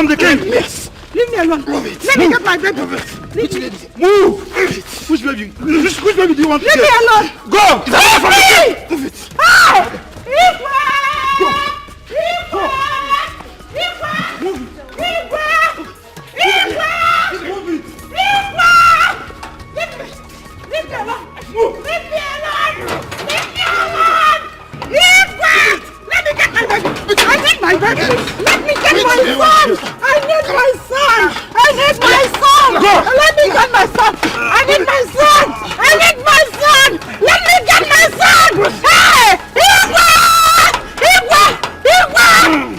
from the king. Yes. Leave me alone. Let me get my baby. Which baby? Move. Which baby? Which baby do you want to get? Leave me alone. Go. It's away from the king. Move it. Hey! My baby. Let me get my son! I need my son! I need my son! Let me get my son! I need my son! I need my son! Let me get my son! Hey! Igwe! Igwe! Igwe!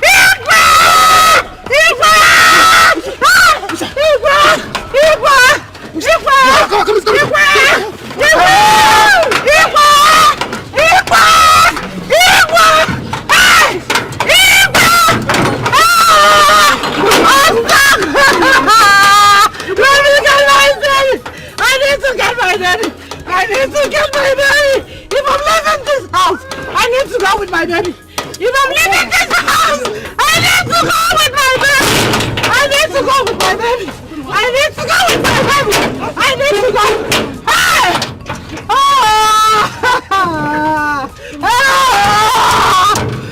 Igwe! Igwe! Igwe! Igwe! Igwe! Igwe! I need to get my baby! If I'm leaving this house, I need to go with my baby! If I'm leaving this house, I need to go with my baby! I need to go with my baby! I need to go with my baby! I need to go! Hey!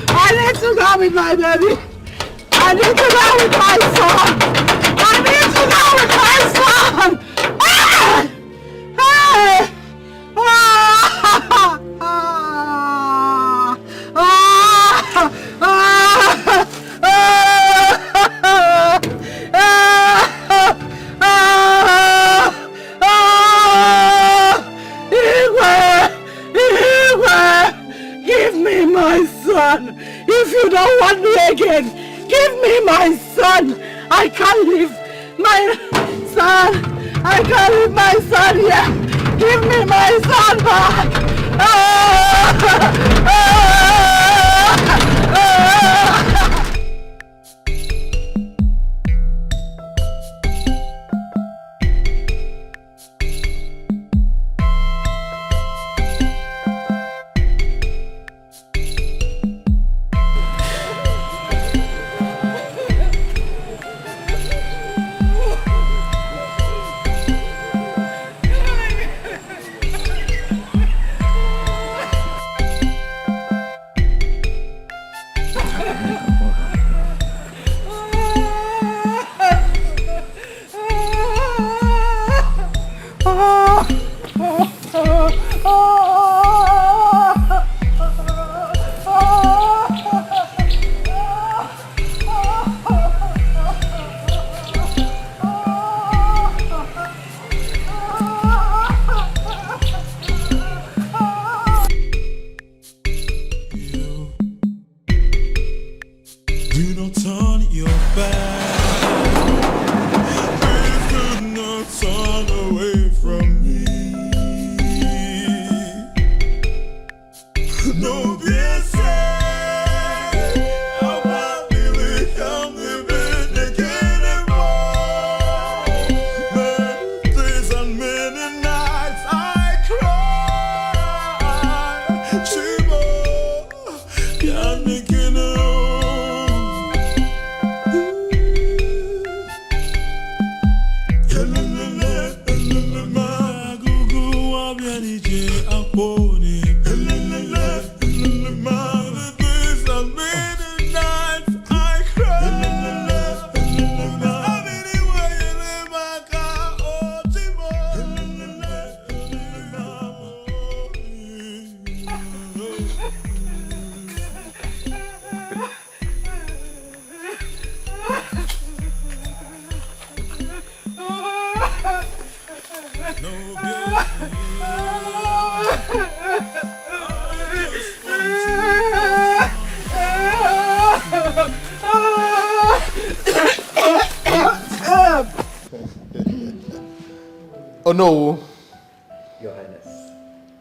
I need to go with my baby! I need to go with my son! I need to go with my son! Hey! Hey! Give me my son. If you don't want me again, give me my son. I can't leave my son. I can't leave my son here. Give me my son back! Oh no. Your Highness.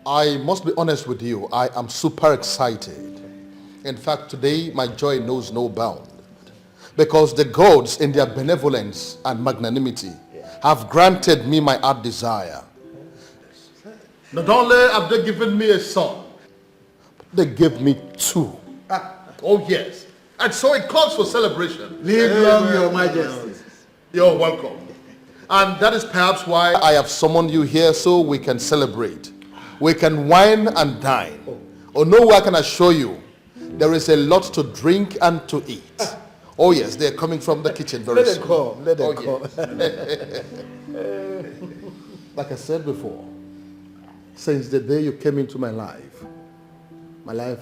I must be honest with you. I am super excited. In fact, today my joy knows no bound. Because the gods in their benevolence and magnanimity have granted me my heart desire. Not only have they given me a son, but they gave me two. Oh yes. And so it calls for celebration. Live long, Your Majesty. You're welcome. And that is perhaps why I have summoned you here, so we can celebrate. We can wine and dine. Oh no, I can assure you, there is a lot to drink and to eat. Oh yes, they're coming from the kitchen very soon. Let them come. Like I said before, since the day you came into my life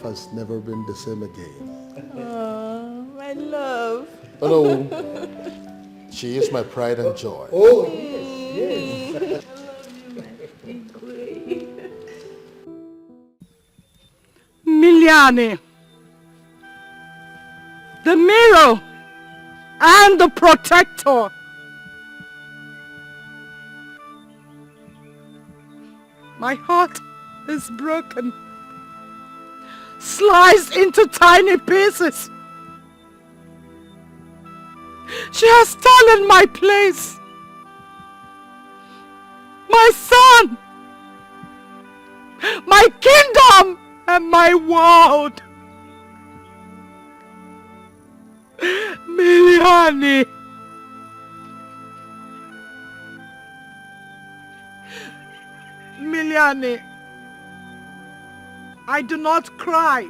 has never been the same again. Oh, my love. Oh no, she is my pride and joy. Oh, yes. Miliani, the mirror and the protector. My heart is broken, sliced into tiny pieces. She has stolen my place, my son, my kingdom, and my world. Miliani. Miliani, I do not cry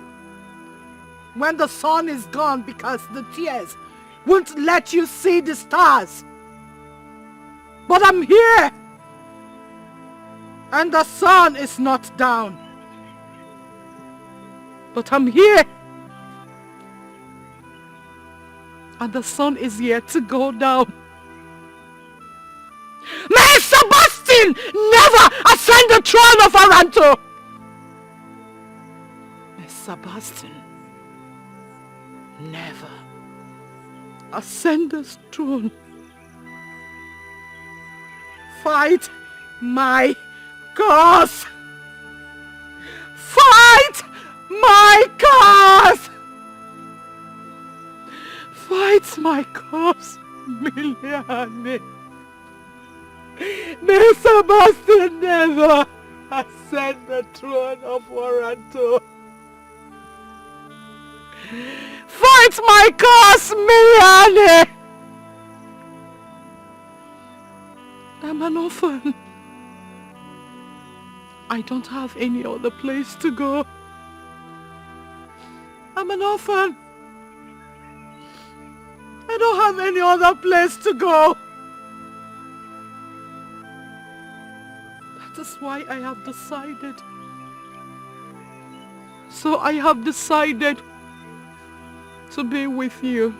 when the sun is gone because the tears won't let you see the stars. But I'm here and the sun is not down. But I'm here and the sun is yet to go down. May Sebastian never ascend the throne of Aranto! May Sebastian never ascend the throne. Fight my cause! Fight my cause! Fight my cause, Miliani. May Sebastian never ascend the throne of Aranto. Fight my cause, Miliani. I'm an orphan. I don't have any other place to go. I'm an orphan. I don't have any other place to go. That is why I have decided. So I have decided to be with you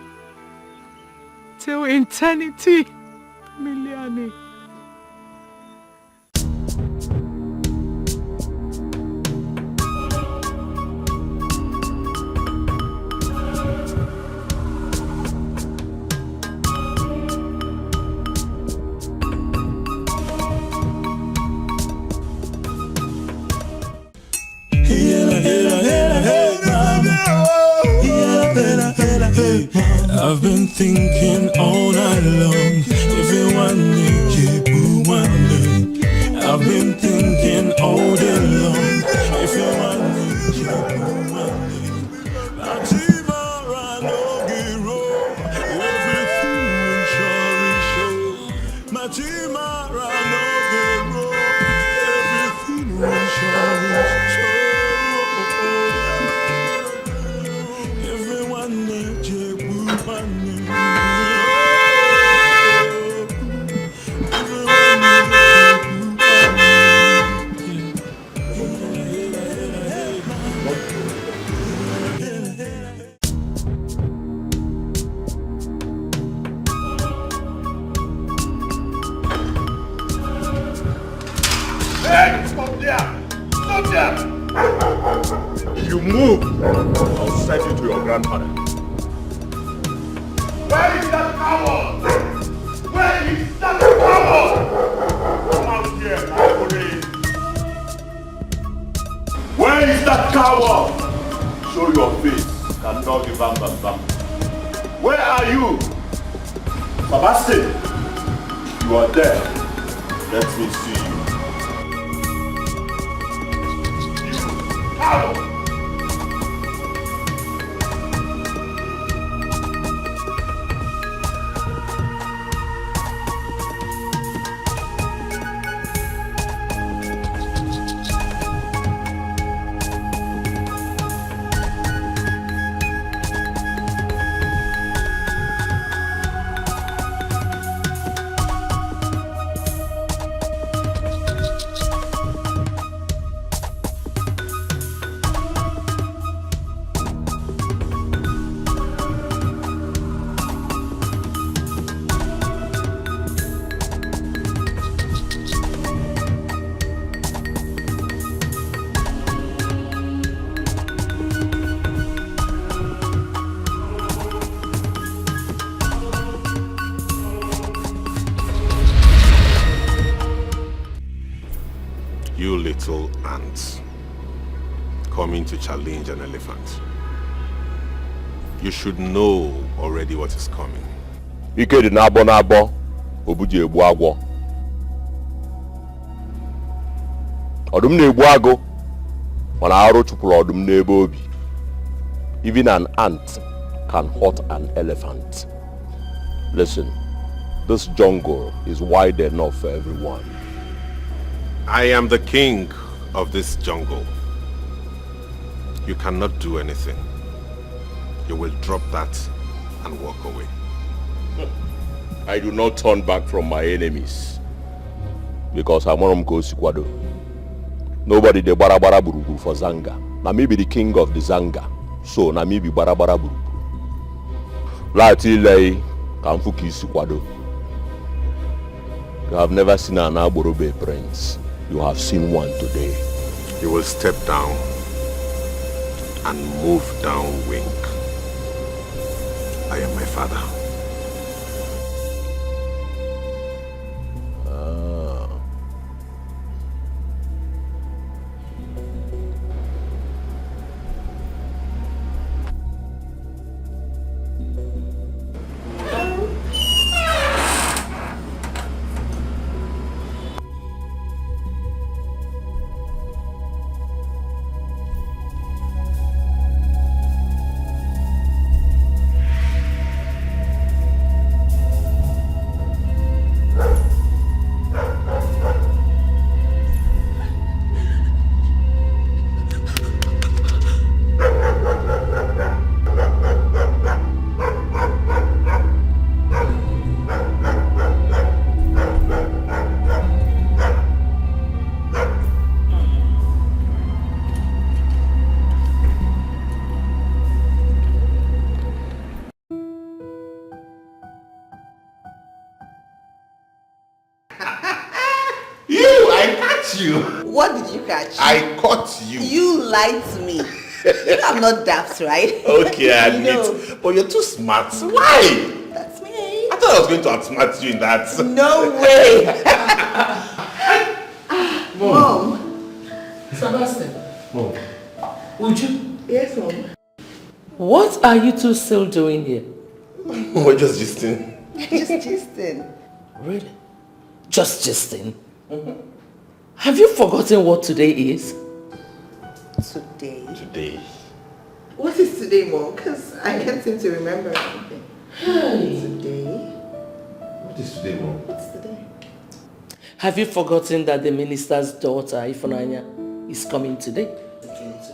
till eternity, Miliani. I've been thinking all night long. If you want me, keep want me. I've been thinking all day long. If you want me, keep want me. Tomorrow no hero. Everything will surely show. My tomorrow no hero. Everything will surely show. If you move, I'll send you to your grandfather. Where is that coward? Where is that coward? Come out here, my police. Where is that coward? Show your face. Cannot give bam. Where are you? Sebastian, you are there. Let me see you. ant coming to challenge an elephant. You should know already what is coming. Ike dị n'abọ obuji egbu agwọ. Ọdụm na-egbu agụ mana arụ chụpụrụ ọdụm n'ebe obi. Even an ant can hurt an elephant. Listen, this jungle is wide enough for everyone. I am the king of this jungle. You cannot do anything. You will drop that and walk away. I do not turn back from my enemies because I'm on Sikwado. Nobody de barabara burubu for Zanga. Na me be the king of the Zanga. So na me be barabara burubu. Lati lei kamfuki Sikwado. You have never seen an Aborobe prince. You have seen one today. You will step down and move downwind. I am my father. What did you catch? I caught you. You lied to me. You know I'm not daft, right? Okay, I admit. know. But you're too smart. Why? That's me. I thought I was going to outsmart you in that. No way. Mom. Sebastian. Mom. Would you? Yes, Mom. What are you two still doing here? We're just gisting. Just gisting. Really? Just gisting? Have you forgotten what today is? Today? Today. What is today, Mom? Because I can't seem to remember anything. Hey. Today? What is today, Mom? What's today? Have you forgotten that the minister's daughter, Ifunanya, is coming today?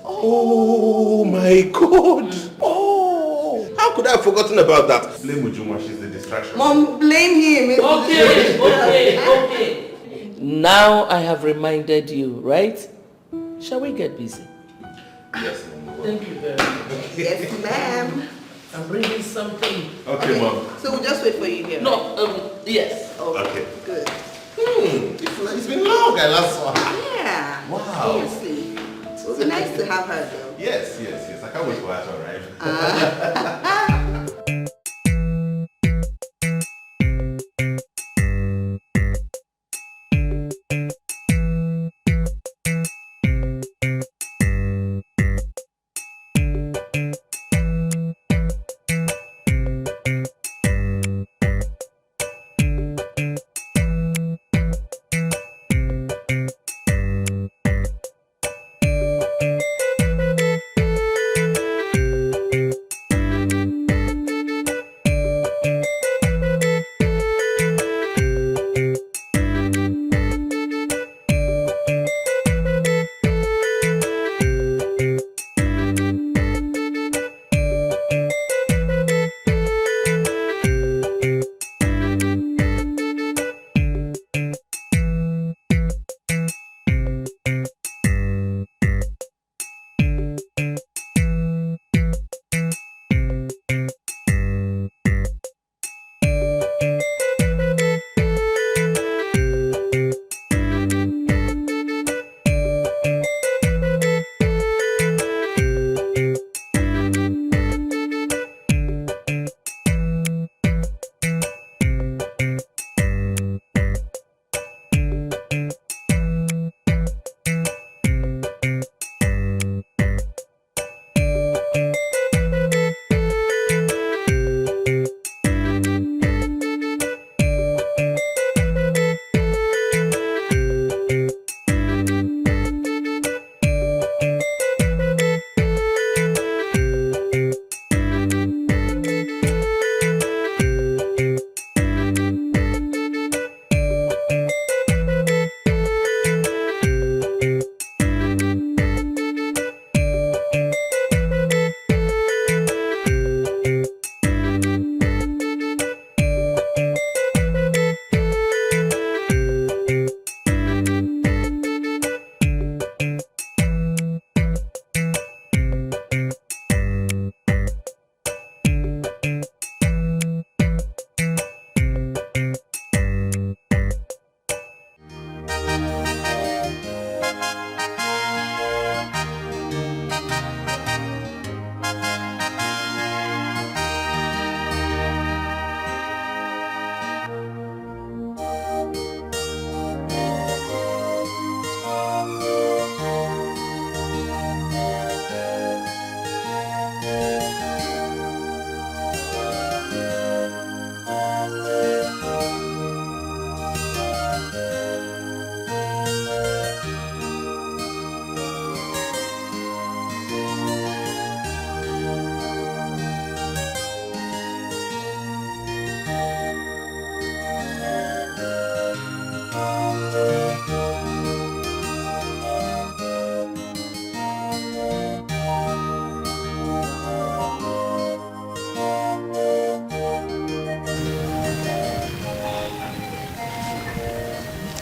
Oh my God! Oh! How could I have forgotten about that? Blame Ujuma, she's the distraction. Mom, blame him. Okay. Now I have reminded you, right? Shall we get busy? Yes, Mom. Thank you very much. Yes, ma'am. I'm bringing something. Okay, Mom. So we'll just wait for you here. No, yes. Oh, Okay. Good. It's been long, I last saw her. Yeah. Wow. Seriously. It would be nice to have her though. Yes. I can't wait for her to arrive.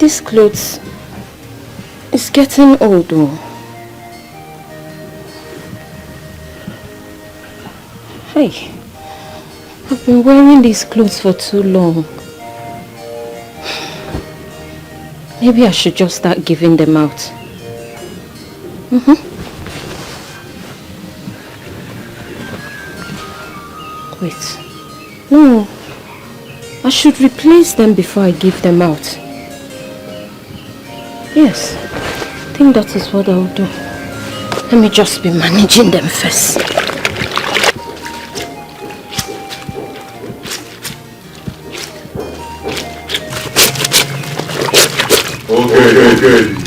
These clothes is getting old though. Hey, I've been wearing these clothes for too long. Maybe I should just start giving them out. Wait. No. I should replace them before I give them out. Yes. I think that is what I'll do. Let me just be managing them first. Okay.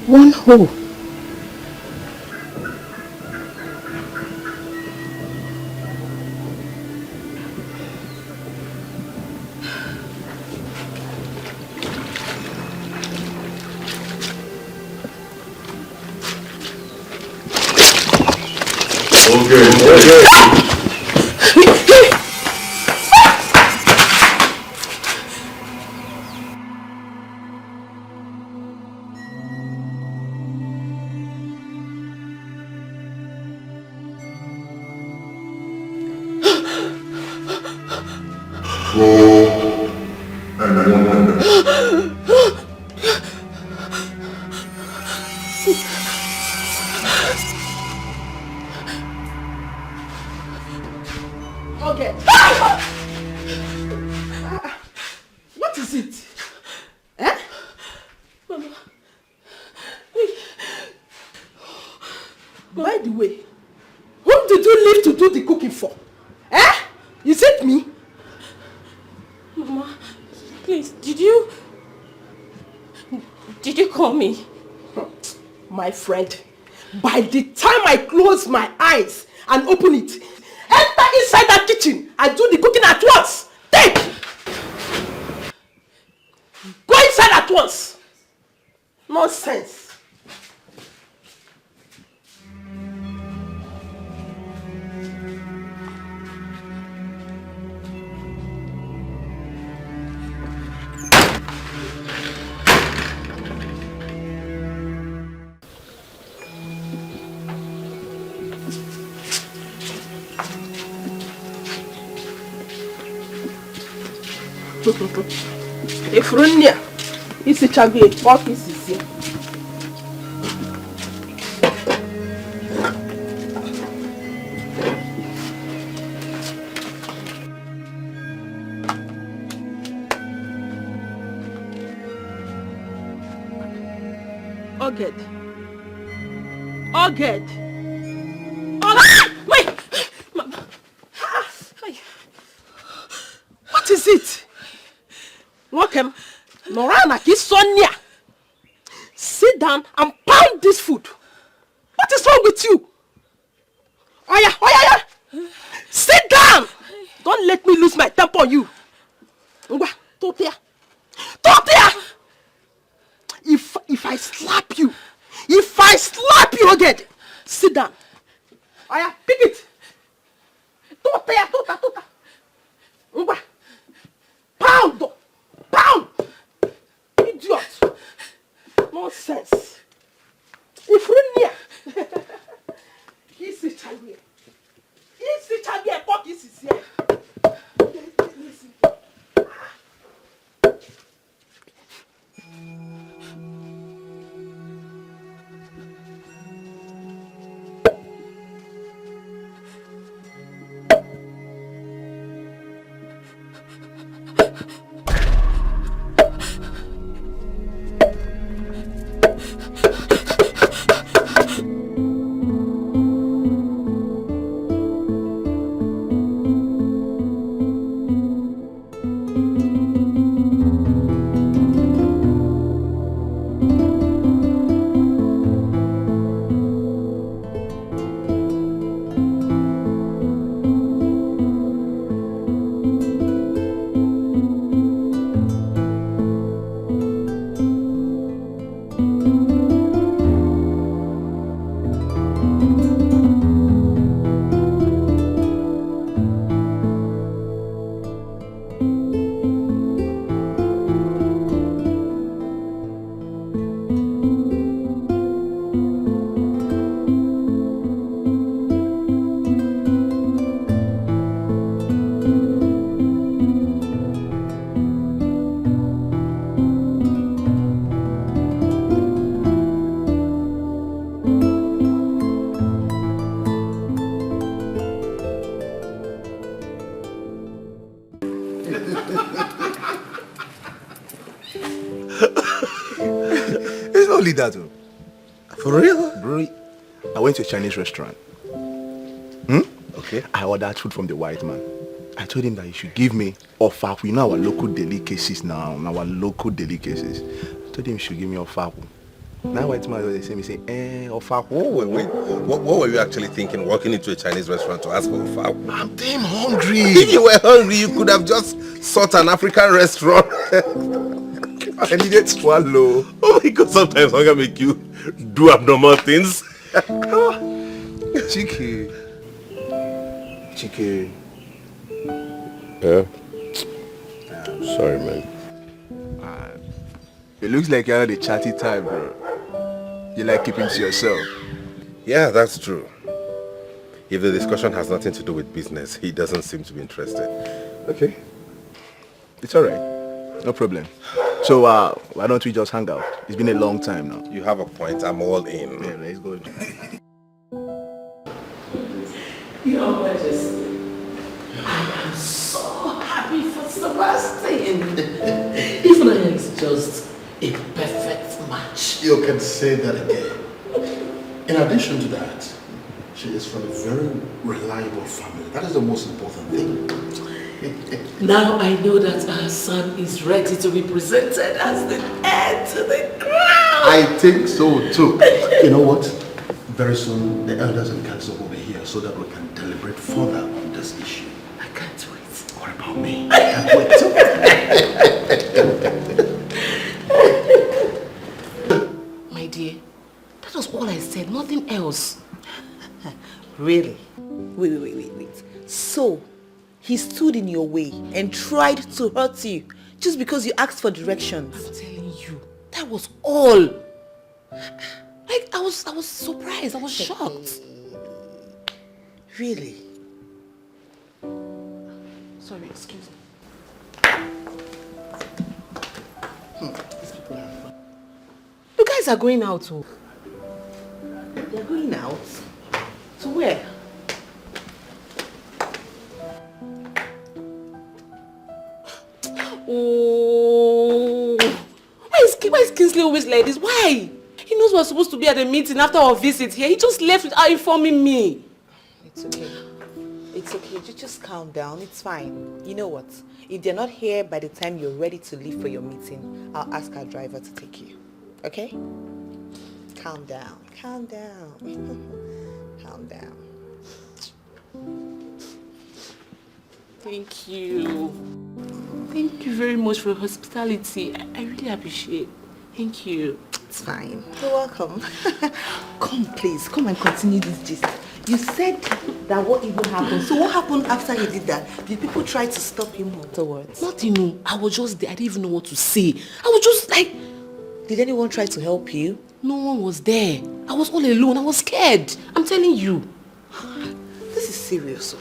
One hole. Okay. Okay. What is it? Eh? Mama. By the way, whom did you leave to do the cooking for? Eh? Is it me? Mama, please, did you call me? My friend, by the time I close my eyes and open it, enter inside that kitchen and do the cooking at once. Take! Go inside at once. Nonsense. Efrunia, isi chagwe, walk isi si. Oged. Wait! What is it? Welcome. Norana Kisonia. Sit down and pound this food. What is wrong with you? Oya. Sit down. Don't let me lose my temper on you. Totia. If I slap you again, sit down. Oya, pick it. Totia. Pound! Idiot! Nonsense! Ifrunia! Easy chagwe, fuck easy here. Listen. It's only that. Oh. For real? Bro, I went to a Chinese restaurant. Okay. I ordered food from the white man. I told him that he should give me ofaku. You know our local delicacies now. Our local delicacies. I told him he should give me ofaku. Now white man they say me say, ofaku. Wait. What were you actually thinking walking into a Chinese restaurant to ask for ofaku? I'm damn hungry. If you were hungry, you could have just sought an African restaurant. I needed to swallow. Oh my God, sometimes hunger make you do abnormal things. Chiki. Yeah. Sorry, man. It looks like you're the chatty type, bro. You like keeping to yourself. Yeah, that's true. If the discussion has nothing to do with business, he doesn't seem to be interested. Okay. It's alright. No problem. So, why don't we just hang out? It's been a long time now. You have a point. I'm all in. Yeah, let's go. Your Majesty, I am so happy for Sebastian. Even is just a perfect match. You can say that again. In addition to that, she is from a very reliable family. That is the most important thing. Now I know that our son is ready to be presented as the heir to the crown. I think so too. You know what? Very soon the elders and council will be here so that we can deliberate further on this issue. I can't wait. What about me? I can't wait too. My dear, that was all I said, nothing else. Really? Wait. So, he stood in your way and tried to hurt you just because you asked for directions. I'm telling you, that was all. Like, I was surprised, I was shocked. Really? Sorry, excuse me. These people are fun. You guys are going out, oh. They're going out? To where? Oh, why is Kingsley always like this? Why? He knows we're supposed to be at a meeting after our visit here. He just left without informing me. It's okay. It's okay. Just calm down. It's fine. You know what? If they're not here by the time you're ready to leave for your meeting, I'll ask our driver to take you. Okay? Calm down. Calm down. Calm down. Thank you. Thank you very much for your hospitality. I really appreciate it. Thank you. It's fine. You're welcome. Come, please. Come and continue this gist. You said that what even happened. So what happened after you did that? Did people try to stop him afterwards? Nothing. I was just there. I didn't even know what to say. I was just like... Did anyone try to help you? No one was there. I was all alone. I was scared. I'm telling you. This is serious.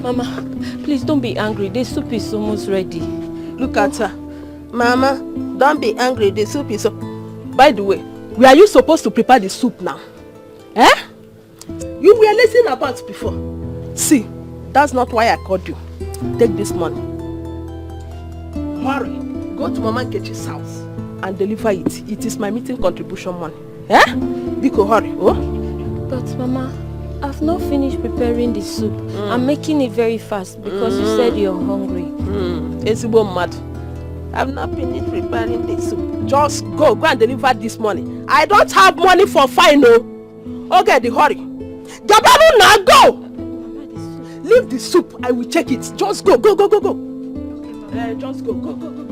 Mama, please don't be angry. The soup is almost ready. Look at her. Mama, don't be angry. The soup is... By the way, were you supposed to prepare the soup now? Eh? You were listening about before. See, that's not why I called you. Take this money. Hurry. Go to Mama Nkechi's house and deliver it. It is my meeting contribution money. Eh? Biko, hurry. Oh? But Mama, I've not finished preparing the soup. I'm making it very fast because you said you're hungry. Esibo mad. I've not finished preparing the soup. Just go and deliver this money. I don't have money for fine, no. Okay, the hurry. Gabaru now, go! Mama, the soup leave the soup. I will check it. Just go. Just go.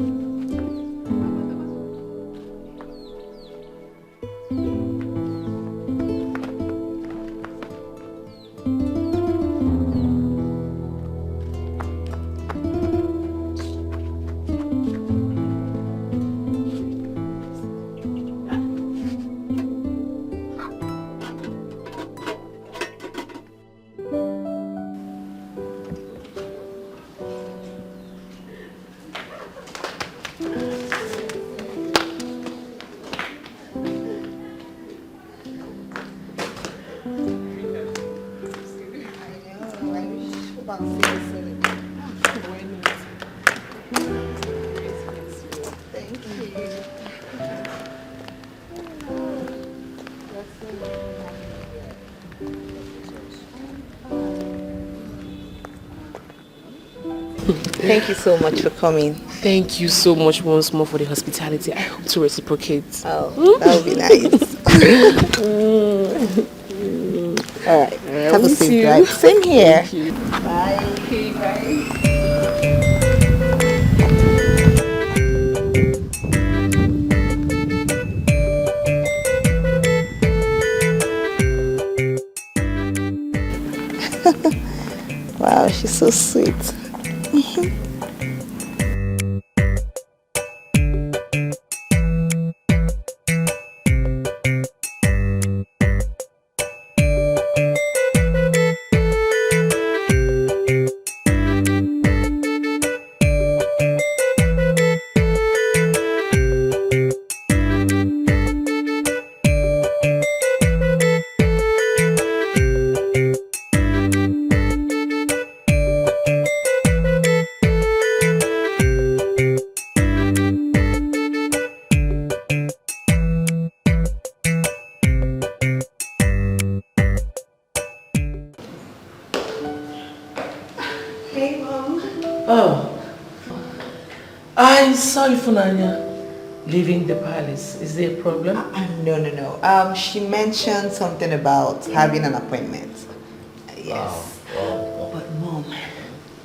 Thank you so much for coming. Thank you so much once more for the hospitality. I hope to reciprocate. Oh, that would be nice. All right. Have a safe drive. Same here. Bye. Okay, bye. Wow, she's so sweet. I saw Ifunanya leaving the palace. Is there a problem? No. She mentioned something about having an appointment. Yes. But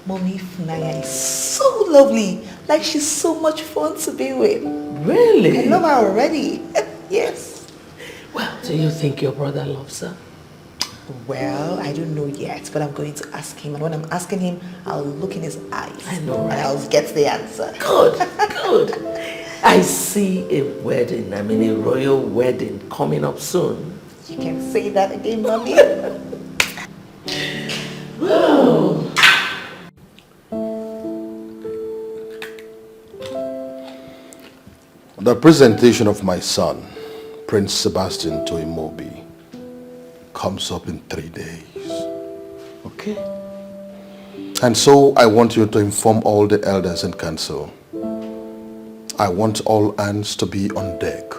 Mommy Ifunanya is so lovely. Like she's so much fun to be with. Really? I love her already. Yes. Well, do you think your brother loves her? Well, I don't know yet, but I'm going to ask him. And when I'm asking him, I'll look in his eyes. I know, right? And I'll get the answer. Good. I see a wedding, a royal wedding coming up soon. You can say that again, Mommy. Wow. The presentation of my son, Prince Sebastian, to Imobi comes up in 3 days. Okay. And so I want you to inform all the elders in council. I want all hands to be on deck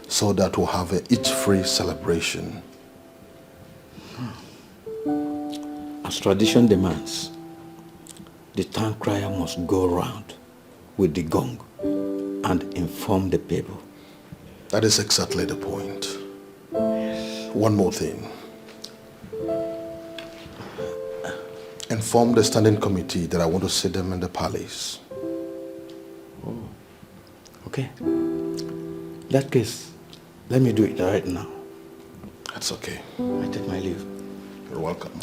so that we'll have a eat-free celebration. As tradition demands, the town crier must go round with the gong and inform the people. That is exactly the point. One more thing. Inform the standing committee that I want to see them in the palace. Oh, okay. In that case, let me do it right now. That's okay. I take my leave. You're welcome.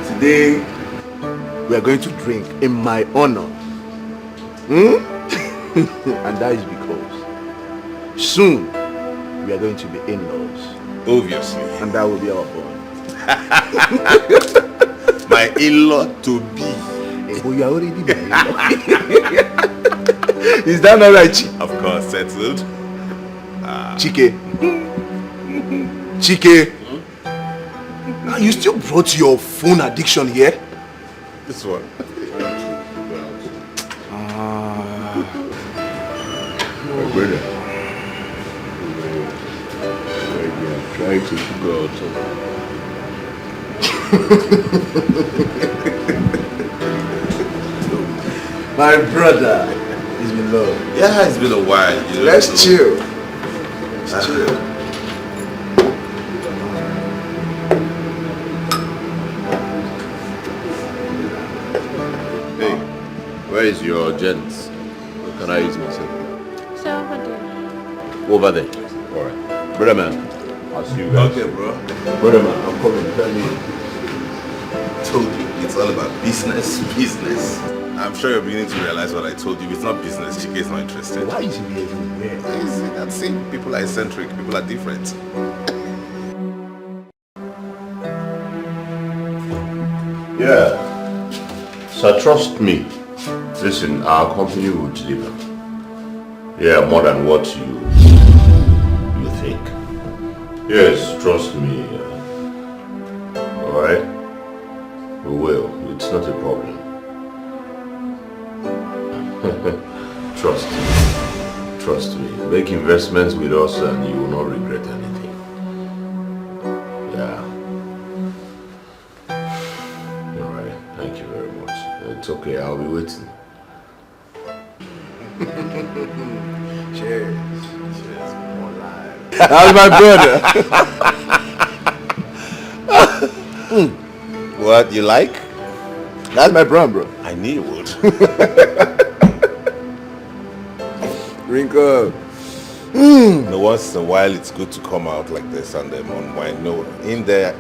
Today, we are going to drink in my honor. And that is because soon we are going to be in-laws. Obviously. And that will be our bond. My in-law to be. Oh, you are already my in-law. Is that not right, Chi? Of course, settled. Chike. Chike. Now you still brought your phone addiction here? This one. My brother. trying to figure out something. My brother, it's been long. Yeah, it's been a while. Let's chill. Let's chill. Hey, where is your gents? Can I use myself? So over there. Over there. Alright. Brother man, I'll see you guys. Okay, bro. Brother man, I'm coming. Tell me. Told you, it's all about business. I'm sure you're beginning to realize what I told you. It's not business. Chike is not interested. Why is he behaving weird? That's it. People are eccentric. People are different. Yeah. So trust me. Listen, our company will deliver. Yeah, more than what you think. Yes, trust me. Alright? We will. It's not a problem. Trust me. Make investments with us and you will not regret anything. Yeah. Alright, thank you very much. It's okay, I'll be waiting. Cheers. Cheers. More live. How's my brother? What, you like? That's my bro. I knew you would. Drink up. No, once in a while it's good to come out like this and then unwind. No, in the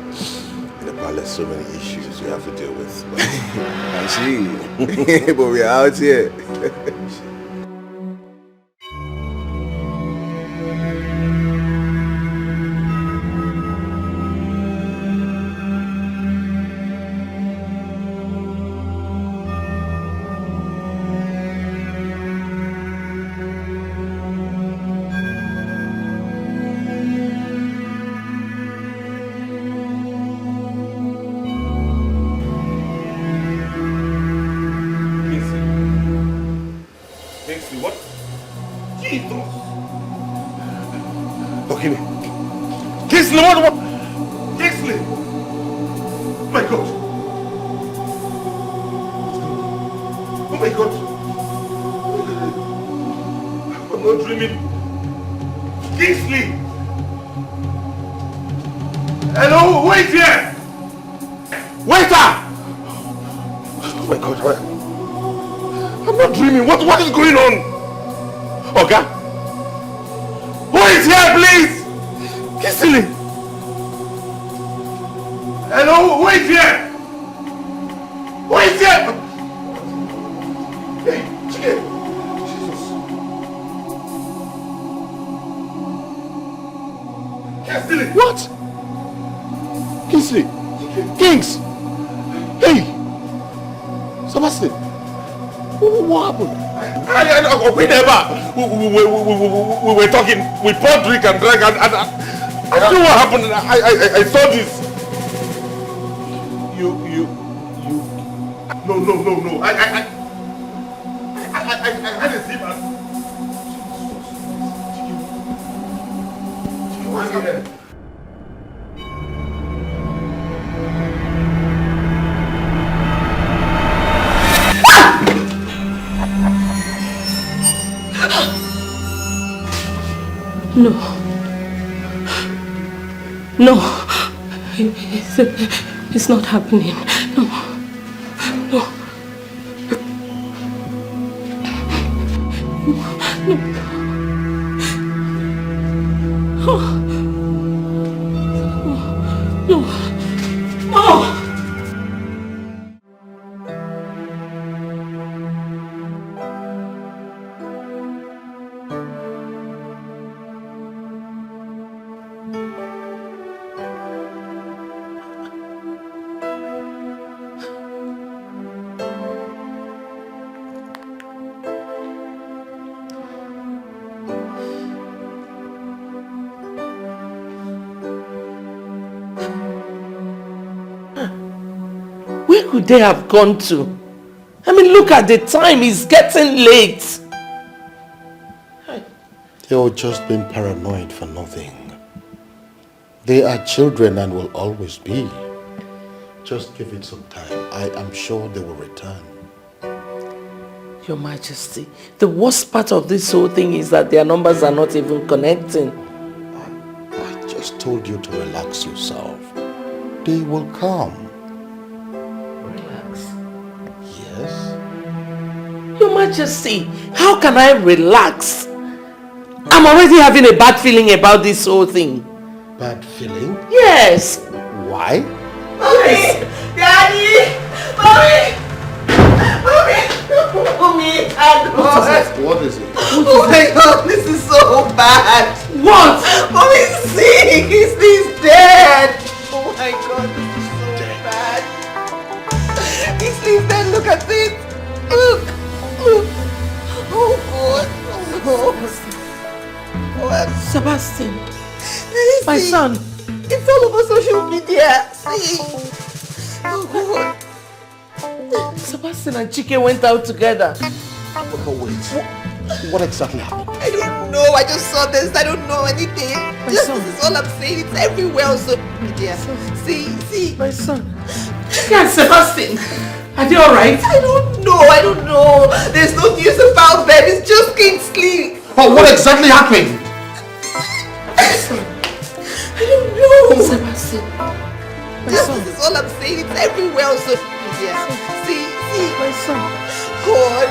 palace, so many issues you have to deal with. I see. But we're out here. What is going on? Oga? Who is here, please? Kissily? Hello, who is here? Who is here? Hey, Chike. Jesus. Kissily? What? Kingsley? Kings? Hey! Sebastian? What happened? We never. We were talking. We poured drink and drank, and I don't know what happened. I saw this. You. No. I had a zip. What's happening? No, it's not happening. No. Where could they have gone to? I mean, look at the time. It's getting late. They were just being paranoid for nothing. They are children and will always be. Just give it some time. I am sure they will return. Your Majesty, the worst part of this whole thing is that their numbers are not even connecting. I just told you to relax yourself. They will come. Relax? Yes? Your Majesty, how can I relax? I'm already having a bad feeling about this whole thing. Bad feeling? Yes. Why? Mommy! Daddy! Mommy! Mommy! What is it? Oh my God, this is so bad. What? Mommy's sick. He's dead. Oh my God, this is so bad. He's dead. Look at it. Look. Oh God. Oh God. Sebastian. My son. It's all over social media. See. Oh God. Sebastian and Chike went out together. Wait. What exactly happened? I don't know. I just saw this. I don't know anything. This is all I'm saying. It's everywhere on social media. See. My son. Chike and Sebastian. Are they alright? I don't know. There's no news about them. It's just Kingsley. But what exactly happened? I don't know. Sebastian. This is all I'm saying. It's everywhere on social media. See. My son. God.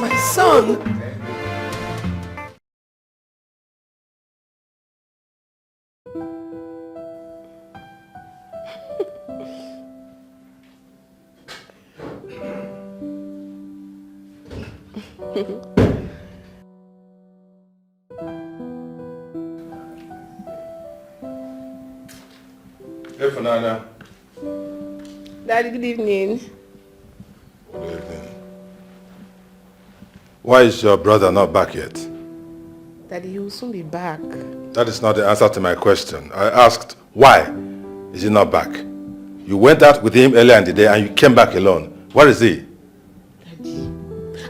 My son. Hey, Fanana. Daddy, good evening. Good evening. Why is your brother not back yet? Daddy, he will soon be back. That is not the answer to my question. I asked, why is he not back? You went out with him earlier in the day and you came back alone. Where is he? Daddy,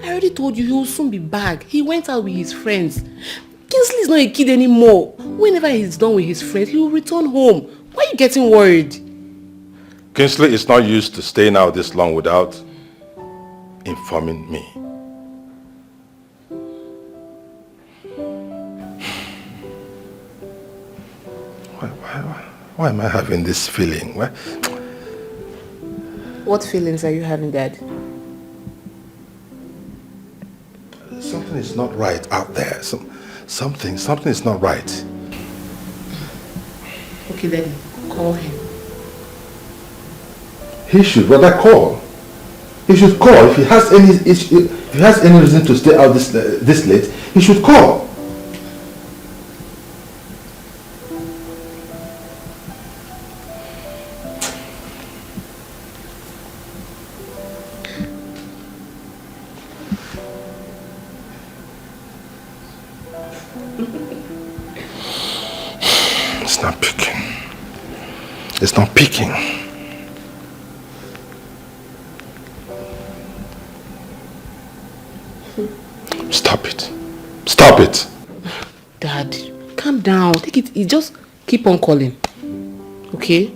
I already told you he will soon be back. He went out with his friends. Kingsley is not a kid anymore. Whenever he's done with his friends, he will return home. Why are you getting worried? Kingsley is not used to staying out this long without informing me. Why am I having this feeling? What feelings are you having, Dad? Something is not right out there. Something is not right. Okay, Daddy, call him. He should rather call. He should call. If he has any issue, if he has any reason to stay out this late, he should call. It's not picking. It's not picking. Stop it. Stop it. Dad, calm down. Take it easy. Just keep on calling. Okay?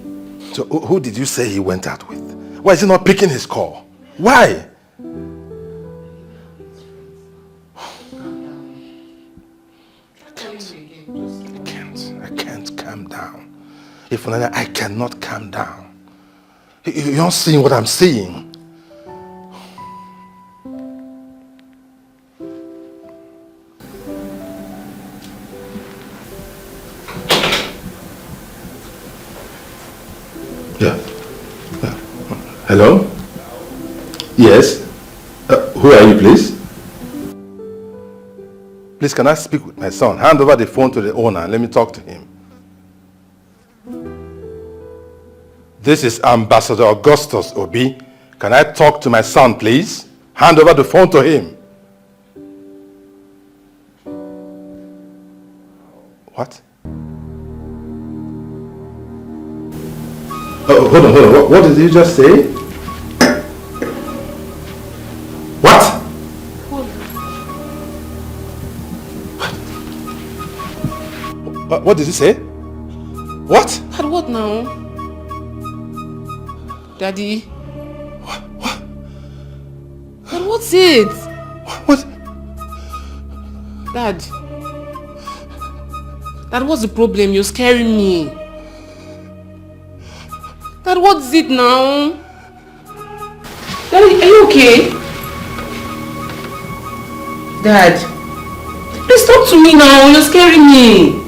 So who did you say he went out with? Why is he not picking his call? Why? I can't calm down. If I cannot calm down. You're not seeing what I'm seeing. Yeah. Hello? Yes? Who are you, please? Please, can I speak with my son? Hand over the phone to the owner and let me talk to him. This is Ambassador Augustus Obi. Can I talk to my son, please? Hand over the phone to him. What? Oh, hold on. What did you just say? What? What did he say? What? Dad, what now? Daddy? What? Dad, what's it? What? Dad, what's the problem? You're scaring me. Dad, what's it now? Daddy, are you okay? Dad, please talk to me now. You're scaring me.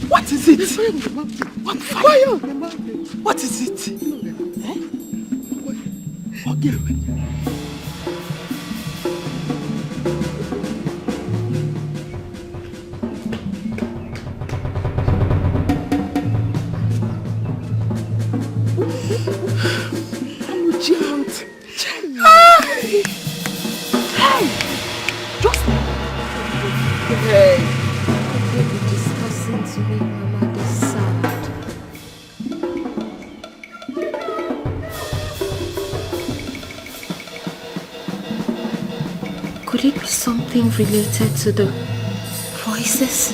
What is it? What fire on the mountain? What is it? Okay. I'm a giant. Hey! Just... Hey! To make Mama be sad. Could it be something related to the voices?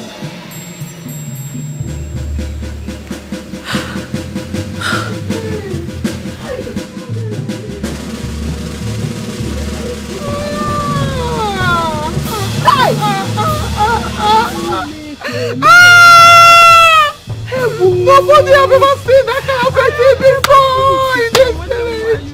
Nobody have ever seen that kind of thing before in this village.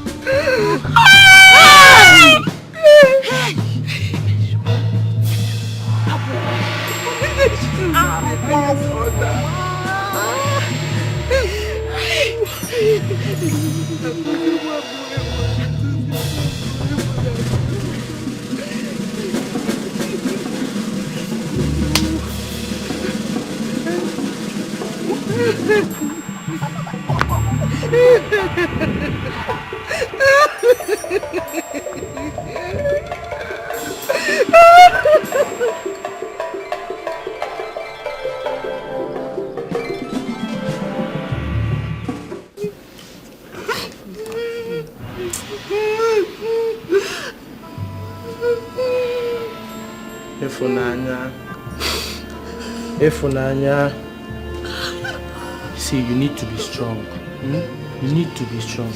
Efunanya, see, you need to be strong. You need to be strong.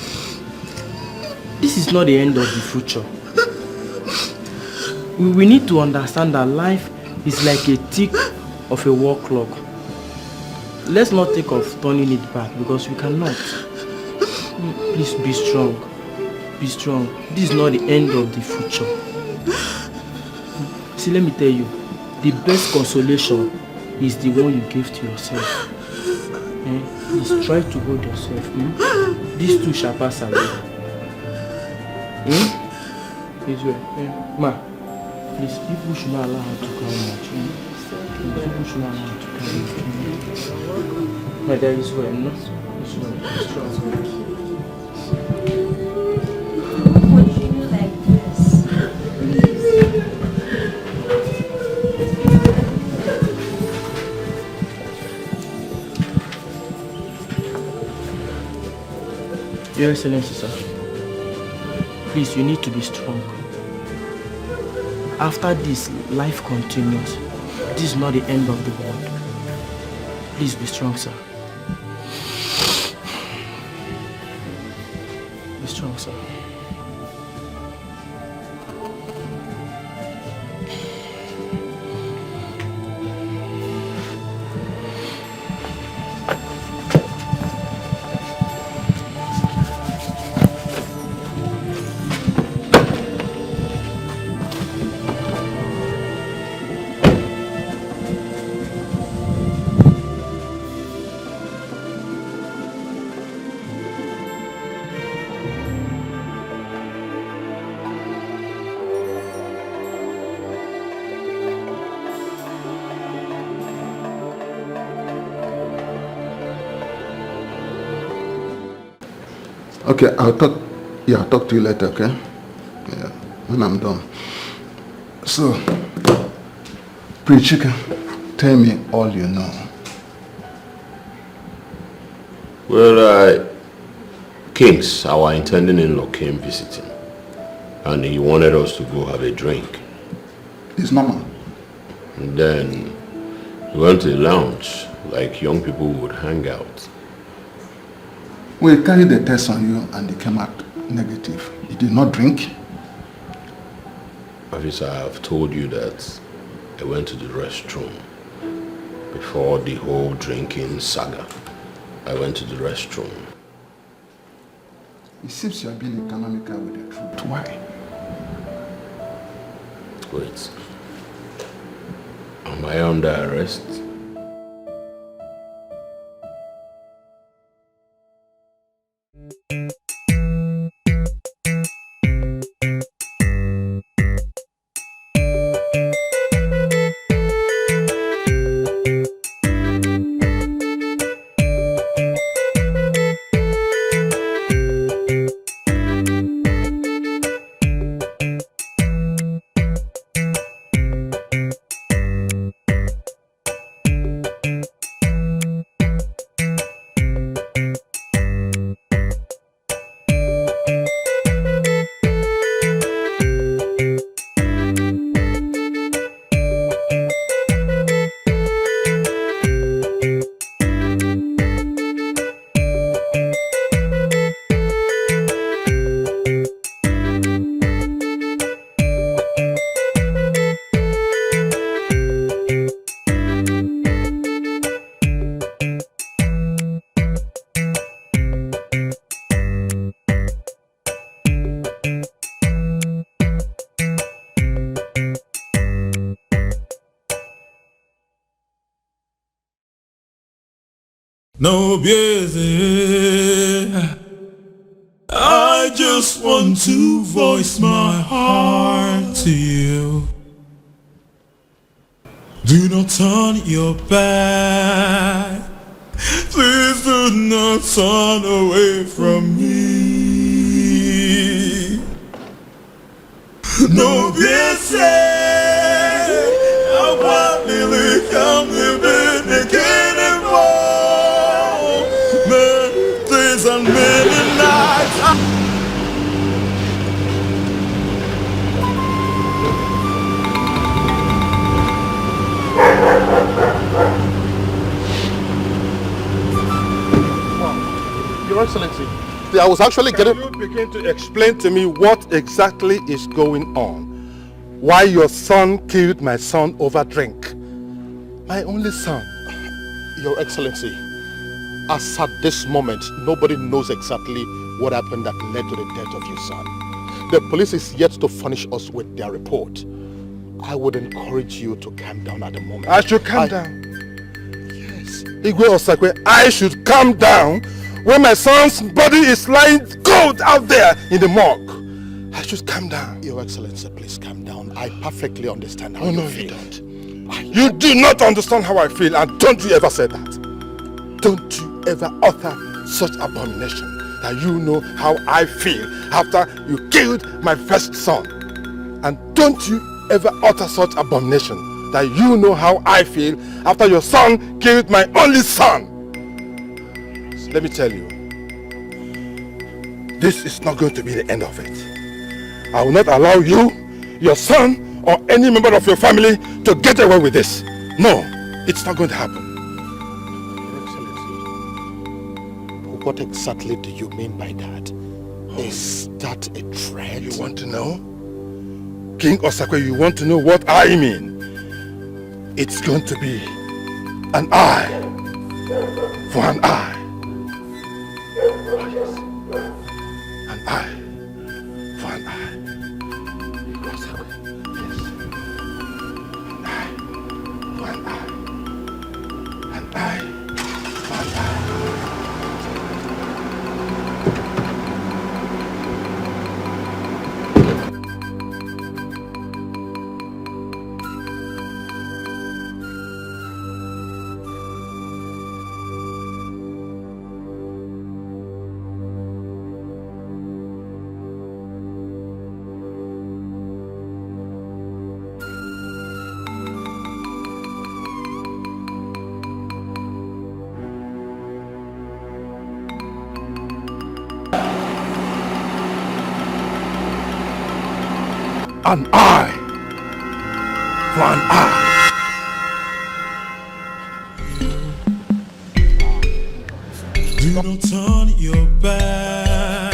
This is not the end of the future. We need to understand that life is like a tick of a wall clock. Let's not think of turning it back because we cannot. Please be strong. Be strong. This is not the end of the future. See, let me tell you, the best consolation is the one you give to yourself. Please try to hold yourself. These two shall pass away. Ma, please, people should not allow her to cry much. People should not allow her to cry much. My dad is well, no? It's well. It's strong. Your Excellency, sir. Please, you need to be strong. After this, life continues. This is not the end of the world. Please be strong, sir. Be strong, sir. Okay, I'll talk to you later, okay? Yeah, when I'm done. So, Pretty Chicken, tell me all you know. Well, Kings, our intending-in-law, came visiting. And he wanted us to go have a drink. It's normal. And then we went to the lounge, like young people would hang out. We carried the test on you and they came out negative. You did not drink? Officer, I've told you that I went to the restroom before the whole drinking saga. I went to the restroom. It seems you are being economical with the truth. Why? Wait. Am I under arrest? No busy. I just want to voice my heart to you. Do not turn your back. Please do not turn away from me. No busy. I want to come living again. And many nights Your Excellency, I was actually Can you begin to explain to me what exactly is going on? Why your son killed my son over drink? My only son. Your Excellency, as at this moment, nobody knows exactly what happened that led to the death of your son. The police is yet to furnish us with their report. I would encourage you to calm down at the moment. I should calm down? Yes. Igwe Osakwe, I should calm down when my son's body is lying cold out there in the morgue. I should calm down. Your Excellency, please calm down. I perfectly understand how you feel. You don't. You do not understand how I feel, and don't you ever say that. Don't you ever utter such abomination that you know how I feel after you killed my first son. And don't you ever utter such abomination that you know how I feel after your son killed my only son. So let me tell you, this is not going to be the end of it. I will not allow you, your son, or any member of your family to get away with this. No, it's not going to happen. What exactly do you mean by that? Is that a threat? You want to know? King Osakwe, you want to know what I mean? It's going to be an eye for an eye. An eye for an eye. Osakwe, yes. An eye for an eye. An eye for an eye. an eye for an eye. Do not turn your back.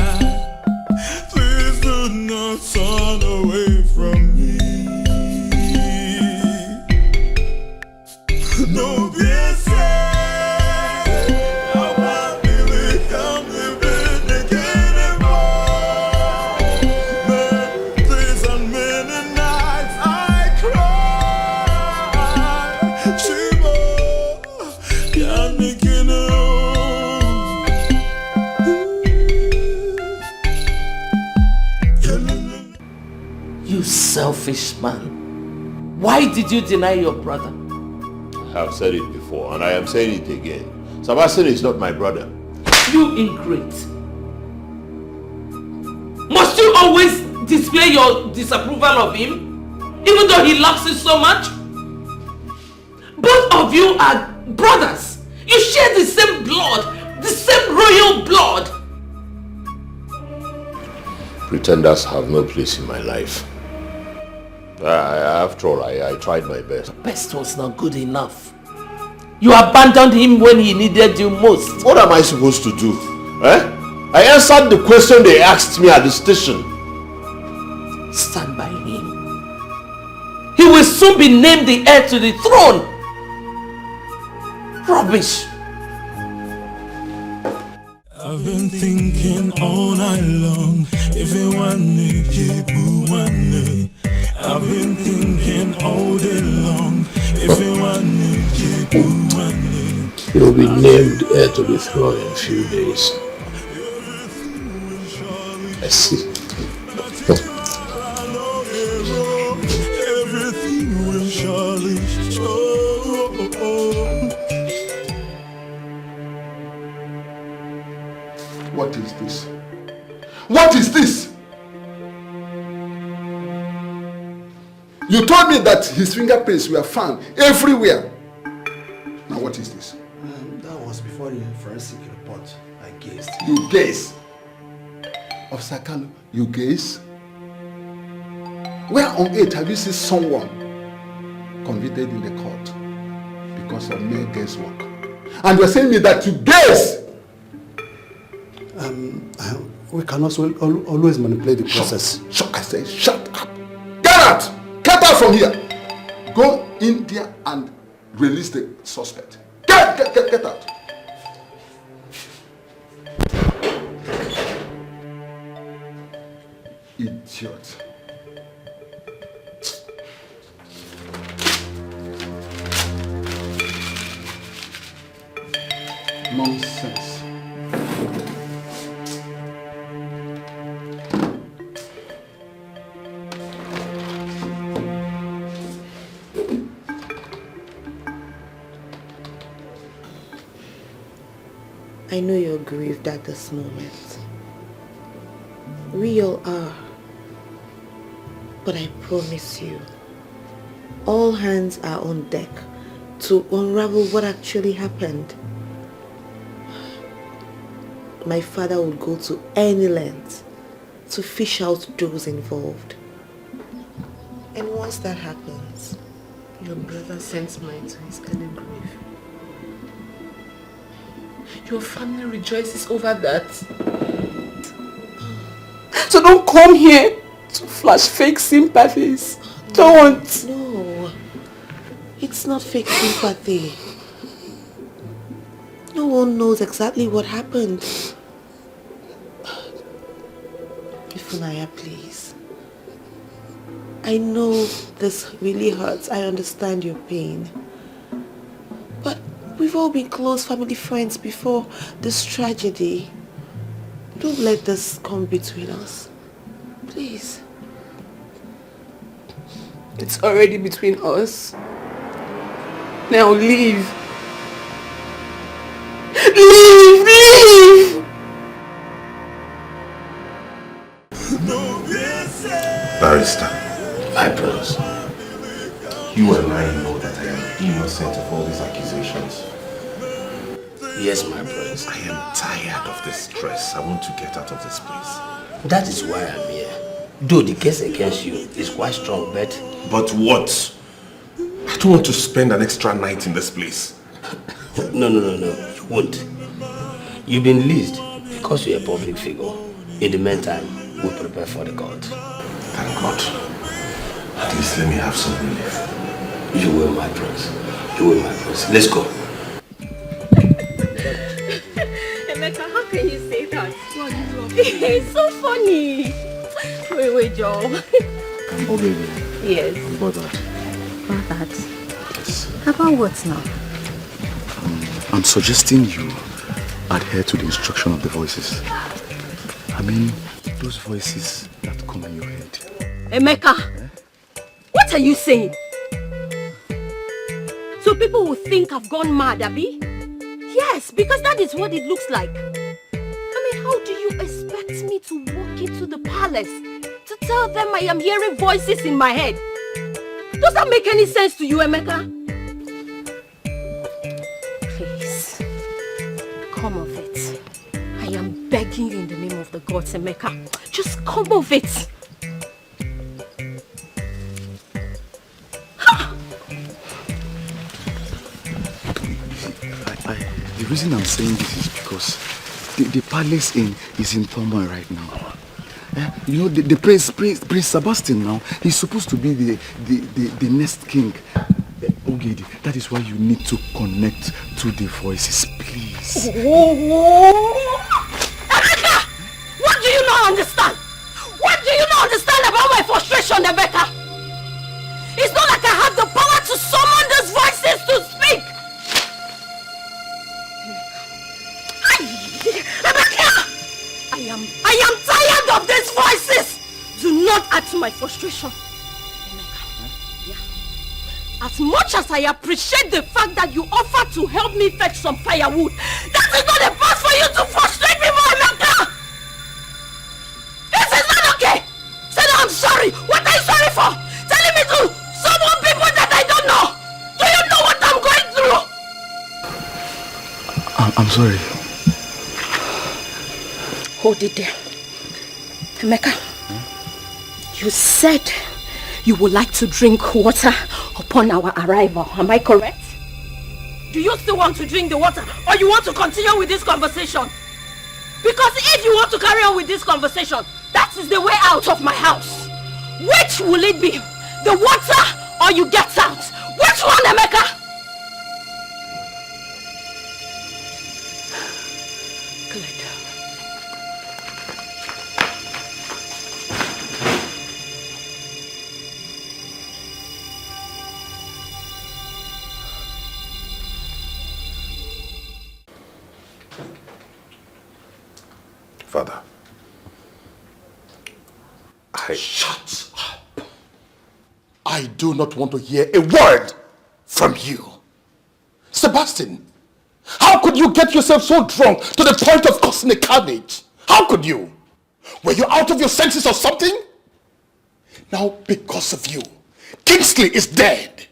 Please do not turn away from me. No, be sad. I'm not really coming again anymore. Days and many nights I cry. Shiva, can't make it You selfish man. Why did you deny your brother? I have said it before and I am saying it again. Sebastian is not my brother. You ingrate. Must you always display your disapproval of him? Even though he loves you so much? Both of you are brothers. You share the same blood, the same royal blood. Pretenders have no place in my life. After all, I tried my best. Best was not good enough. You abandoned him when he needed you most. What am I supposed to do? I answered the question they asked me at the station. Stand by him. He will soon be named the heir to the throne. Rubbish. I've been thinking all night long. If you want me, keep moving. I've been thinking all day long. If you want me, keep moving. He'll be named heir to the throne in a few days. I see. Everything will surely show. What is this? What is this? You told me that his fingerprints were found everywhere. Now what is this? That was before the forensic report. I guessed. You guess? Officer Kalu, you guess? Where on earth have you seen someone convicted in the court because of mere guesswork? And you're saying me that you guess? We can also always manipulate the process. I say, shut up. Get out! Get out from here. Go in there and release the suspect. Get out. Idiot. Nonsense. I know you're grieved at this moment. We all are. But I promise you, all hands are on deck to unravel what actually happened. My father would go to any length to fish out those involved. And once that happens, your brother sends mine to his early grave. Your family rejoices over that. So don't come here to flash fake sympathies. Don't. No. It's not fake sympathy. No one knows exactly what happened. Ifunaya, please. I know this really hurts. I understand your pain. But we've all been close family friends before this tragedy. Don't let this come between us. Please. It's already between us. Now leave. Leave! Barrister, my prince, you and I know that I am innocent of all these accusations. Yes, my prince. I am tired of this stress. I want to get out of this place. That is why I'm here. Though the case against you is quite strong, but... But what? I don't want to spend an extra night in this place. No, you won't. You've been released because you're a public figure. In the meantime, we'll prepare for the court. Thank God. At least let me have some relief. You will, my prince. You will, my prince. Let's go. Emeka, how can you say that? It's so funny. Wait, Joe. Oh, baby. Yes. About that. About that? Yes. About what now? I'm suggesting you adhere to the instruction of the voices. I mean, those voices that come in your head. Emeka, what are you saying? So people will think I've gone mad, Abi? Yes, because that is what it looks like. I mean, how do you expect me to walk into the palace to tell them I am hearing voices in my head? Does that make any sense to you, Emeka? Please, come of it. I am begging you in the name of the gods, Emeka. Just come of it. The reason I'm saying this is because the palace is in turmoil right now. You know, the Prince Sebastian now, he's supposed to be the next king. Ogedi, that is why you need to connect to the voices, please. Emeka! What do you not understand? What do you not understand about my frustration, Emeka? It's not like I have the power to summon those voices to speak. Emeka! I am tired of these voices. Do not add to my frustration. Emeka, yeah. As much as I appreciate the fact that you offered to help me fetch some firewood, that is not a path for you to frustrate me more, Emeka! This is not okay! Say that I'm sorry! What are you sorry for? Telling me to summon people that I don't know! Do you know what I'm going through? I'm sorry. Hold it there. Emeka, you said you would like to drink water upon our arrival. Am I correct? Do you still want to drink the water, or you want to continue with this conversation? Because if you want to carry on with this conversation, that is the way out of my house. Which will it be? The water or you get out? Which one, Emeka? Father, Shut up. I do not want to hear a word from you. Sebastian, how could you get yourself so drunk to the point of causing a carnage? How could you? Were you out of your senses or something? Now, because of you, Kingsley is dead.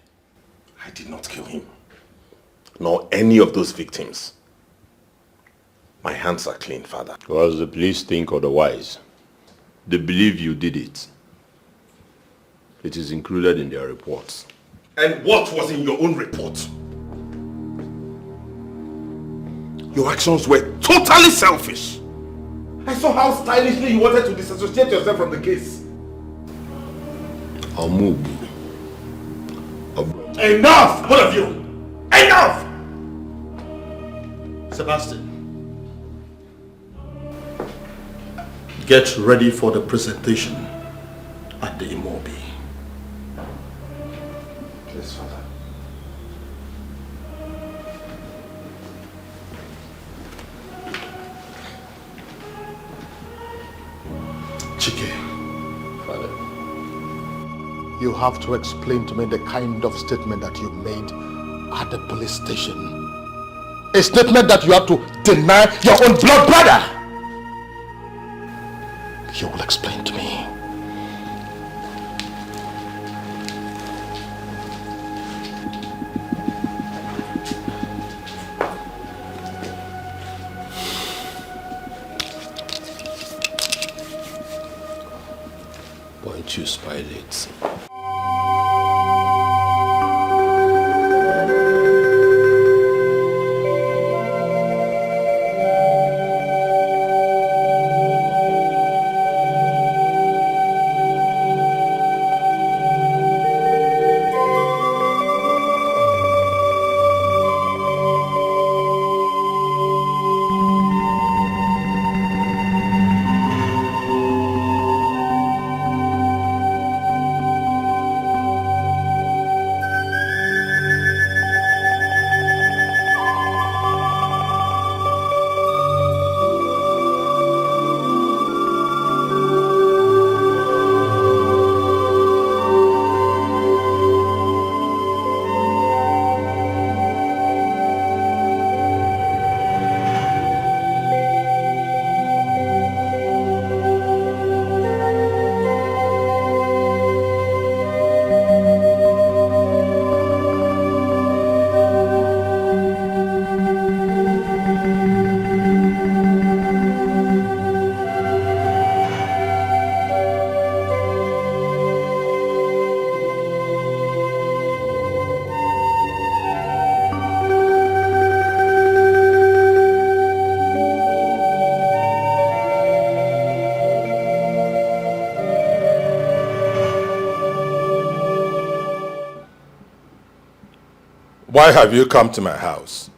I did not kill him, nor any of those victims. My hands are clean, Father. Because the police think otherwise. They believe you did it. It is included in their reports. And what was in your own report? Your actions were totally selfish. I saw how stylishly you wanted to disassociate yourself from the case. I'll move. Enough, both of you! Enough! Sebastian, get ready for the presentation at the Imobi. Yes, Father. Chike, Father, you have to explain to me the kind of statement that you made at the police station. A statement that you have to deny your own blood brother. You will explain to me. let you spoil it. Why have you come to my house?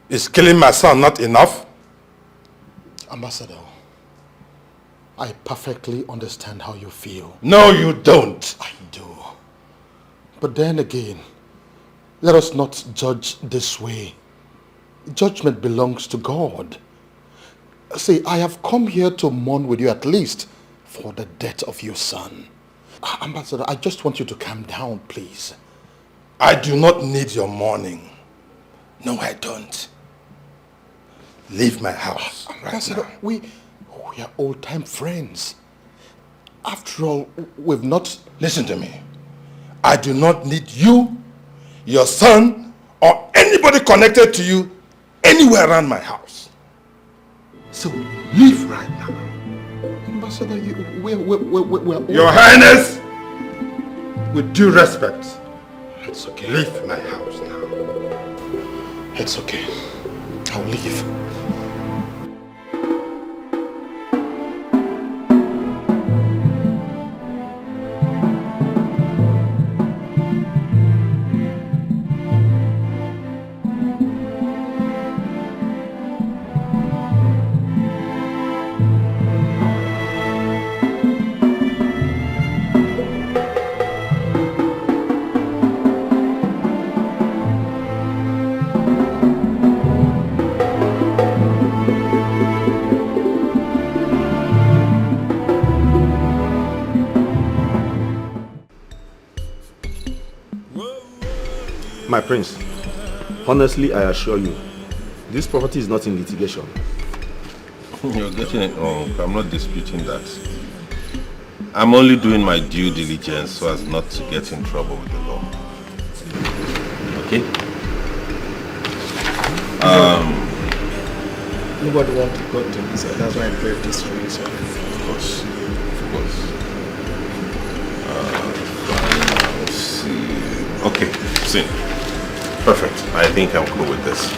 Is killing my son not enough? Ambassador, I perfectly understand how you feel. No, you don't. I do. But then again, let us not judge this way. Judgment belongs to God. See, I have come here to mourn with you at least for the death of your son. Ambassador, I just want you to calm down, please. I do not need your mourning. No, I don't. Leave my house Ambassador, right now. we are old-time friends. After all, we've not... Listen to me. I do not need you, your son, or anybody connected to you anywhere around my house. So leave right now. Ambassador, we're Your Highness, with due respect, it's okay. Leave my house now. It's okay. I'll leave. My prince, honestly, I assure you, this property is not in litigation. You're getting it wrong. I'm not disputing that. I'm only doing my due diligence so as not to get in trouble with the law. Okay? Nobody wants to go to me, so that's why I played this for you, sir. Of course. Of course. Let's see. Okay, sin. Perfect. I think I'm cool with this.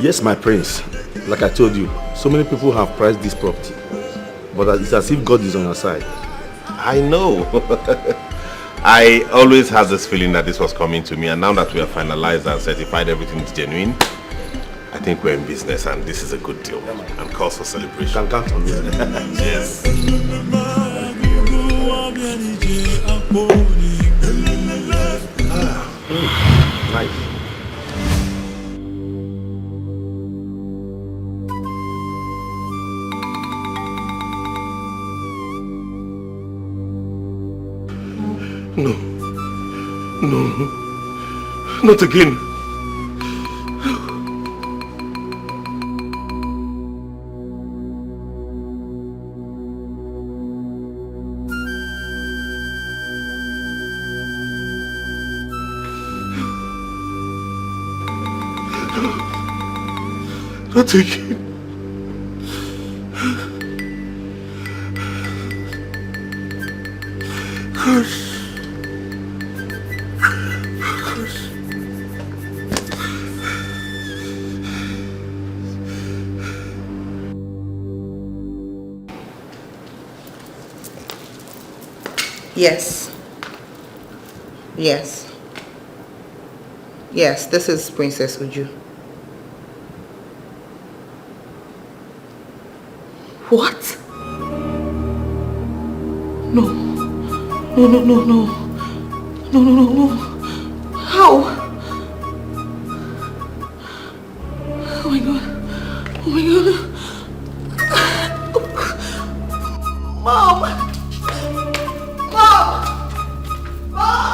Yes, my prince. Like I told you, so many people have prized this property. But it's as if God is on your side. I know. I always had this feeling that this was coming to me, and now that we have finalized and certified everything is genuine, I think we're in business and this is a good deal and cause for celebration. Can count on me. Yes. Nice. No. No. Not again. Not again. Yes. Yes. Yes, this is Princess Uju. What? No. No, no, no, no. No, no, no, no. How? Oh my god. Oh my god. Mom! Mom! Mom!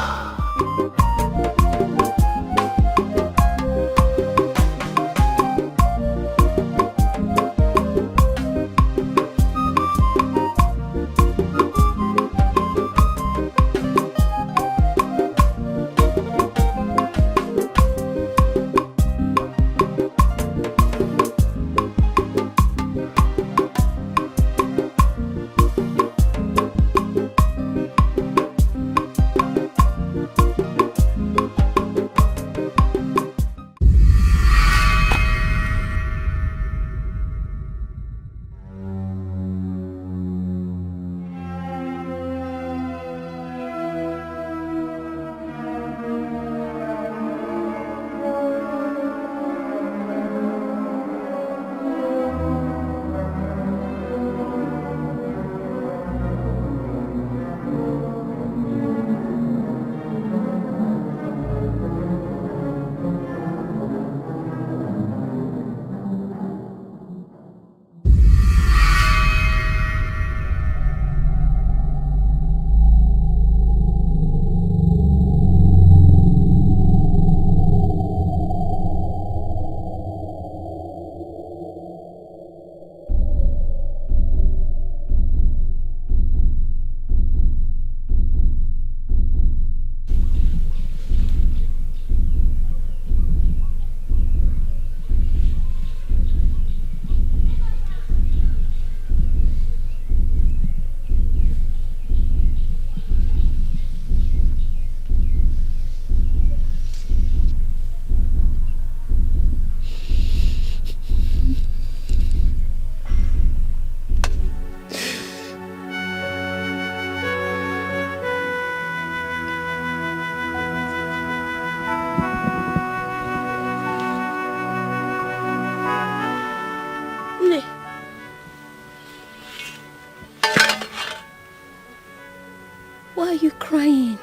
Why are you crying?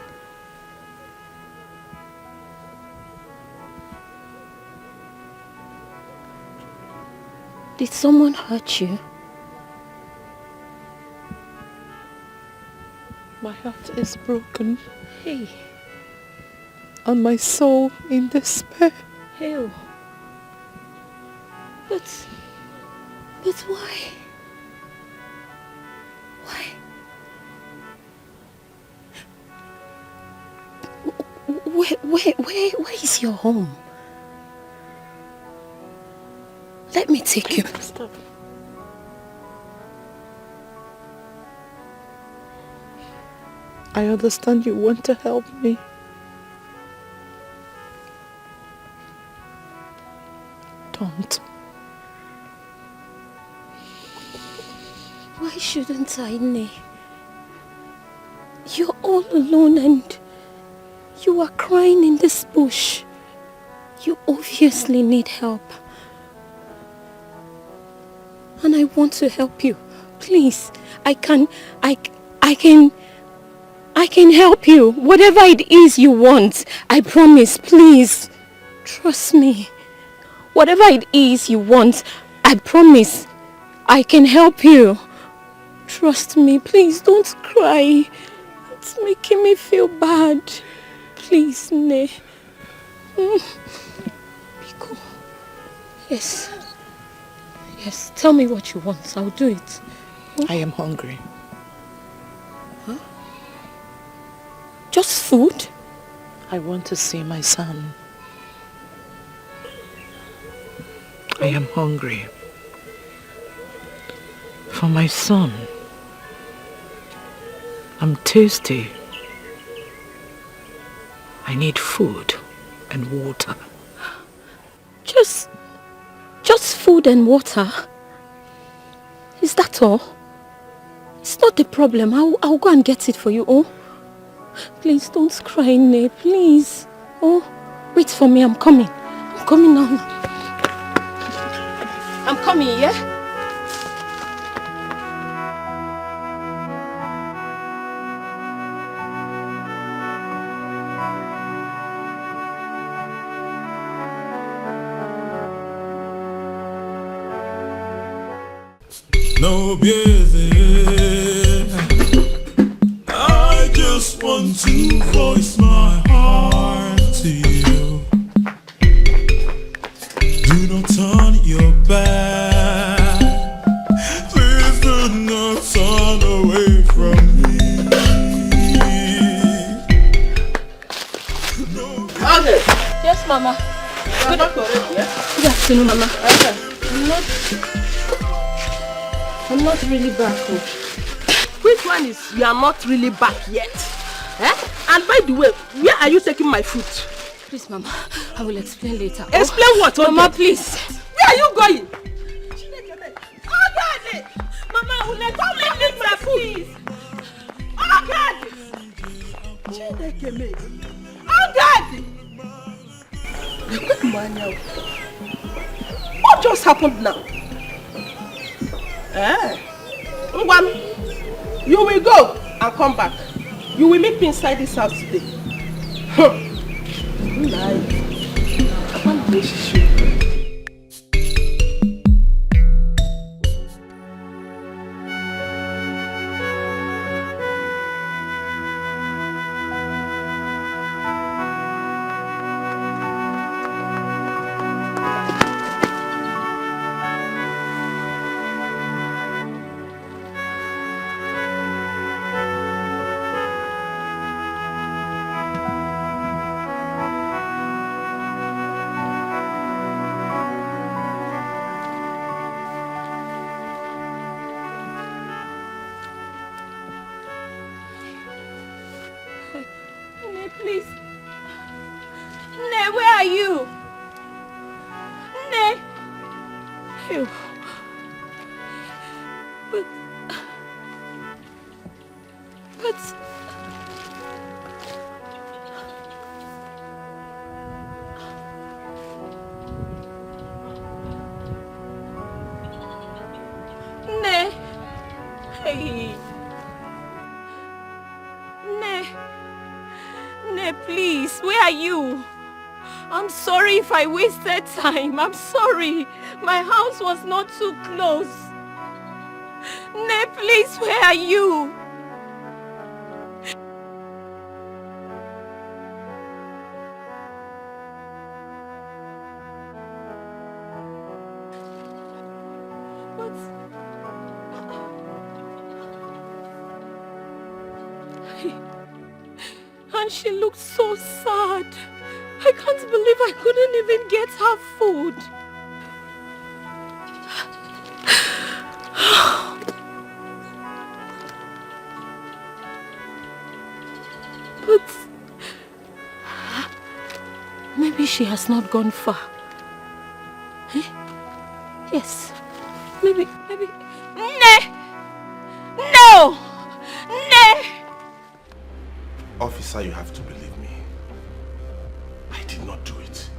Did someone hurt you? My heart is broken. Hey. And my soul in despair. Hey. But why? Why? Where is your home? Let me take you. Stop. I understand you want to help me. Don't. Why shouldn't I, Ne? You're all alone and you are crying in this bush. You obviously need help. And I want to help you. Please, I can help you. Whatever it is you want, I promise, please. Trust me. Whatever it is you want, I promise, I can help you. Trust me, please don't cry. It's making me feel bad. Please, Ne. Be cool. Yes. Yes, tell me what you want. I'll do it. I am hungry. Huh? Just food? I want to see my son. I am hungry. For my son. I'm thirsty. I need food and water. Just food and water? Is that all? It's not the problem. I'll go and get it for you, oh? Please don't cry, Ne, please. Oh, wait for me, I'm coming. I'm coming now. I'm coming, yeah? No busy. I just want to voice my heart to you. Do not turn your back. Please do not turn away from me. Okay. Yes, Mama. Good afternoon, Mama. I'm not really back home. Which one is you are not really back yet? Eh? And by the way, where are you taking my food? Please, Mama, I will explain later. Explain what? Mama, please. Where are you going? Oh, God! Mama, will you don't let me my food? Oh, God! Oh, God! What just happened now? Ngwan, you will go and come back. You will meet me inside this house today. Please. Ne, where are you? Ne. Phew. But... Ne. Hey. Ne. Ne, please, where are you? I'm sorry if I wasted time. I'm sorry. My house was not too close. Ne, please, where are you? And she looked so sad. I can't believe I couldn't even get her food. But maybe she has not gone far. Eh? Yes. Maybe. Ne! No! Ne! Officer, you have to believe me. I did not do it.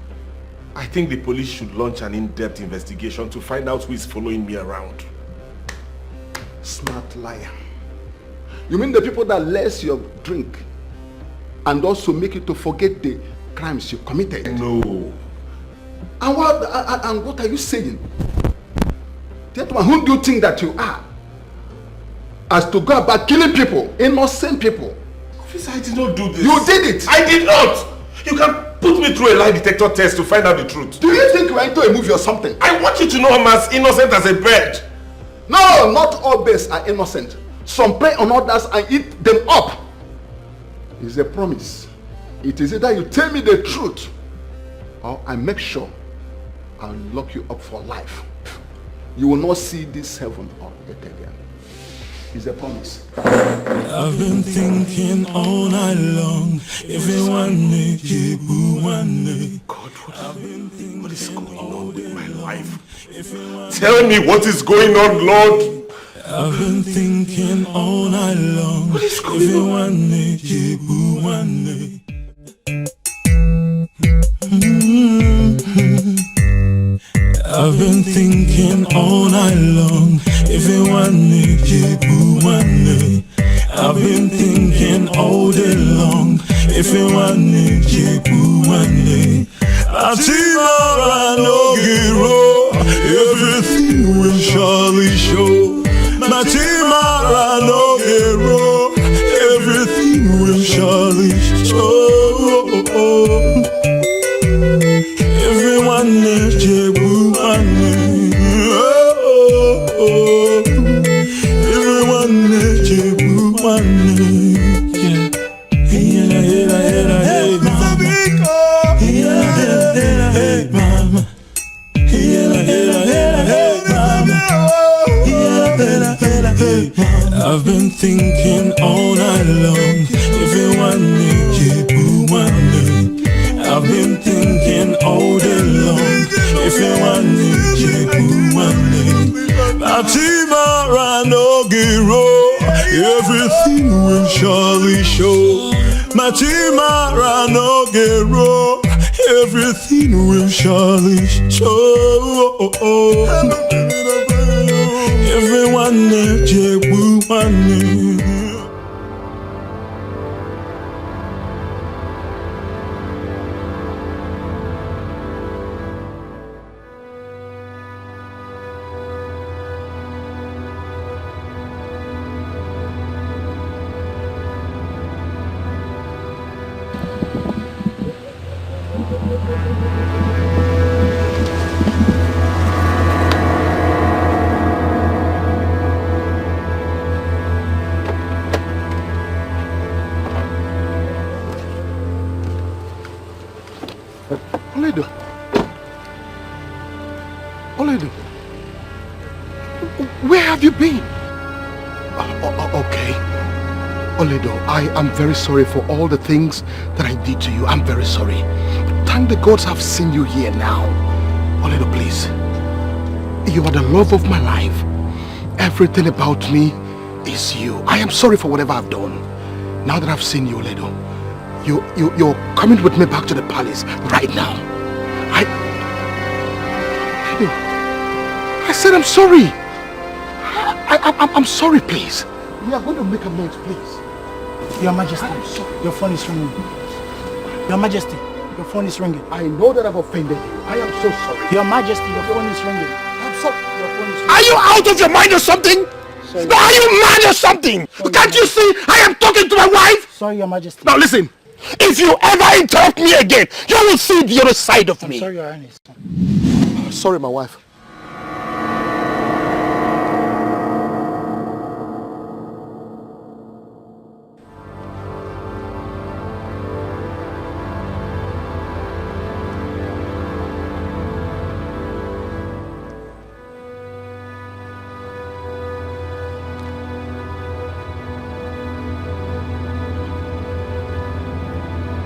I think the police should launch an in-depth investigation to find out who is following me around. Smart liar. You mean the people that less your drink and also make you to forget the crimes you committed? No. And what are you saying? Gentlemen, who do you think that you are? As to go about killing people, innocent people. Officer, I did not do this. You did it. I did not. You can put me through a lie detector test to find out the truth. Do you think you are into a movie or something? I want you to know I'm as innocent as a bird. No, not all birds are innocent. Some prey on others and eat them up. It's a promise. It is either you tell me the truth or I make sure I'll lock you up for life. You will not see this heaven or earth again. It's a promise. I've been thinking all night long. If you want me, you want me. God, what is going on with my life? Tell me what is going on, Lord. I've been thinking all night long. What is going on? I've been thinking all night long. If you want me, I've been thinking all day long. If you want me, Atimara no giro, everything will surely show. Matimara no giro, everything will surely show. Everyone is everyone is I've been thinking all night long. If you want me, I've been thinking all day long. If you want me, Atimara no giro, everything will surely show. Matimara no giro, everything will surely show. Everyone Oledo, where have you been? Okay. Oledo, I am very sorry for all the things that I did to you. I'm very sorry. Thank the gods I've seen you here now. Oledo, please. You are the love of my life. Everything about me is you. I am sorry for whatever I've done. Now that I've seen you, Oledo, you're coming with me back to the palace right now. I said I'm sorry. I'm sorry, please. We are going to make amends, please. Your Majesty, your phone is ringing. Your Majesty, your phone is ringing. I know that I've offended you. I am so sorry. Your Majesty, your phone is ringing. I'm sorry. Your phone is ringing. Are you out of your mind or something? Sorry. No, are you mad or something? Sorry, Can't you see I am talking to my wife? Sorry, Your Majesty. Now listen. If you ever interrupt me again, you will see the other side of me. Sorry, Your Highness. Sorry, my wife.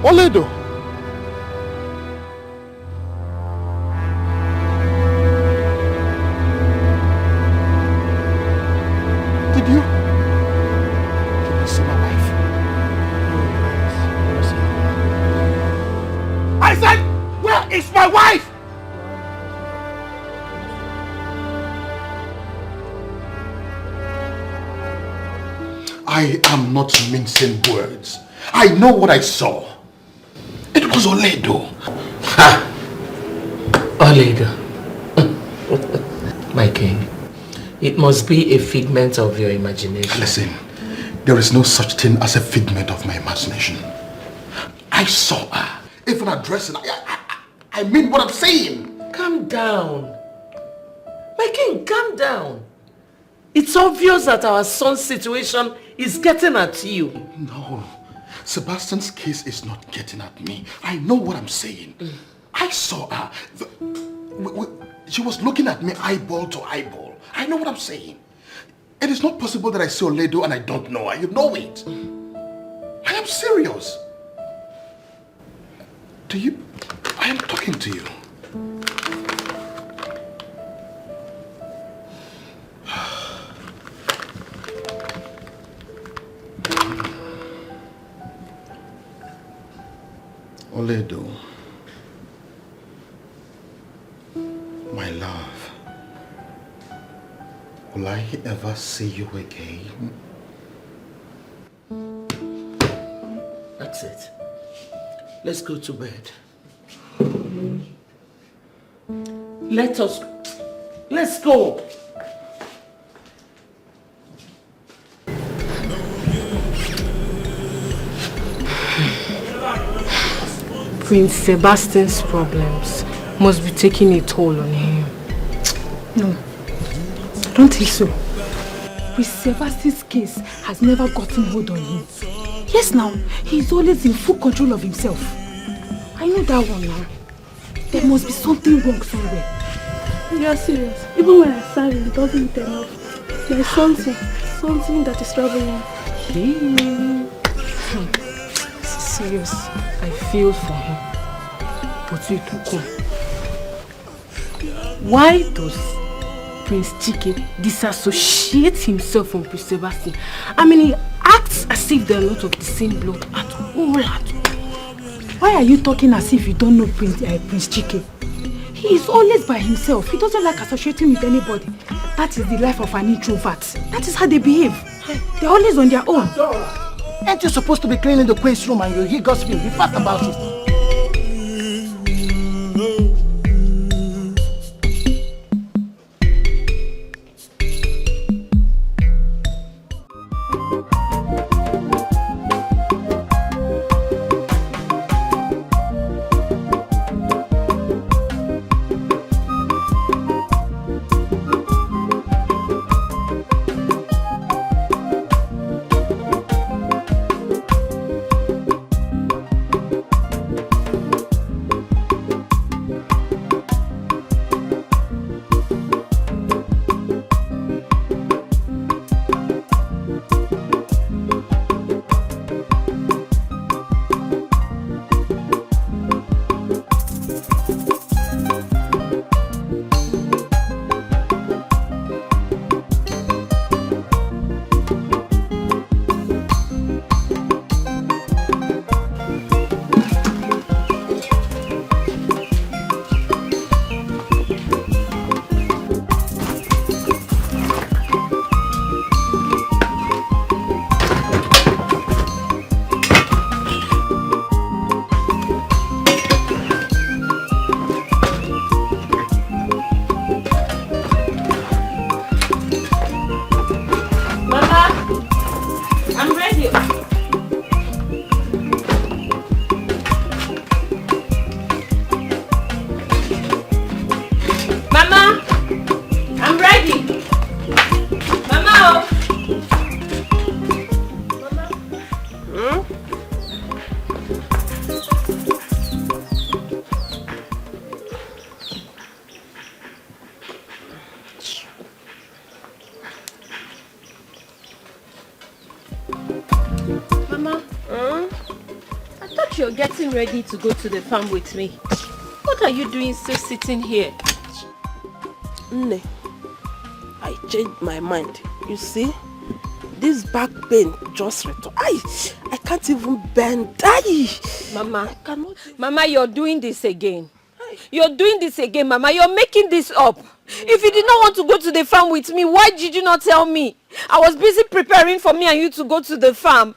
Oledo. Did you see my wife? I said, where is my wife? I am not mincing words. I know what I saw. It was Oledo. Ha! Oledo. My king. It must be a figment of your imagination. Listen, there is no such thing as a figment of my imagination. I saw her. Even addressing her. I mean what I'm saying. Calm down. My king, calm down. It's obvious that our son's situation is getting at you. No. Sebastian's case is not getting at me. I know what I'm saying. I saw her. She was looking at me eyeball to eyeball. I know what I'm saying. It is not possible that I see Oledo and I don't know her. You know it. I am serious. I am talking to you. Oledo, my love, will I ever see you again? That's it. Let's go to bed. Let's go. Prince Sebastian's problems must be taking a toll on him. No, I don't think so. Prince Sebastian's case has never gotten hold on him. Yes, now, he's always in full control of himself. I know that one now. There must be something wrong somewhere. You're serious. Even when I sang, it doesn't turn off. There's something that is troubling him. Serious. I feel for him. But it will come. Why does Prince Chike disassociate himself from Prince Sebastian? I mean, he acts as if they're not of the same blood at all. Why are you talking as if you don't know Prince Chike? He is always by himself. He doesn't like associating with anybody. That is the life of an introvert. That is how they behave. They're always on their own. Ain't you supposed to be cleaning the queen's room and you hear gossiping? Be fast about it. Ready to go to the farm with me. What are you doing still sitting here? Nne, I changed my mind. You see, this back pain just returned. I can't even bend. Mama, you're doing this again. You're doing this again, Mama. You're making this up. If you did not want to go to the farm with me, why did you not tell me? I was busy preparing for me and you to go to the farm.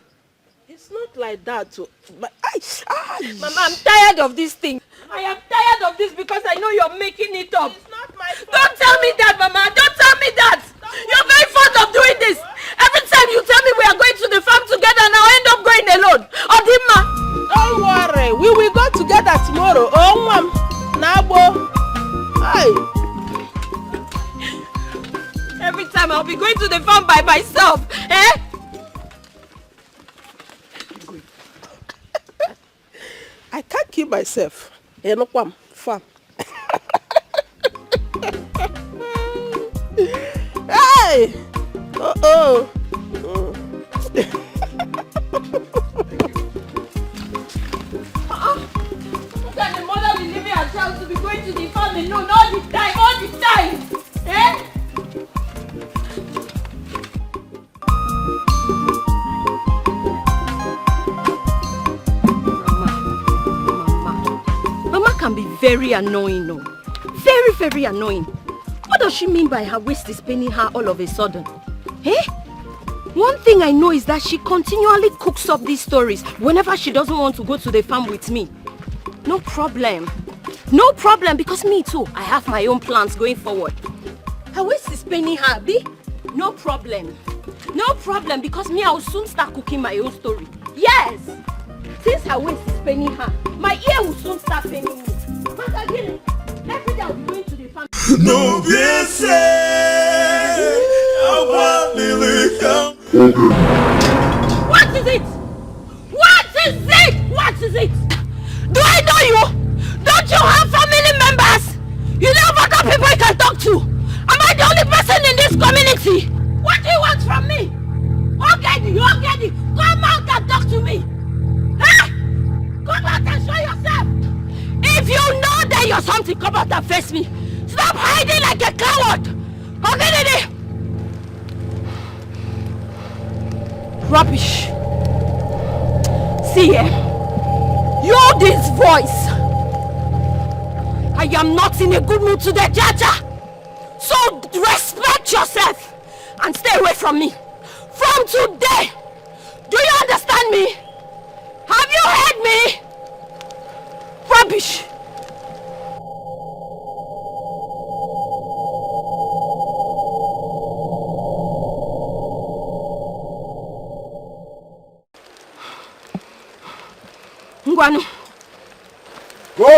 It's not like that. Mama, I'm tired of this thing. I am tired of this because I know you're making it up. It's not my fault. Don't tell me that, Mama. Don't tell me that. You're very fond of doing this. Every time you tell me we are going to the farm together and I'll end up going alone. Odima. Don't worry. We will go together tomorrow. Oh, Mom. Nabo. Every time I'll be going to the farm by myself. Eh? I can't keep myself. Farm. Hey! Look at the mother will leave her child to be going to the farm alone all the time. Eh? very annoying, no. Very, very annoying. What does she mean by her waist is paining her all of a sudden? Eh? One thing I know is that she continually cooks up these stories whenever she doesn't want to go to the farm with me. No problem. No problem, because me too, I have my own plans going forward. Her waist is paining her, B? No problem. No problem, because me, I will soon start cooking my own story. Yes! Since her waist is paining her, my ear will soon start paining me. But again, every day I'll be going to the farm. No, this What is it? What is it? What is it? Do I know you? Don't you have family members? You know what other people you can talk to? Am I the only person in this community? What do you want from me? Okay, come out and talk to me. Huh? Come out and show yourself. If you know that you're something, come out and face me. Stop hiding like a coward. Okay, rubbish. See here. You this voice. I am not in a good mood today, Jaja. So respect yourself and stay away from me. From today. Do you understand me? Have you heard me? Rubbish. Ngwanu. Go!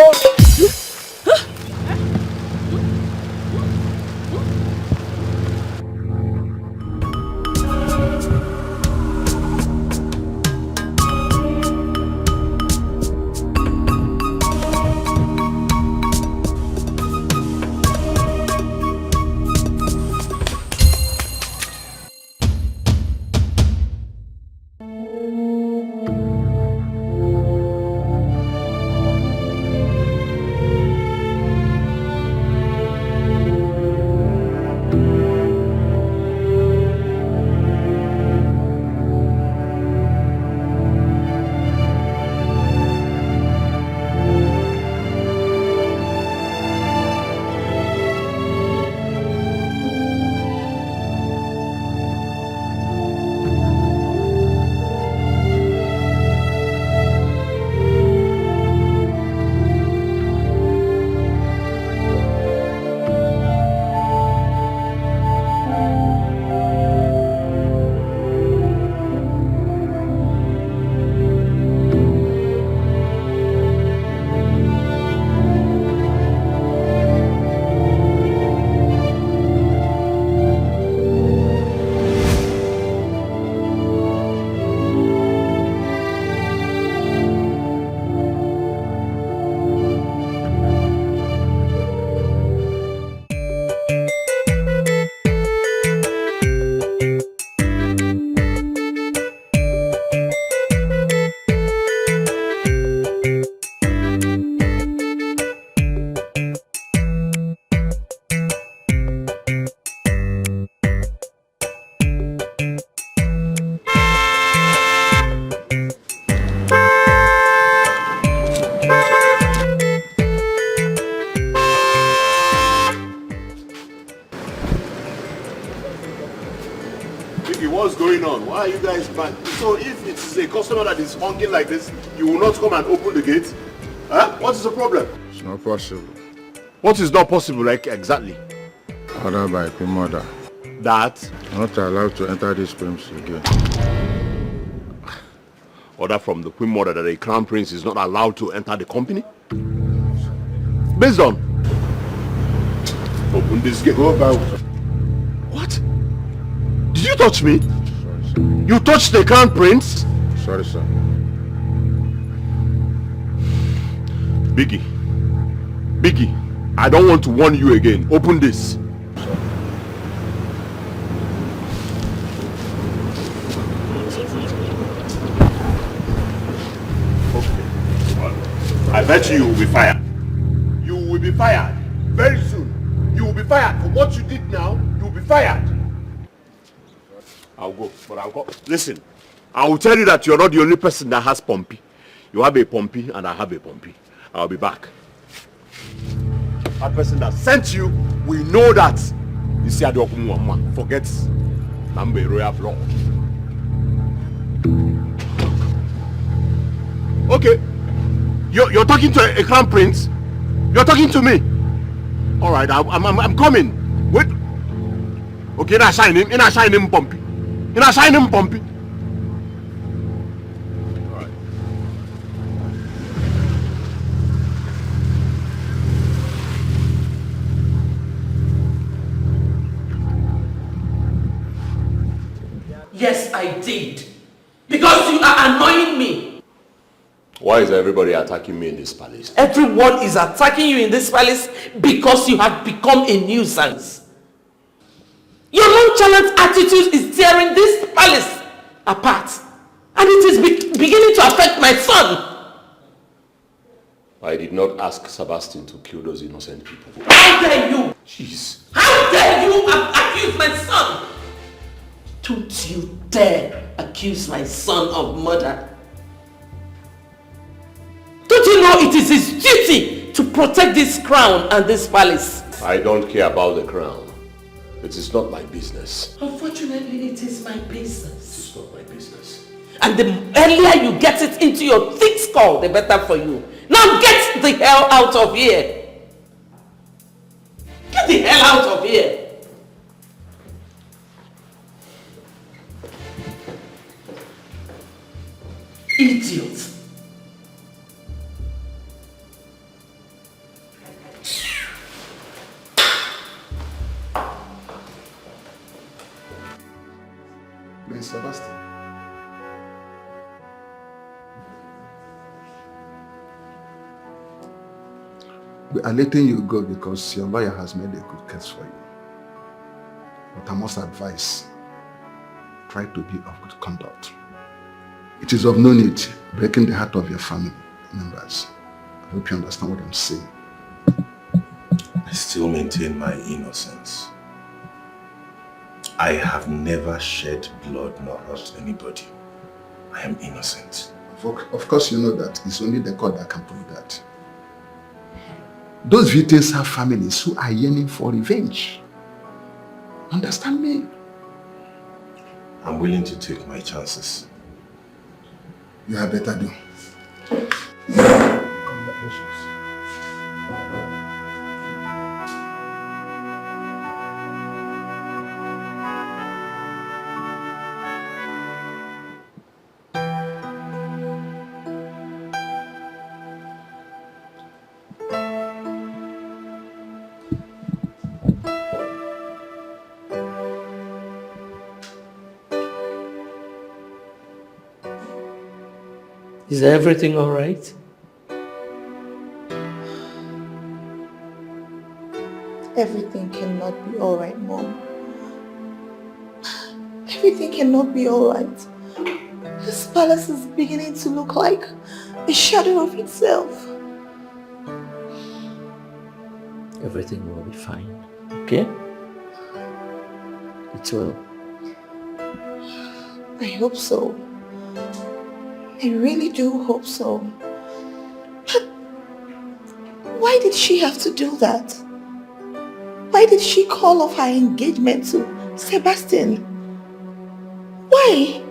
Why are you guys back? So if it's a customer that is honking like this, you will not come and open the gate? Huh? What is the problem? It's not possible. What is not possible, like exactly? Order by Queen Mother. That? I'm not allowed to enter this premises again. Order from the Queen Mother that a crown prince is not allowed to enter the company? Based on? Open this gate. Go back. What? Did you touch me? You touched the crown prince? Sorry, sir. Biggie, I don't want to warn you again. Open this. I bet you will be fired. You will be fired very soon. You will be fired for what you did now. You will be fired. I'll go, but I'll go. Listen, I will tell you that you're not the only person that has Pompey. You have a Pompey and I have a Pompey. I'll be back. that person that sent you, we know that you see forget number royal blood. Okay, you're talking to a crown prince. You're talking to me. All right, I'm coming. Wait. Okay, I sign him. I sign him, Pompey. I sign him, Pompey. All right. Yes, I did. Because you are annoying me. Why is everybody attacking me in this palace? Everyone is attacking you in this palace because you have become a nuisance. Your nonchalant attitude is tearing this palace apart. And it is beginning to affect my son. I did not ask Sebastian to kill those innocent people. How dare you? Jeez. How dare you accuse my son? Don't you dare accuse my son of murder. Don't you know it is his duty to protect this crown and this palace? I don't care about the crown. It is not my business. Unfortunately, it is my business. It's not my business. And the earlier you get it into your thick skull, the better for you. Now get the hell out of here. Get the hell out of here. Idiot. Prince Sebastian. We are letting you go because your lawyer has made a good case for you. But I must advise, try to be of good conduct. It is of no need breaking the heart of your family members. I hope you understand what I'm saying. I still maintain my innocence. I have never shed blood nor hurt anybody. I am innocent. Of course you know that. It's only the court that can prove that. Those victims have families who are yearning for revenge. Understand me? I'm willing to take my chances. You had better do. Is everything all right? Everything cannot be all right, Mom. Everything cannot be all right. This palace is beginning to look like a shadow of itself. Everything will be fine, okay? It will. I hope so. I really do hope so. But why did she have to do that? Why did she call off her engagement to Sebastian? Why?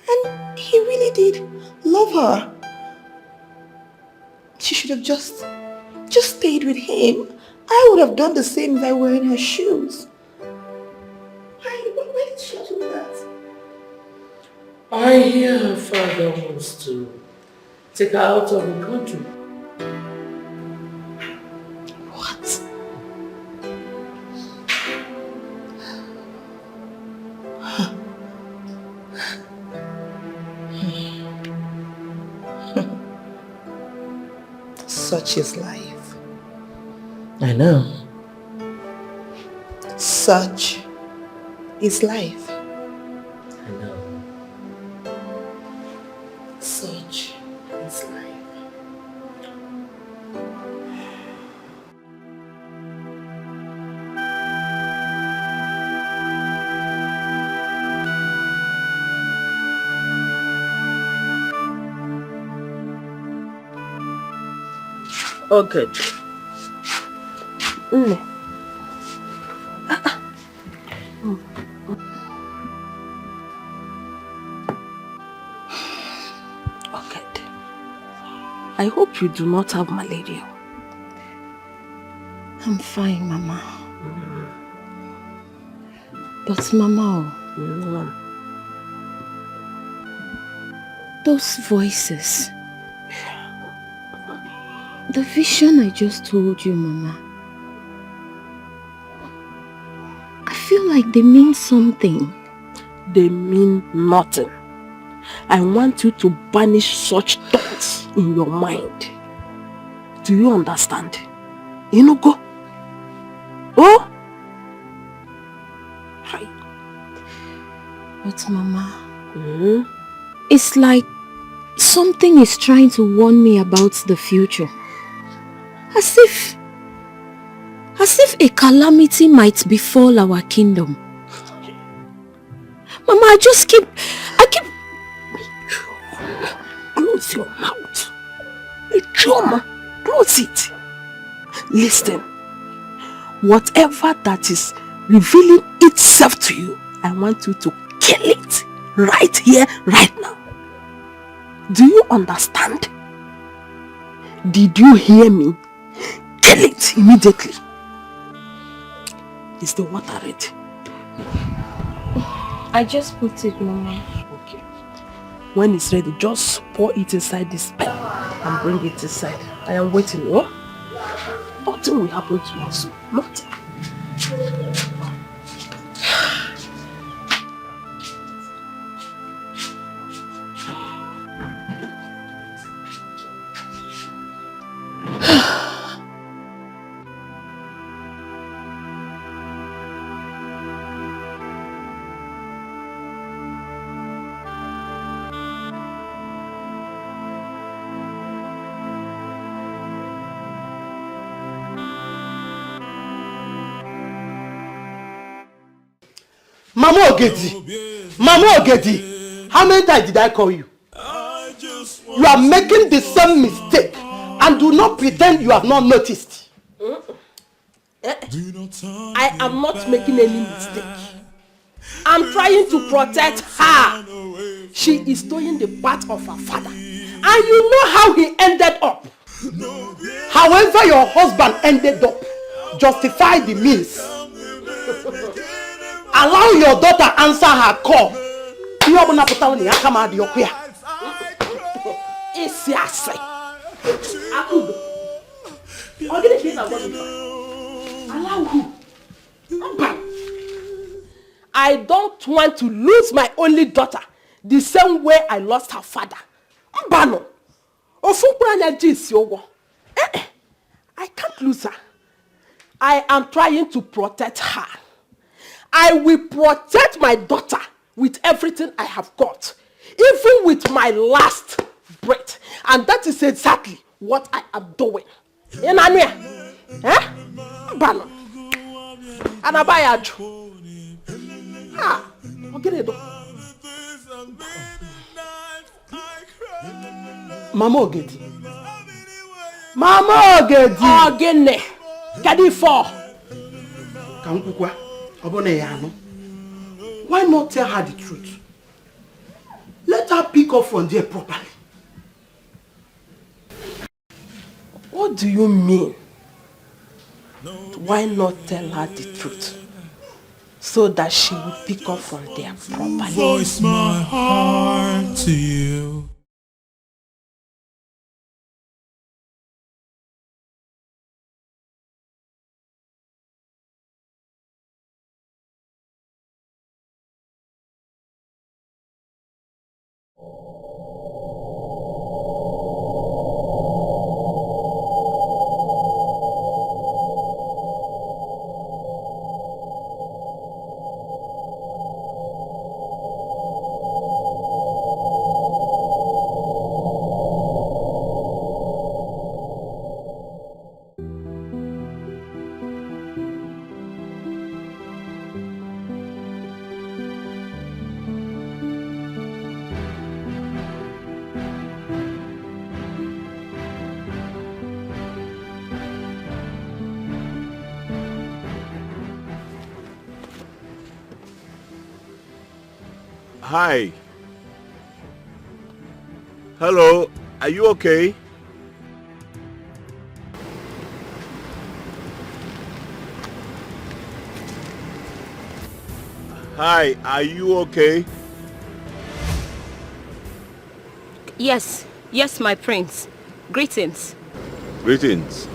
And he really did love her. She should have just stayed with him. I would have done the same if I were in her shoes. Why did she do that? I hear her father wants to take her out of the country. What? Such is life. I know. Such is life. I know. Such is life. Okay. Okay. I hope you do not have malaria. I'm fine, Mama. But Mama, those voices, the vision I just told you, Mama, I feel like they mean something. They mean nothing. I want you to banish such thoughts in your mind. Do you understand? You know, go. Oh? Hi. But Mama, it's like something is trying to warn me about the future. As if a calamity might befall our kingdom. Mama, I keep... Close your mouth. Choma, close it. Listen. Whatever that is revealing itself to you, I want you to kill it right here, right now. Do you understand? Did you hear me? Kill it immediately. Is the water ready? I just put it, Mama. Okay. When it's ready, just pour it inside this pen and bring it inside. I am waiting, oh? Nothing will happen to us. Nothing. Mama Ogedi, how many times did I call you? You are making the same mistake and do not pretend you have not noticed. I am not making any mistake. I'm trying to protect her. She is doing the part of her father. And you know how he ended up. However your husband ended up, justify the means. Allow your daughter answer her call. Isi ase. Akudo. Allow who? I don't want to lose my only daughter the same way I lost her father. Mbano. I can't lose her. I am trying to protect her. I will protect my daughter with everything I have got, even with my last breath. And that is exactly what I am doing. Mbano. Anabayaju. Mama Ogedi. Mama Ogedi. Ogene. Kadi for. Kankukwa. Obone yano. Why not tell her the truth? Let her pick up from there properly. What do you mean? Why not tell her the truth? So that she will pick up from there properly. Voice my heart to you. Hi. Hello, are you okay? Hi, are you okay? Yes, yes, my prince. Greetings. Greetings.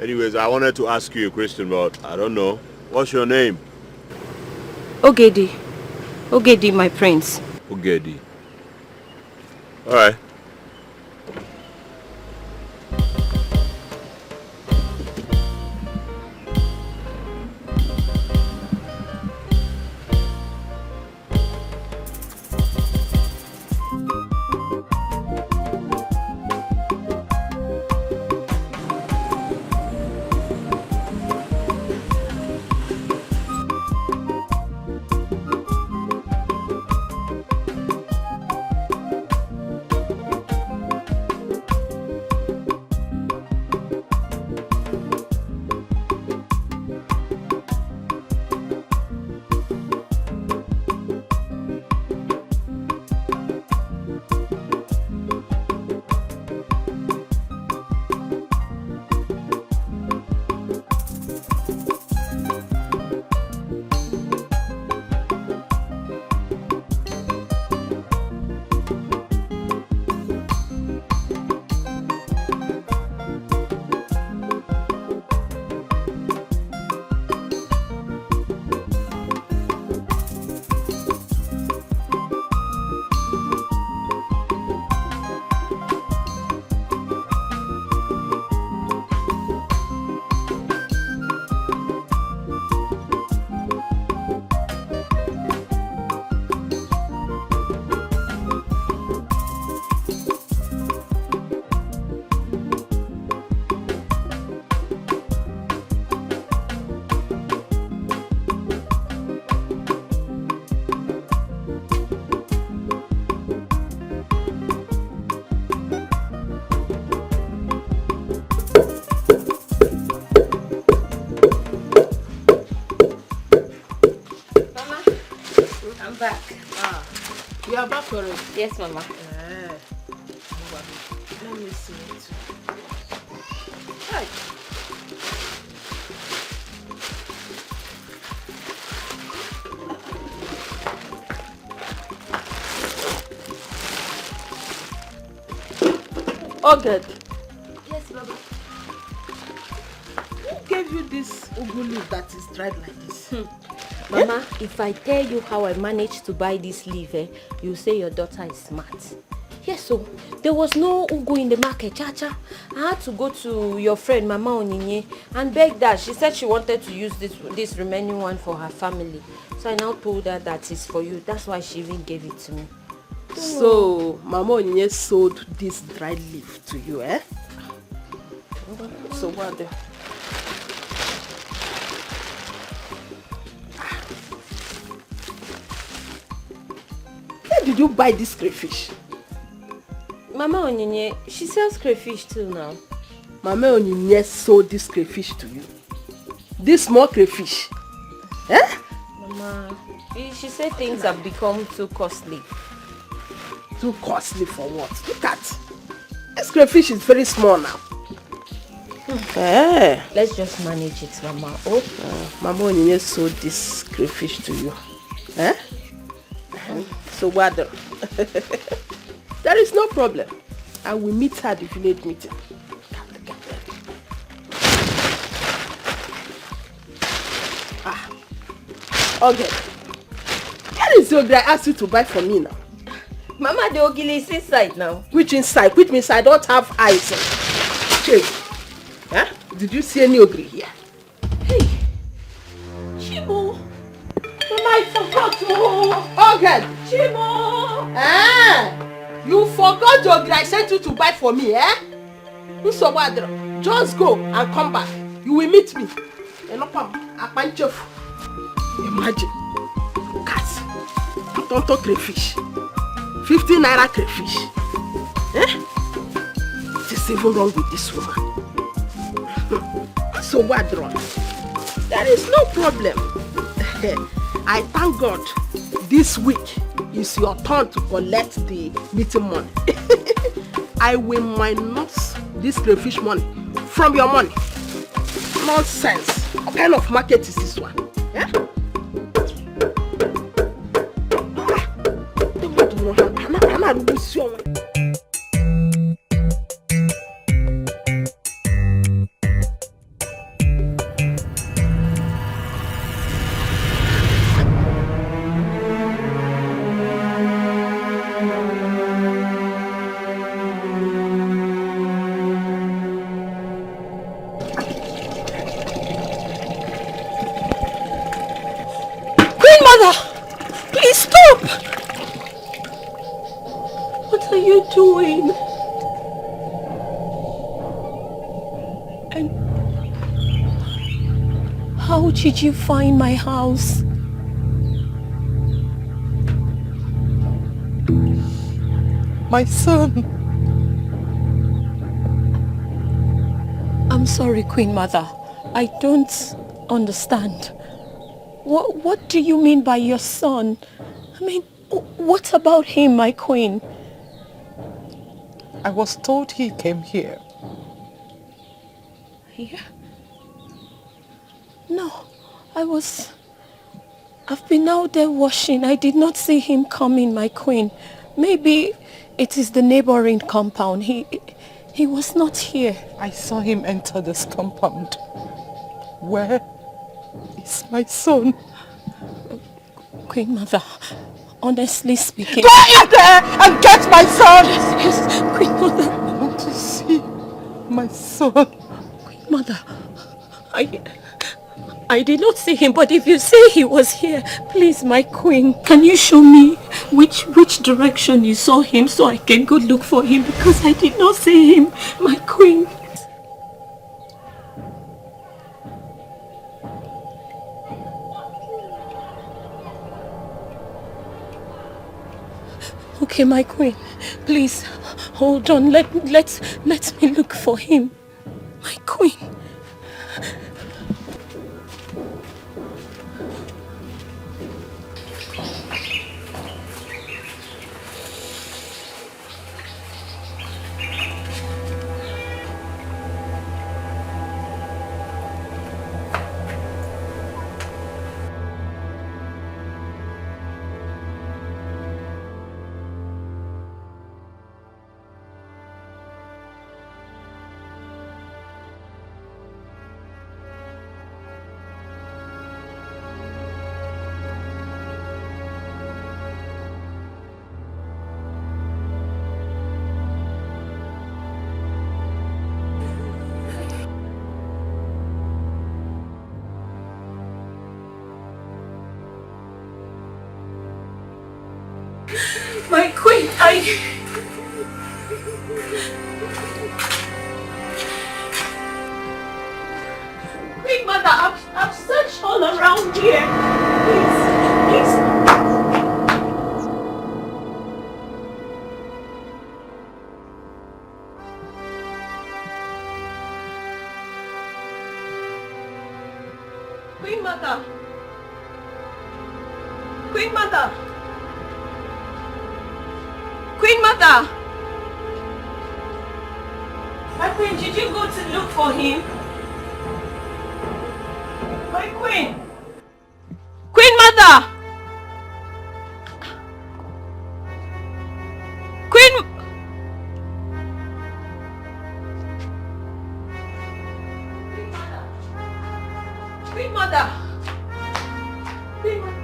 Anyways, I wanted to ask you a question, but I don't know. What's your name? Ogedi. Ogedi, my prince. Ogedi. Alright. Back. You are back already? Yes, Mama. Let me see it. Hi. Oh, good. Yes, Baba. Who gave you this ugu leaf that is dried like this? Mama, if I tell you how I managed to buy this leaf, you say your daughter is smart. Yes, so there was no ugu in the market, Chacha. I had to go to your friend, Mama Onyinye, and beg that. She said she wanted to use this remaining one for her family. So I now told her that it's for you. That's why she even gave it to me. So, Mama Onyinye sold this dried leaf to you, eh? So what the... Where did you buy this crayfish? Mama Onyinye, she sells crayfish too now. Mama Onyinye sold this crayfish to you. This small crayfish. Eh? Mama, she said things have become too costly. Too costly for what? Look at. This crayfish is very small now. Eh. Let's just manage it, Mama. Oh. Mama Onyinye sold this crayfish to you. Eh? So what? There is no problem. I will meet her at the village meeting. Okay. Where is the ogre I asked you to buy for me now? Mama, the ogili is inside now. Which inside? Which means I don't have eyes. Okay. Huh? Did you see any ogre here? Hey. Chibo. Mama, I forgot to. Okay. Chibo. You forgot the ogre I sent you to buy for me, eh? Just go and come back. You will meet me. Imagine. Cats. Tonto crayfish. 50 naira crayfish. Eh? What is even wrong with this woman? So what, Ron? There is no problem. I thank God this week is your turn to collect the meeting money. I will minus this crayfish money from your money. Nonsense. What kind of market is this one? Yeah? Doing? And how did you find my house? My son. I'm sorry, Queen Mother. I don't understand. What do you mean by your son? I mean, what about him, my queen? I was told he came here. Here? No, I've been out there washing. I did not see him coming, my queen. Maybe it is the neighboring compound. He was not here. I saw him enter this compound. Where is my son? Queen Mother, honestly speaking... Go in there and get my son! Yes, Queen Mother. I want to see my son. Queen Mother, I did not see him, but if you say he was here, please, my queen, can you show me which direction you saw him so I can go look for him, because I did not see him, my queen. Okay, my queen, please, hold on, let me look for him, my queen. My queen, Queen Mother, I've searched all around here. Please. Queen Mother. Queen Mother. Queen Mother! My queen, did you go to look for him? My queen! Queen Mother! Queen... Queen Mother! Queen Mother! Queen Mother!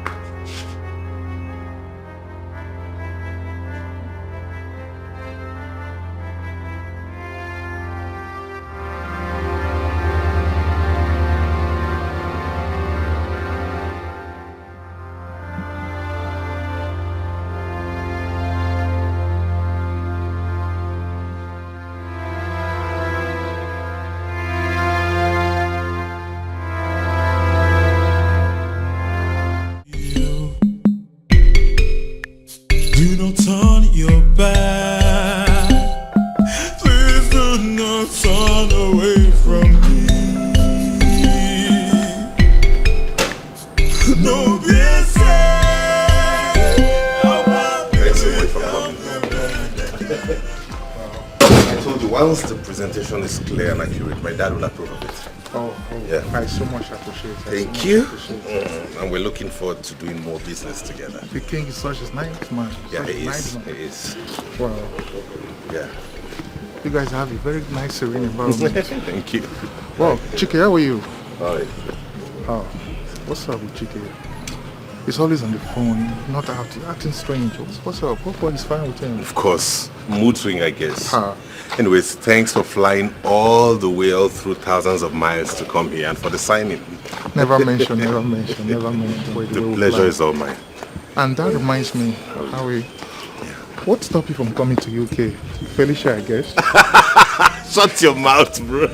once the presentation is clear and accurate, my dad will approve of it. Yeah. I so much appreciate it. Thank you. And we're looking forward to doing more business together. The king is such a nice man. Yeah, Such he a nice is. man. He is. Wow. Yeah. You guys have a very nice, serene environment. Thank you. Wow, Chike, how are you? Alright. Oh, what's up with Chike? He's always on the phone, not out, acting strange. What's up? What is fine with him? Of course. Mood swing, I guess. Ha. Anyways, thanks for flying all the way all through thousands of miles to come here and for the signing. Never mention. The pleasure is all mine. And that reminds me, Howie, what stopped you from coming to UK? Felicia, I guess. Shut your mouth, bro.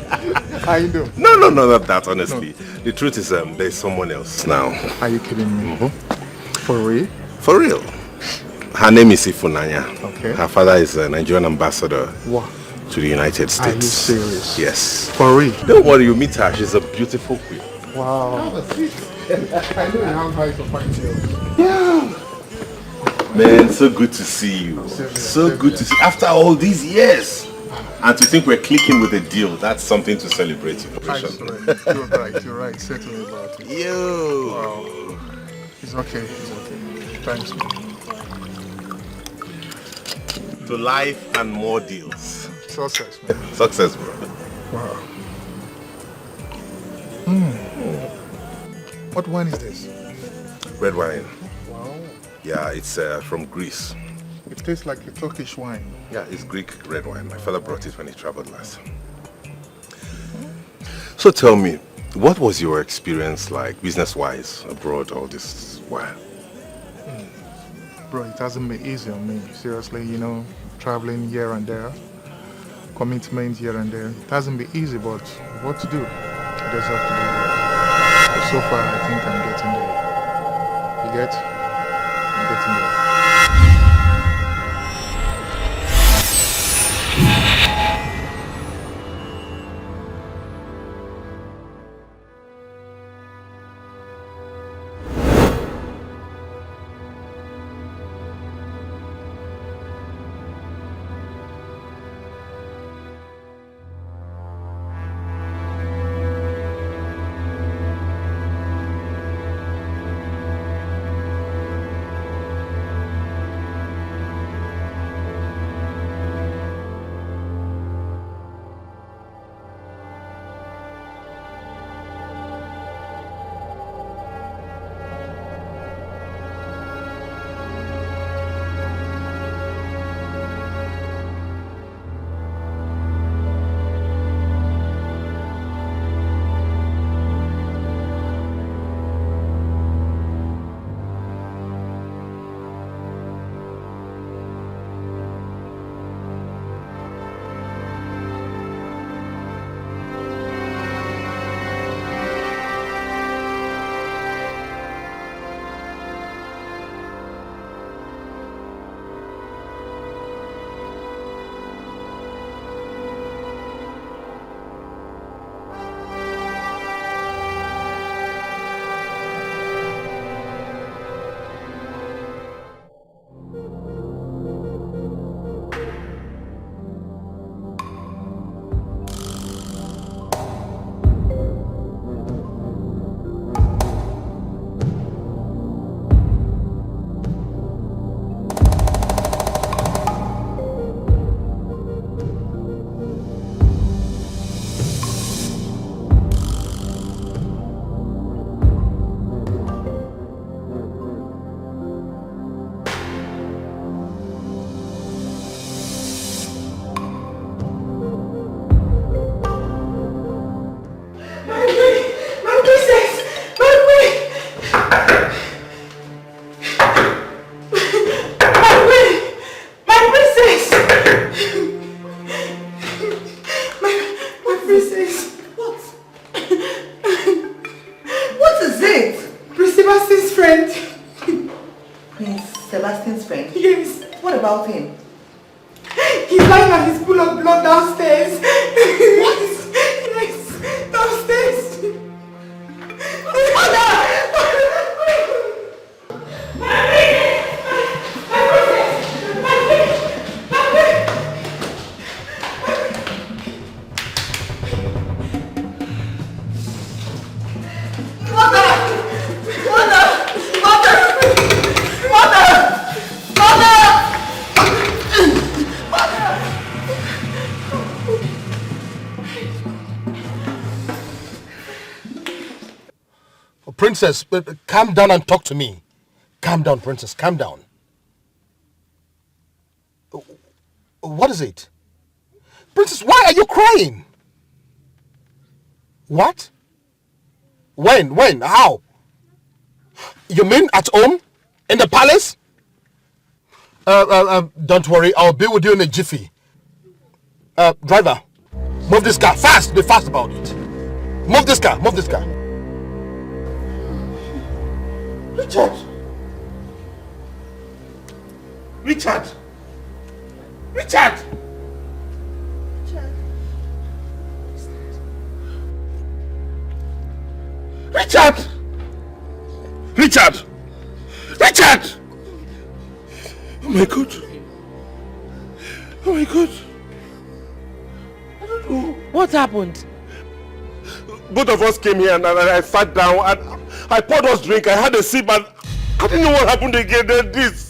I know. No, not that, honestly. No. The truth is, there's someone else now. Are you kidding me? For real? For real. Her name is Ifunanya. Okay. Her father is a Nigerian ambassador to the United States. Are you serious? Yes. For real? Don't worry, you meet her. She's a beautiful queen. Wow. I know you have eyes for fine girls. Yeah. Man, so good to see you. So good to see you. After all these years. And to think we're clicking with a deal, that's something to celebrate. You're right. Settle about it. Yo. Wow. It's okay. Thanks, man. To life and more deals. Success, man. Success, bro. Wow. What wine is this? Red wine. Wow. Yeah, it's from Greece. It tastes like a Turkish wine. Yeah, it's Greek red wine. My father brought it when he traveled last. So tell me, what was your experience like, business-wise, abroad all this while? Bro, it hasn't been easy on me. Seriously, traveling here and there, commitment here and there. It hasn't been easy, but what to do? I just have to do it. But so far, I think I'm getting there. You get? I'm getting there. Sebastian's friend? Yes. What about him? He's lying and he's full of blood downstairs. What? Yes, downstairs. Princess, calm down and talk to me. Calm down, Princess, calm down. What is it? Princess, why are you crying? What? When? How? You mean at home? In the palace? Don't worry, I'll be with you in a jiffy. Driver, move this car, fast, be fast about it. Move this car. Richard! Richard! Oh my God! I don't know. What happened? Both of us came here and I sat down and I poured us drink. I had a sip and I didn't know what happened again. Then this.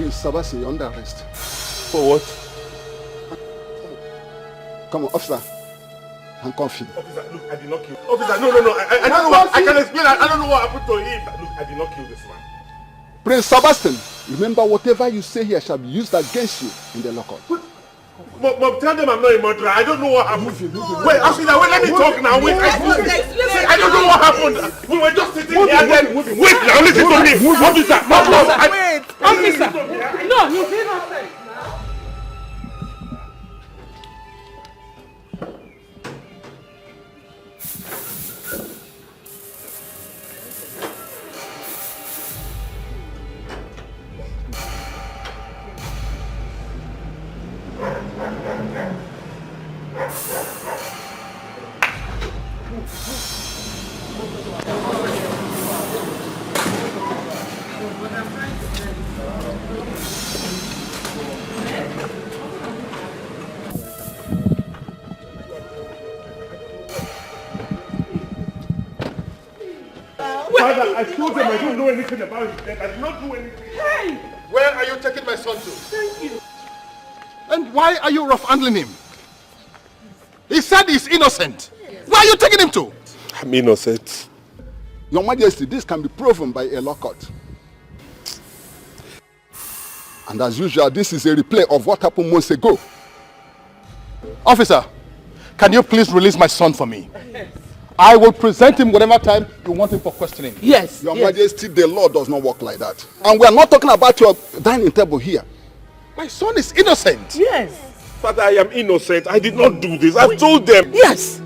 Sabasi, you're under arrest. For what? Come on, officer. Handcuff him. Officer, look, I did not kill. Officer, no. I can explain. I don't know what happened to him. Look, I did not kill this man. Prince Sebastian, remember whatever you say here shall be used against you in the lockup. Mom, tell them I'm not a murderer. I don't know what happened. Wait, officer, let me talk now. Wait, I don't know what happened. We were just sitting here and then. Wait now, listen to me. Officer, Wait, officer. No, you did not say. Father, I told them I don't know anything about his death. I did not do anything. Hey! Where are you taking my son to? Thank you. And why are you rough handling him? He said he's innocent. Where are you taking him to? I'm innocent. Your Majesty, this can be proven by a law court. And as usual, this is a replay of what happened months ago. Officer, can you please release my son for me? I will present him whatever time you want him for questioning. Yes. Your Majesty, the law does not work like that. And we are not talking about your dining table here. My son is innocent. Yes. Father, I am innocent. I did not do this. I've told them. Yes.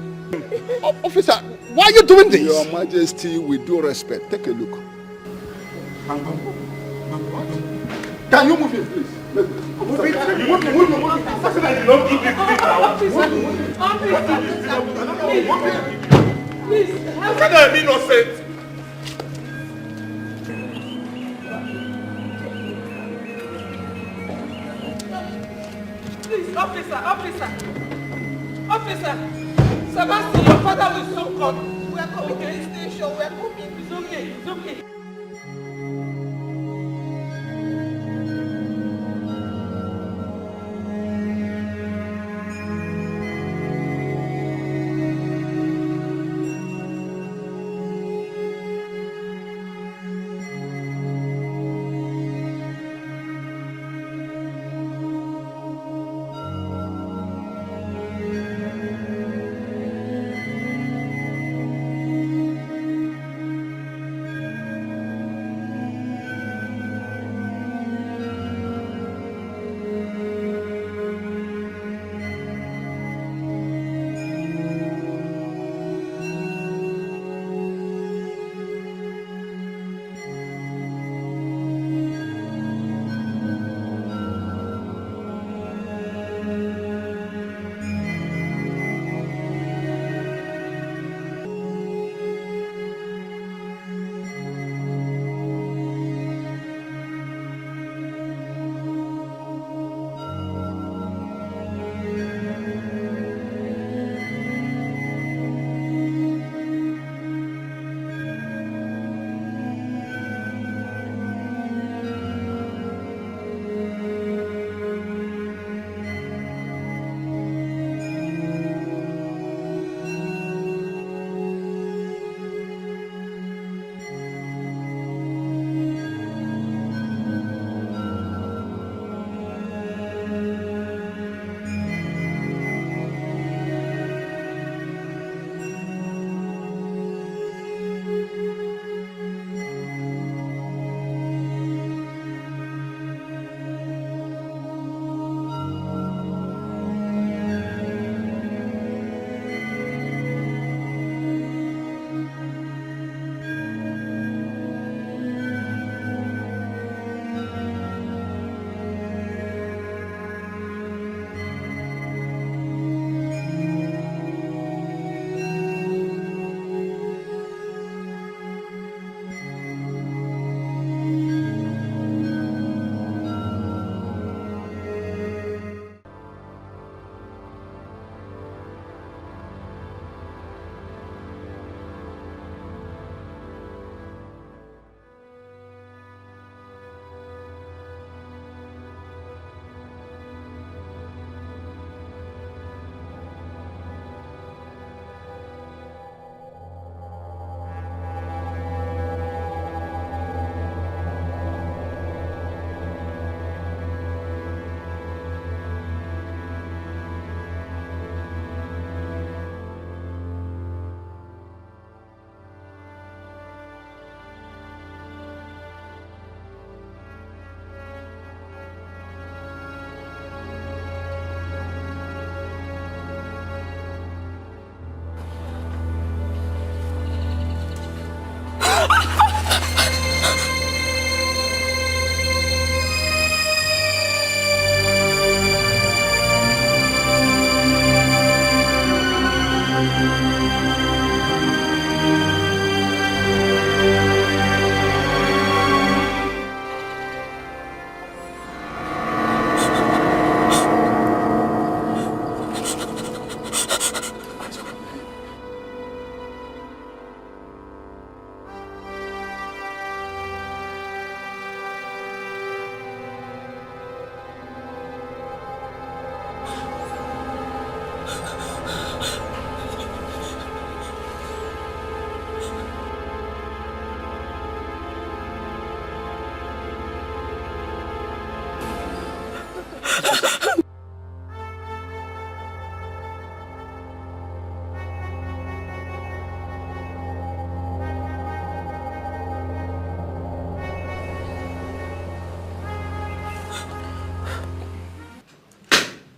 Officer, why are you doing this? Your Majesty, with due respect, take a look. Can you move him, please? I did not do this. Please, I said I'm innocent. Please, officer. Sebastian, your father will soon come. We are coming to the station. We are coming. It's okay.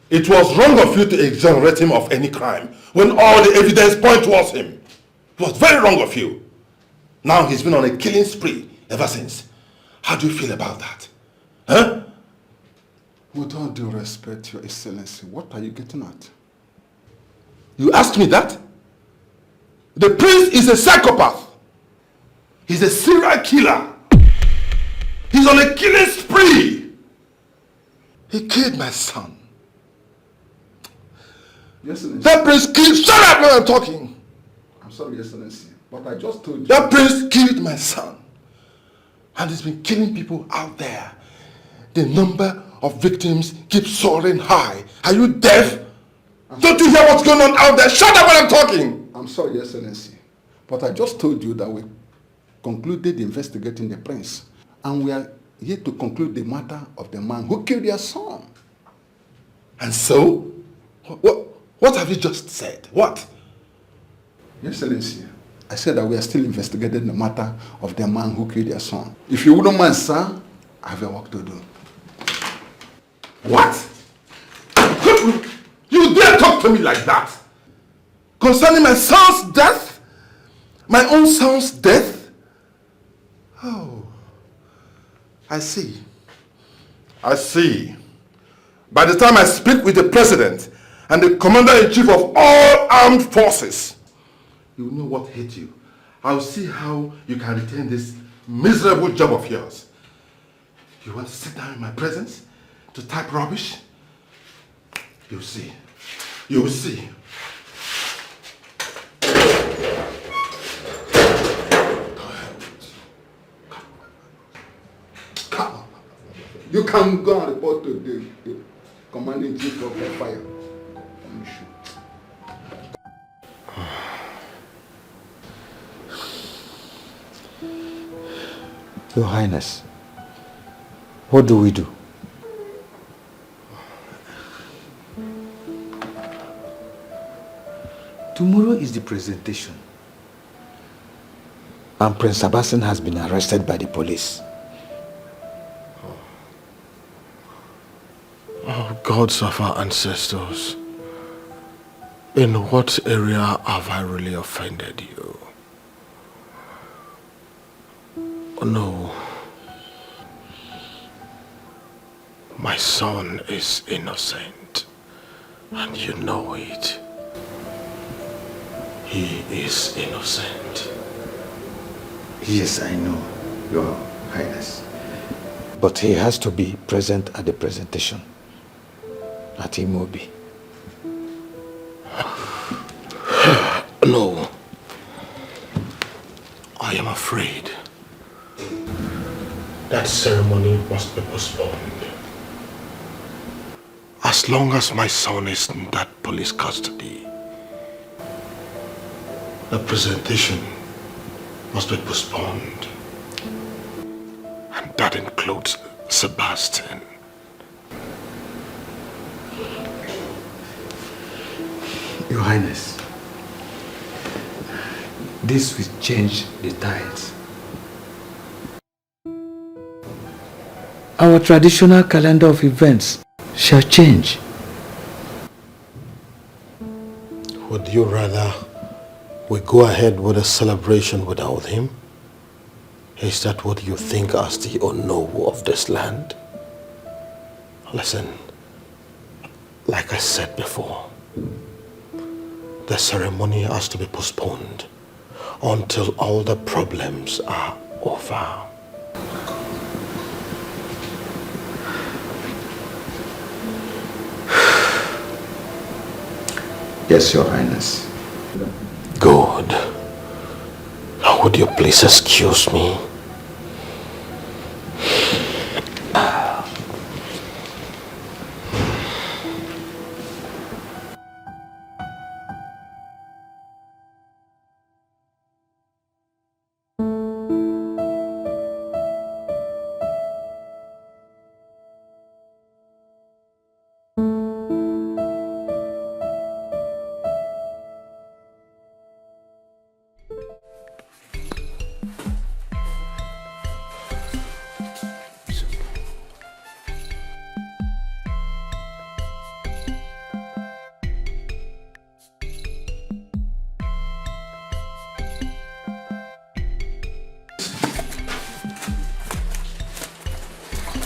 It was wrong of you to exonerate him of any crime when all the evidence points towards him. It was very wrong of you. Now he's been on a killing spree ever since. How do you feel about that? Huh? With all due respect, Your Excellency, what are you getting at? You asked me that? The prince is a psychopath. He's a serial killer. He's on a killing spree. He killed my son. Your Excellency. That prince killed... Shut up when I'm talking. I'm sorry, Your Excellency, but I just told you. That prince killed my son. And he's been killing people out there. The number of victims keeps soaring high. Are you deaf? Don't you hear what's going on out there? Shut up when I'm talking. I'm sorry, Your Excellency, but I just told you that we concluded investigating the prince. And we are here to conclude the matter of the man who killed your son. And so? What have you just said? What? Your Excellency, I said that we are still investigating the matter of the man who killed your son. If you wouldn't mind, sir, I have a work to do. What? You dare talk to me like that? Concerning my son's death? My own son's death? Oh, I see. I see. By the time I speak with the president and the commander-in-chief of all armed forces, you will know what hit you. I'll see how you can retain this miserable job of yours. You want to sit down in my presence to type rubbish? You'll see. You'll see. You can go and report to the commander-in-chief of the fire. Your Highness, what do we do? Tomorrow is the presentation. And Prince Sebastian has been arrested by the police. Oh, gods of our ancestors, in what area have I really offended you? Oh, no. My son is innocent, and you know it. He is innocent. Yes, I know, Your Highness. But he has to be present at the presentation at Imobi. No. I am afraid that ceremony must be postponed. As long as my son is in that police custody, the presentation must be postponed. And that includes Sebastian. Your Highness, this will change the tides. Our traditional calendar of events shall change. Would you rather we go ahead with a celebration without him? Is that what you think as the owner of this land? Listen, like I said before, the ceremony has to be postponed until all the problems are over. Yes, Your Highness. Good. Now would you please excuse me?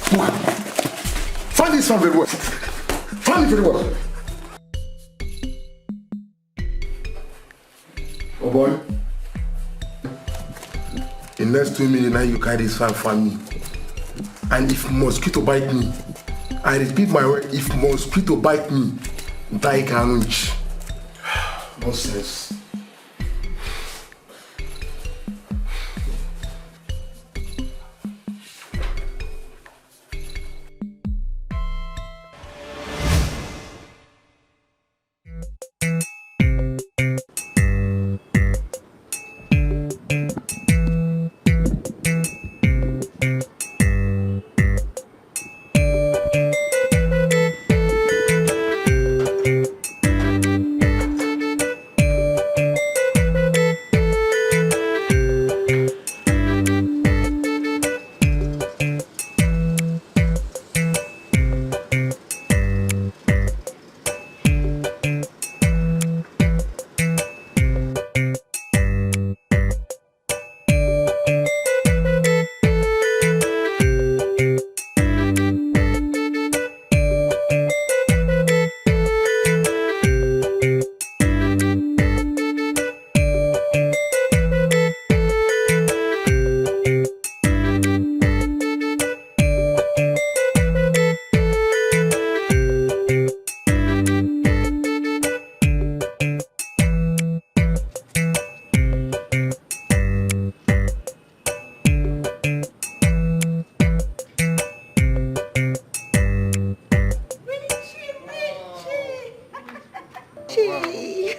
Find this one very well. Find it very well. Oh boy. In the next 2 minutes now you carry this fan for me. And if mosquito bite me, I repeat my word, if mosquito bite me, die can't. Nonsense.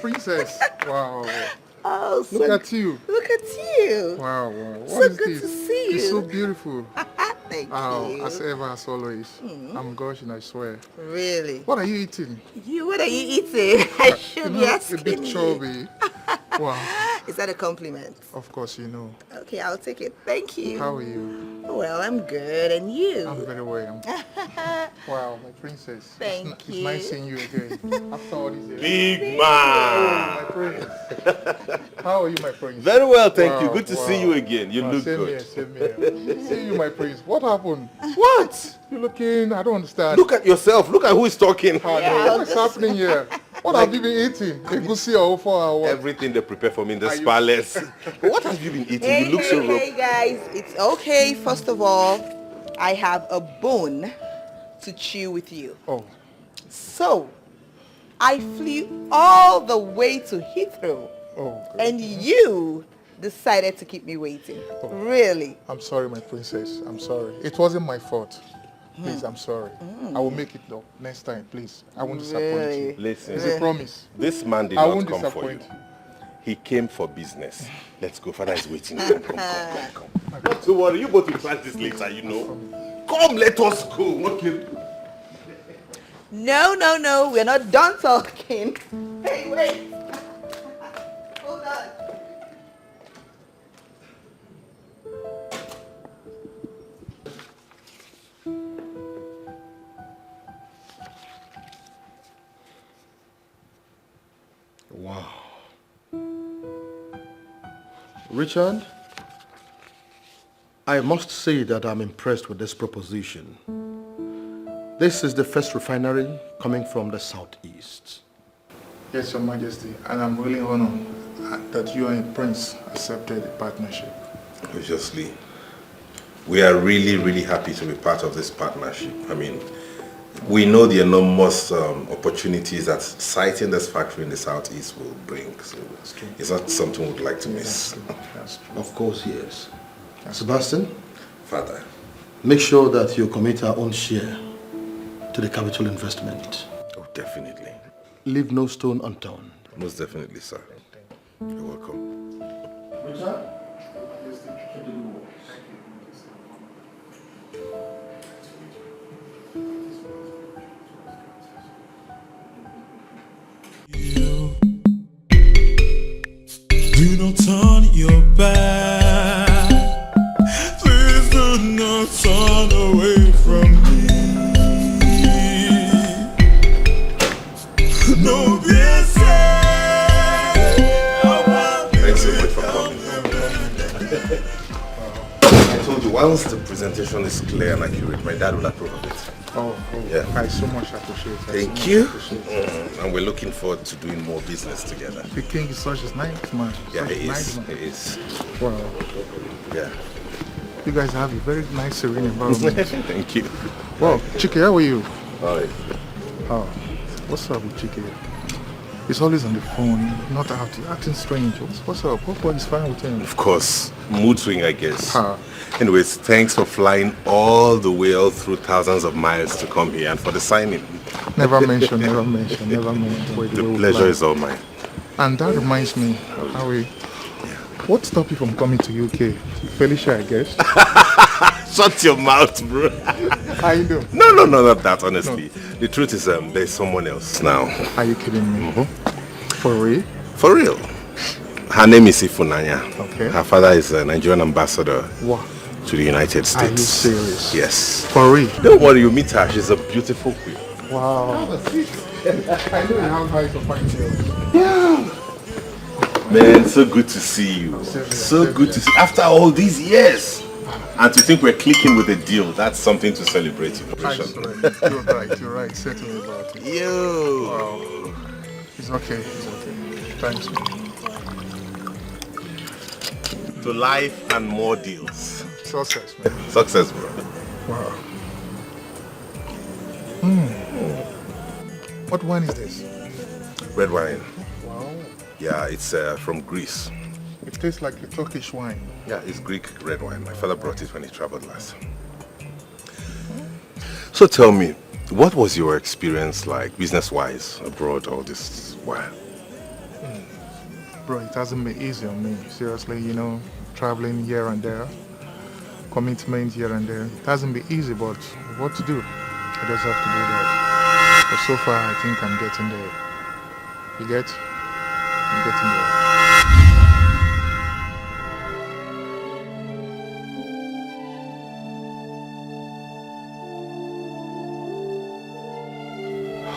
Princess, wow. Oh, so look at you. Look at you. Wow, wow. What so is good this? to see you. It's so beautiful. Thank you. As ever, as always. I'm gushing, I swear. Really? What are you eating? What are you eating? I should be asking a bit chubby. Wow. Is that a compliment? Of course, you know. Okay, I'll take it. Thank you. How are you? Well, I'm good. And you? I'm very well. Wow, my princess. Thank you. It's nice seeing you again. After all these years. Big man! Oh, my princess. How are you, my prince? Very well, thank you. Good to see you again. You look same good. Here, same here. See you, my prince. What happened? What? You're looking, I don't understand. Look at yourself. Look at who is talking. What's happening here? What have you been eating? Egusi or 4 hours? Everything they prepare for me in this palace. What have you been eating? Hey, you look so rough. Hey guys, it's okay. First of all, I have a bone to chew with you. Oh. So, I flew all the way to Heathrow. Oh. And you decided to keep me waiting. Oh. Really? I'm sorry, my princess. I'm sorry. It wasn't my fault. Please, I'm sorry. I will make it though. Next time, please. I won't disappoint you. Listen. It's a promise. This man did I not won't come for you. disappoint. He came for business. Let's go. Father is waiting. Come. Not to worry. You both will try this later, you know. Come, let us go. Okay. No. We're not done talking. Hey, wait. Hold on. Wow. Richard, I must say that I'm impressed with this proposition. This is the first refinery coming from the southeast. Yes, Your Majesty, and I'm really honored that you and Prince accepted the partnership. Obviously, we are really happy to be part of this partnership. I mean, we know the enormous opportunities that siting this factory in the southeast will bring. So it's not something we'd like to miss. That's true. Of course, yes. Sebastian? Father. Make sure that you commit our own share to the capital investment. Oh, definitely. Leave no stone unturned. Most definitely, sir. You're welcome. Richard? Do not turn your back. Please do not turn away from me. No, thanks so much for coming. I told you once the presentation is clear and accurate, my dad will approve of it. Oh, Yeah. I so much appreciate it. Thank you. And we're looking forward to doing more business together. The king is such a nice man. Yeah, Such a he nice is. man. He is. Wow. Yeah. You guys have a very nice, serene environment. Thank you. Wow, Chike, how are you? Hi. Oh, what's up with Chike? He's always on the phone, not out, acting strange. What's up? What is fine with him? Of course. Mood swing, I guess. Huh. Anyways, thanks for flying all the way all through thousands of miles to come here and for the signing. Never mention. The pleasure is all mine. And that reminds me, Harry, what stopped you from coming to UK? Felicia, I guess. Shut your mouth, bro. I know. No, not that, honestly. No. The truth is, there's someone else now. Are you kidding me? For real? For real. Her name is Ifunanya. Okay. Her father is a Nigerian ambassador to the United States. Are you serious? Yes. For real? Don't worry, you meet her. She's a beautiful queen. Wow. I know you have high to find you. Yeah. Man, so good to see you. So good to see you. After all these years. And to think we're clicking with a deal, that's something to celebrate. You're right. Settle me about it. Yo. Wow. It's okay. Thanks. To life and more deals. Success, man. Success, bro. Wow. What wine is this? Red wine. Wow. Yeah, it's from Greece. It tastes like a Turkish wine. Yeah, it's Greek red wine. My father brought it when he traveled last. So tell me, what was your experience like, business-wise, abroad all this while? Bro, it hasn't been easy on me. Seriously, traveling here and there, commitment here and there. It hasn't been easy, but what to do? I just have to do that. But so far, I think I'm getting there. You get? I'm getting there.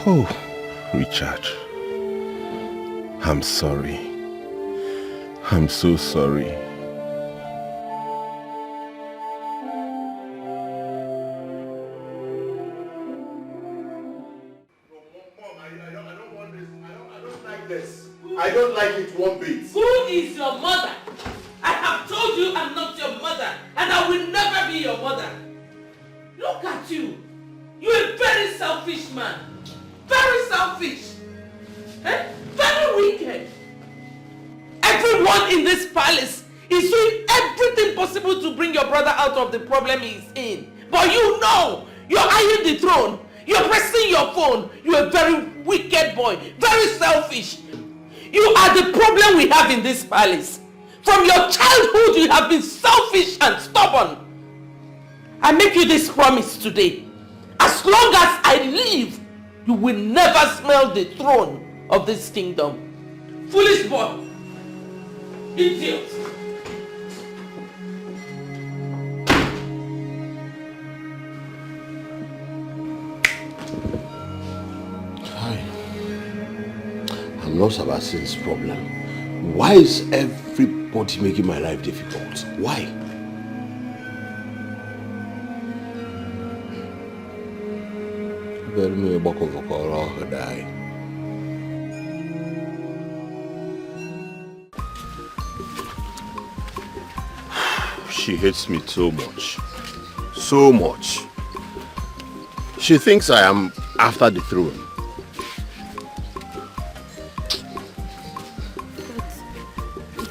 Oh, Richard, I'm sorry. I'm so sorry. I don't like it one bit. Who is your mother? I have told you I'm not your mother, and I will never be your mother. Look at you. You're a very selfish man. Very selfish. Very wicked. Everyone in this palace is doing everything possible to bring your brother out of the problem he's in. But you're eyeing the throne. You're pressing your phone. You're a very wicked boy. Very selfish. You are the problem we have in this palace. From your childhood, you have been selfish and stubborn. I make you this promise today. As long as I live, you will never smell the throne of this kingdom. Foolish boy. Idiot. I'm not Sebastian's problem. Why is everybody making my life difficult? Why? She hates me so much. So much. She thinks I am after the throne.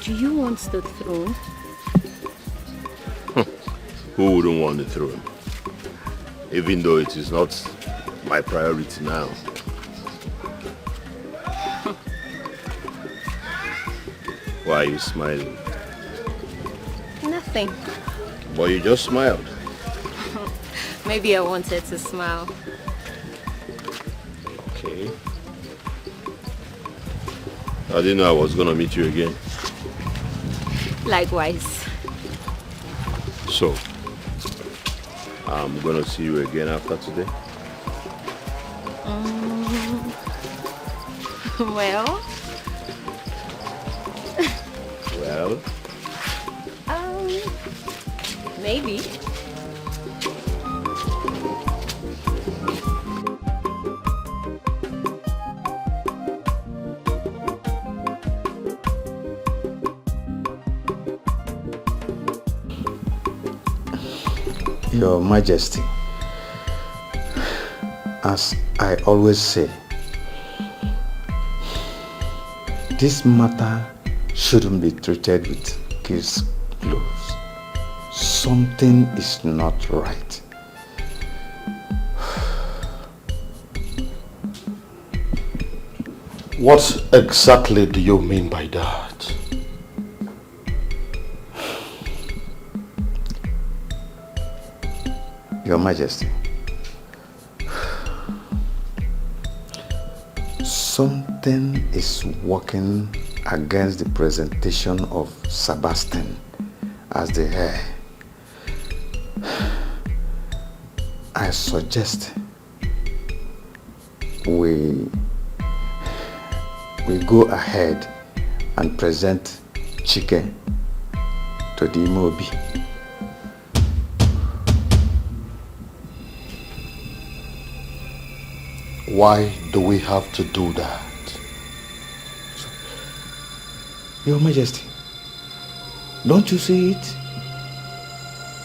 Do you want the throne? Who wouldn't want the throne? Even though it is not my priority now. Why are you smiling? Nothing. But you just smiled. Maybe I wanted to smile. Okay. I didn't know I was gonna meet you again. Likewise. So, I'm gonna see you again after today? Well? Well? Maybe. Your Majesty, as I always say, this matter shouldn't be treated with kids' gloves. Something is not right. What exactly do you mean by that? Your Majesty, something is working against the presentation of Sebastian as the heir. I suggest we go ahead and present Chike to the Imobi. Why do we have to do that? Your Majesty, don't you see it?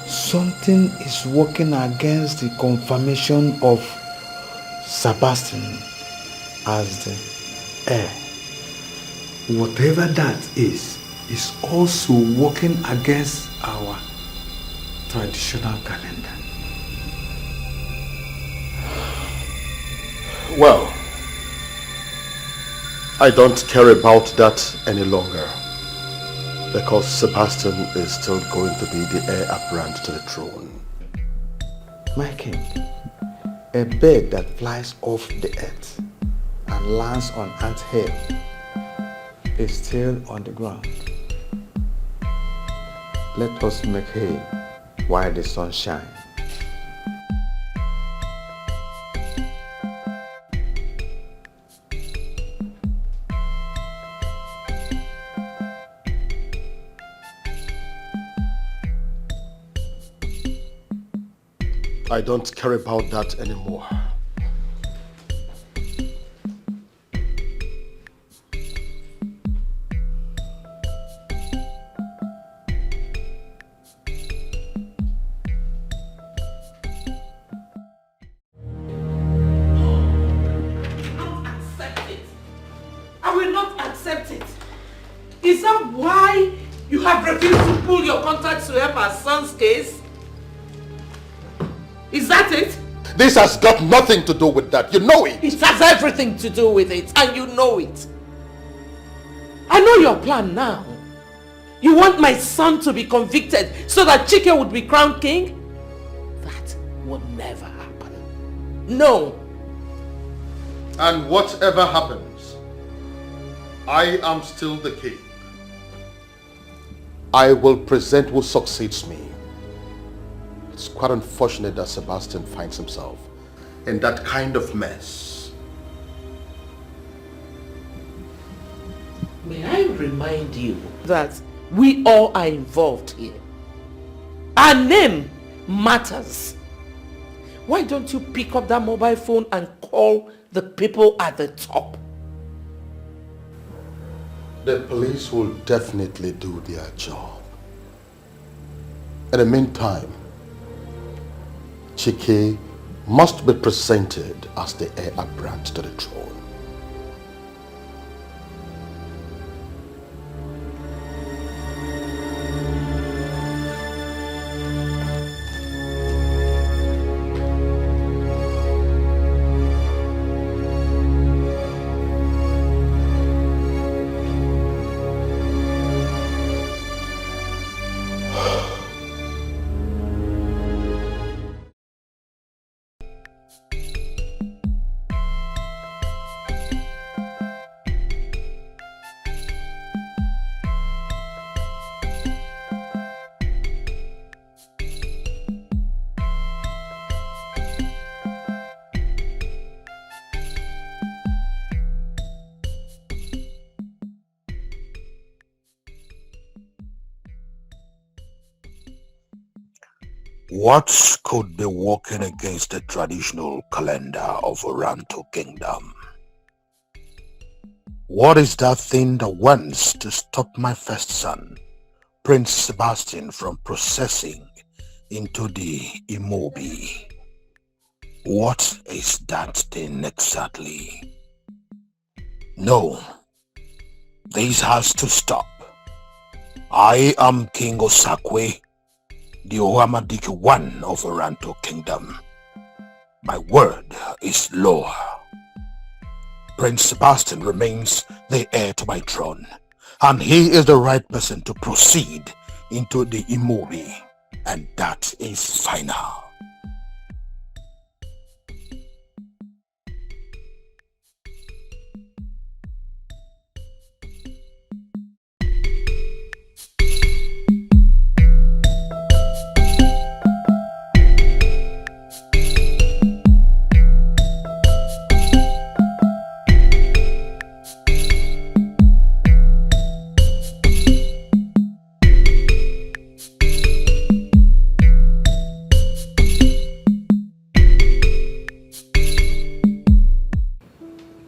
Something is working against the confirmation of Sebastian as the heir. Whatever that is also working against our traditional calendar. Well, I don't care about that any longer, because Sebastian is still going to be the heir apparent to the throne. My king, a bird that flies off the earth and lands on ant hill is still on the ground. Let us make hay while the sun shines. I don't care about that anymore. I will not accept it. Is that why you have refused to pull your contacts to help our son's case? Is that it? This has got nothing to do with that. You know it. It has everything to do with it, and you know it. I know your plan now. You want my son to be convicted so that Chike would be crowned king? That will never happen. No. And whatever happens, I am still the king. I will present who succeeds me. It's quite unfortunate that Sebastian finds himself in that kind of mess. May I remind you that we all are involved here. Our name matters. Why don't you pick up that mobile phone and call the people at the top? The police will definitely do their job. In the meantime, Chike must be presented as the heir apparent to the throne. What could be working against the traditional calendar of Oranto Kingdom? What is that thing that wants to stop my first son, Prince Sebastian, from processing into the Imobi? What is that thing exactly? No, this has to stop. I am King Osakwe, the Ohamadike one of Oranto Kingdom. My word is law. Prince Sebastian remains the heir to my throne, and he is the right person to proceed into the Imobi, and that is final.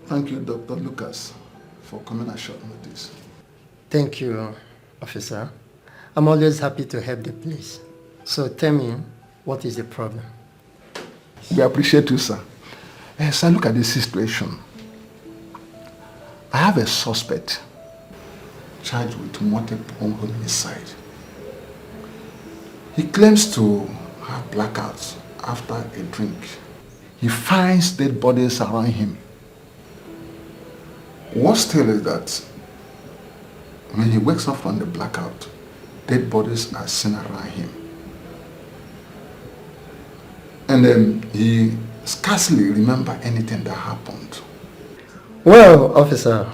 Thank you, Dr. Lucas, for coming at short notice. Thank you, officer. I'm always happy to help the police. So tell me, what is the problem? We appreciate you, sir. Sir, look at this situation. I have a suspect charged with multiple homicide. He claims to have blackouts after a drink. He finds dead bodies around him. Worse still is that when he wakes up from the blackout, dead bodies are seen around him. And then he scarcely remembers anything that happened. Well, officer,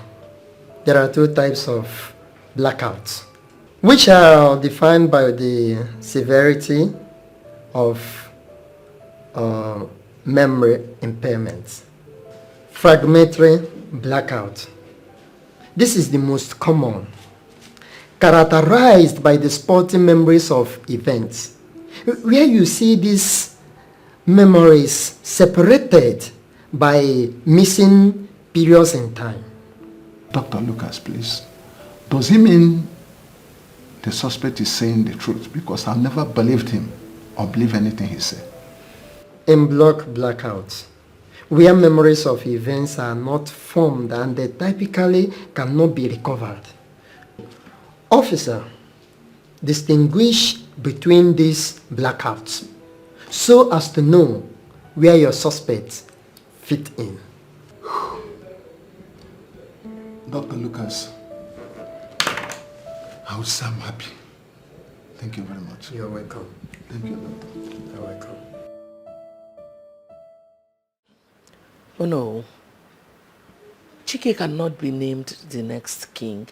there are two types of blackouts, which are defined by the severity of memory impairment. Fragmentary blackout. This is the most common, characterized by the spotty memories of events, where you see these memories separated by missing periods in time. Dr. Lucas, please. Does he mean the suspect is saying the truth? Because I never believed him or believe anything he said. In block blackouts, where memories of events are not formed and they typically cannot be recovered. Officer, distinguish between these blackouts so as to know where your suspects fit in. Dr. Lucas, I would say I'm happy. Thank you very much. You're welcome. Thank you, Doctor. You're welcome. Oh no. Chike cannot be named the next king.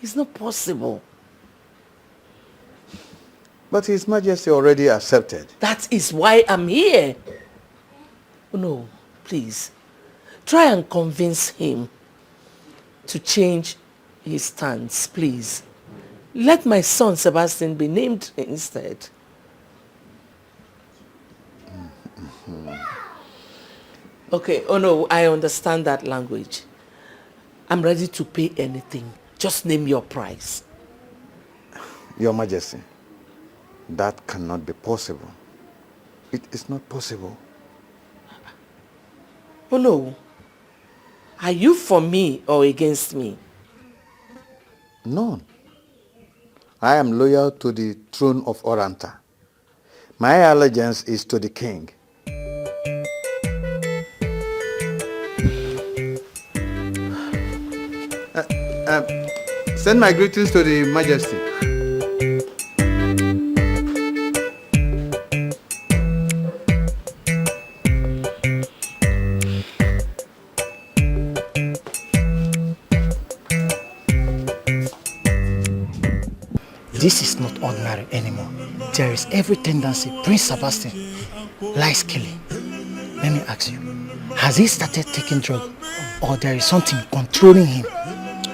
It's not possible. But His Majesty already accepted. That is why I'm here. Oh no, please. Try and convince him to change his stance, please. Let my son Sebastian be named instead. Okay, oh no, I understand that language. I'm ready to pay anything. Just name your price. Your Majesty, that cannot be possible. It is not possible. Oh no. Are you for me or against me? None. I am loyal to the throne of Oranta. My allegiance is to the king. Send my greetings to the Majesty. This is not ordinary anymore. There is every tendency Prince Sebastian likes killing. Let me ask you, has he started taking drugs or there is something controlling him?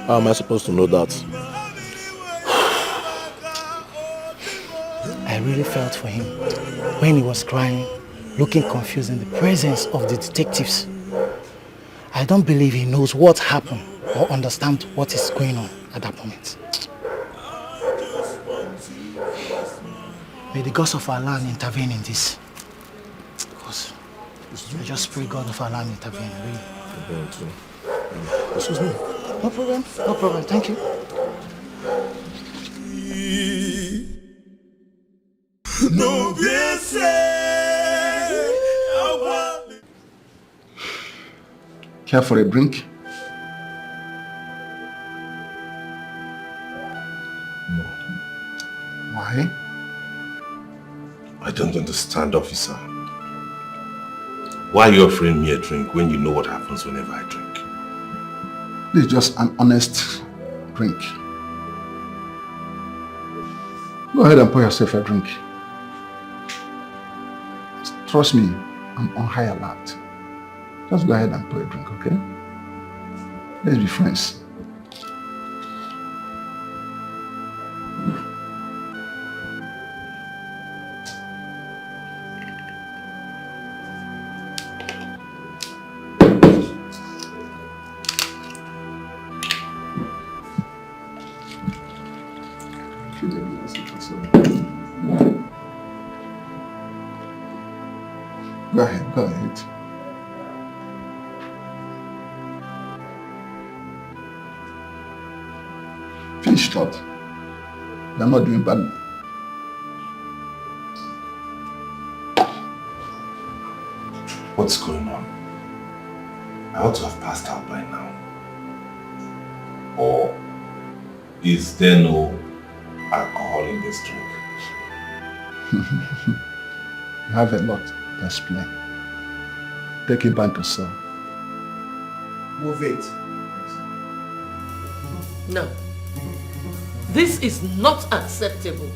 How am I supposed to know that? I really felt for him when he was crying, looking confused in the presence of the detectives. I don't believe he knows what happened or understands what is going on at that moment. May the gods of our land intervene in this. Because I just pray God of our land intervene, really. Excuse me. No problem, no problem, thank you. Care for a drink? Why? I don't understand, officer. Why are you offering me a drink when you know what happens whenever I drink? This is just an honest drink. Go ahead and pour yourself a drink. Trust me, I'm on high alert. Just go ahead and pour a drink, okay? Let's be friends. Go ahead, go ahead. Finish it out. You're not doing badly. What's going on? I ought to have passed out by now. Or is there no alcohol in this drink? You have a lot to explain. Take it back to cell. Move it. No. This is not acceptable.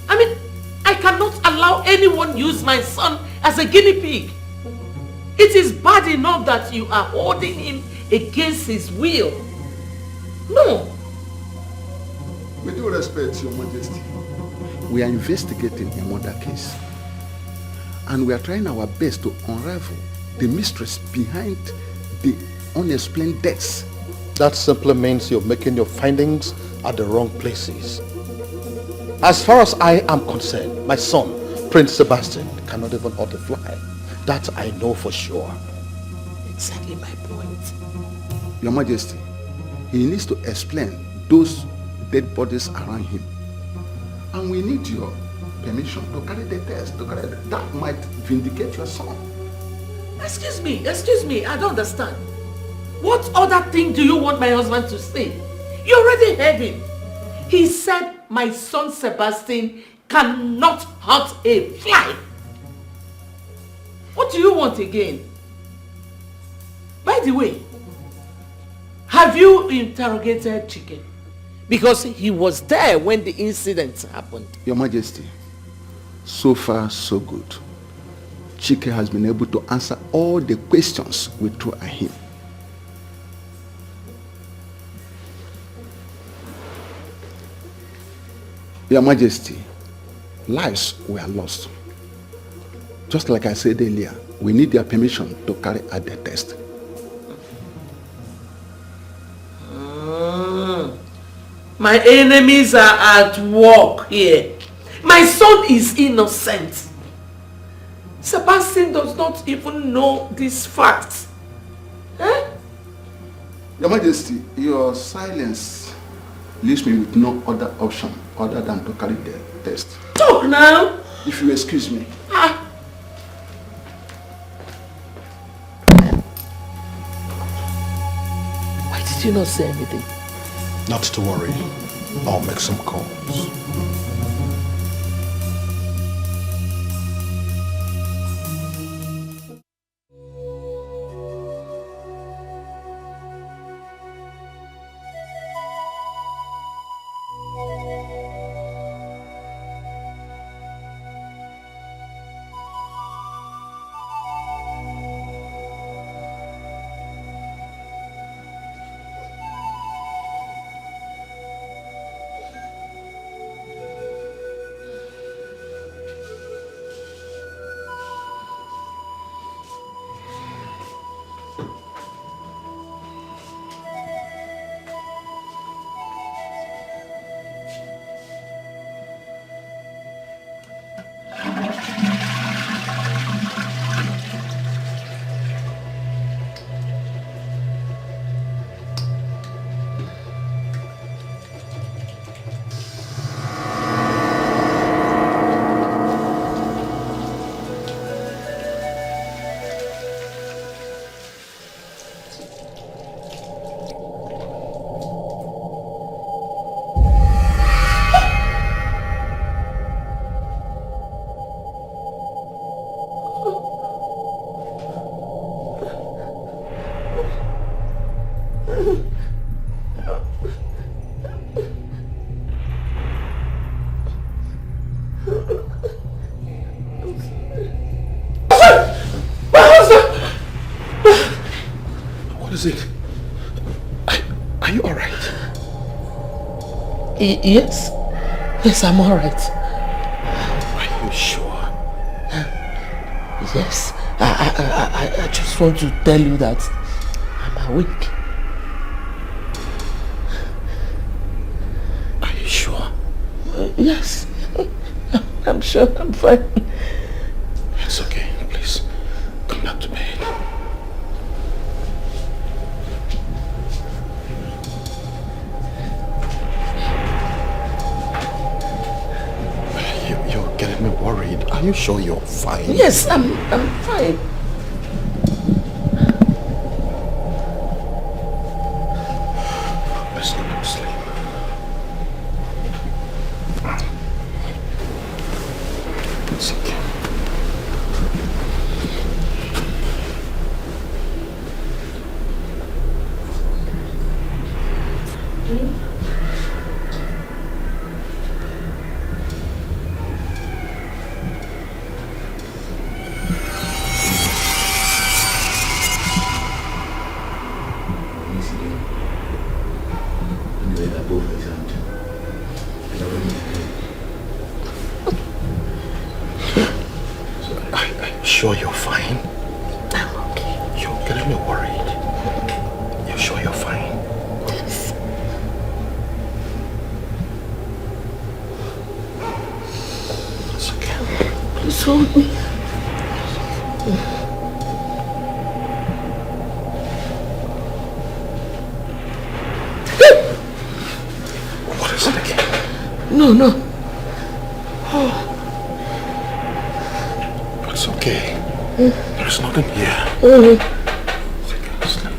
I mean, I cannot allow anyone use my son as a guinea pig. It is bad enough that you are holding him against his will. No. With due respect, Your Majesty, we are investigating a murder case. And we are trying our best to unravel the mysteries behind the unexplained deaths. That simply means you're making your findings at the wrong places. As far as I am concerned, my son, Prince Sebastian, cannot even hurt a fly. That I know for sure. Exactly my point. Your Majesty, he needs to explain those dead bodies around him. And we need your permission to carry the test, that might vindicate your son. Excuse me, I don't understand. What other thing do you want my husband to say? You already heard him. He said my son Sebastian cannot hurt a fly. What do you want again? By the way, have you interrogated Chike? Because he was there when the incident happened. Your Majesty, so far so good. Chike has been able to answer all the questions we threw at him. Your Majesty, lives were lost. Just like I said earlier, we need their permission to carry out the test. My enemies are at work here. My son is innocent. Sebastian does not even know these facts. Eh? Your Majesty, your silence leaves me with no other option other than to carry the test. Talk now. If you excuse me. Why did you not say anything? Not to worry. I'll make some calls. is it? Are you alright? Yes. Yes, I'm alright. Are you sure? Yes. I just want to tell you that I'm awake. Are you sure? Yes. I'm sure I'm fine. It's okay. Please, come back to bed. You're getting me worried. Are you sure you're fine? Yes, I'm fine. Let's go to sleep. It's okay. Sure you're fine? I'm okay. You're getting me worried. You're sure you're fine? Yes. It's okay. Please hold me. What is it again? No. It's okay. There's nothing here. Take a sleep.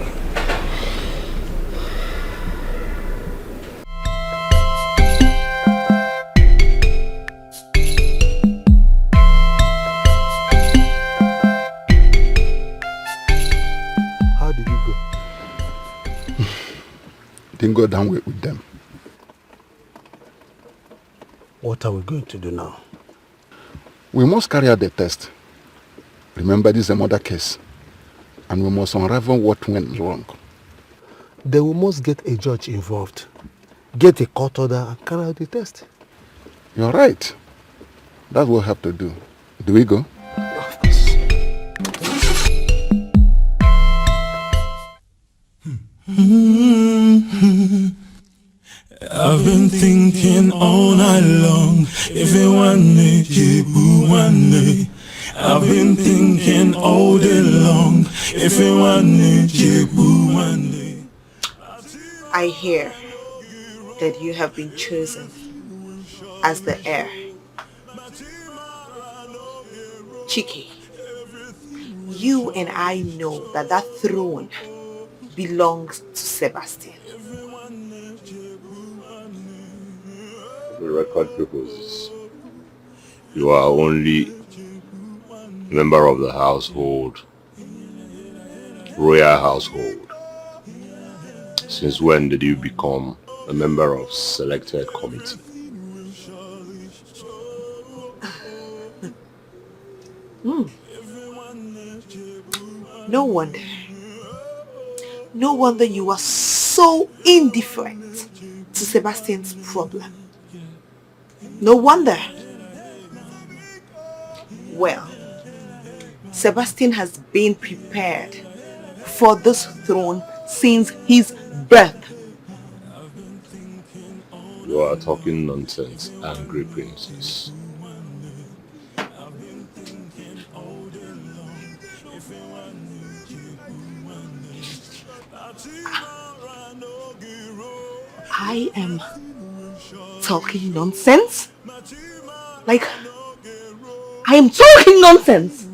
How did you go? Didn't go down with them. What are we going to do now? We must carry out the test. Remember, this is a murder case, and we must unravel what went wrong. Then we must get a judge involved, get a court order, and carry out the test. You're right. That's what we have to do. Do we go? Of course. I've been thinking all night long. If you want it, you want it. I've been thinking all day long. If you want it, you want it. I hear that you have been chosen as the heir. Chiki, you and I know that that throne belongs to Sebastian. The record proposes you are only a member of the household, royal household. Since when did you become a member of selected committee? No wonder. No wonder you are so indifferent to Sebastian's problem. No wonder. Well, Sebastian has been prepared for this throne since his birth. You are talking nonsense, angry princess. I am talking nonsense? Like, I am talking nonsense?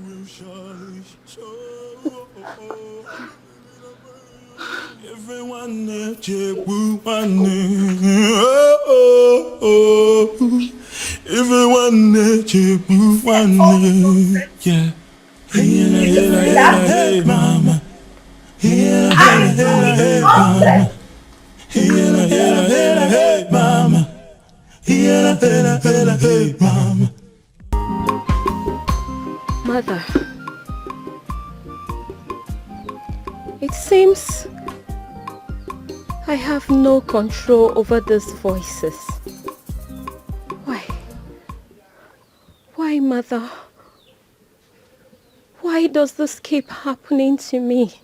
Yeah. Hey, mama. Hey, mama. Hey, mama. Hey, mama. Mother, it seems I have no control over these voices. Why? Why, Mother? Why does this keep happening to me?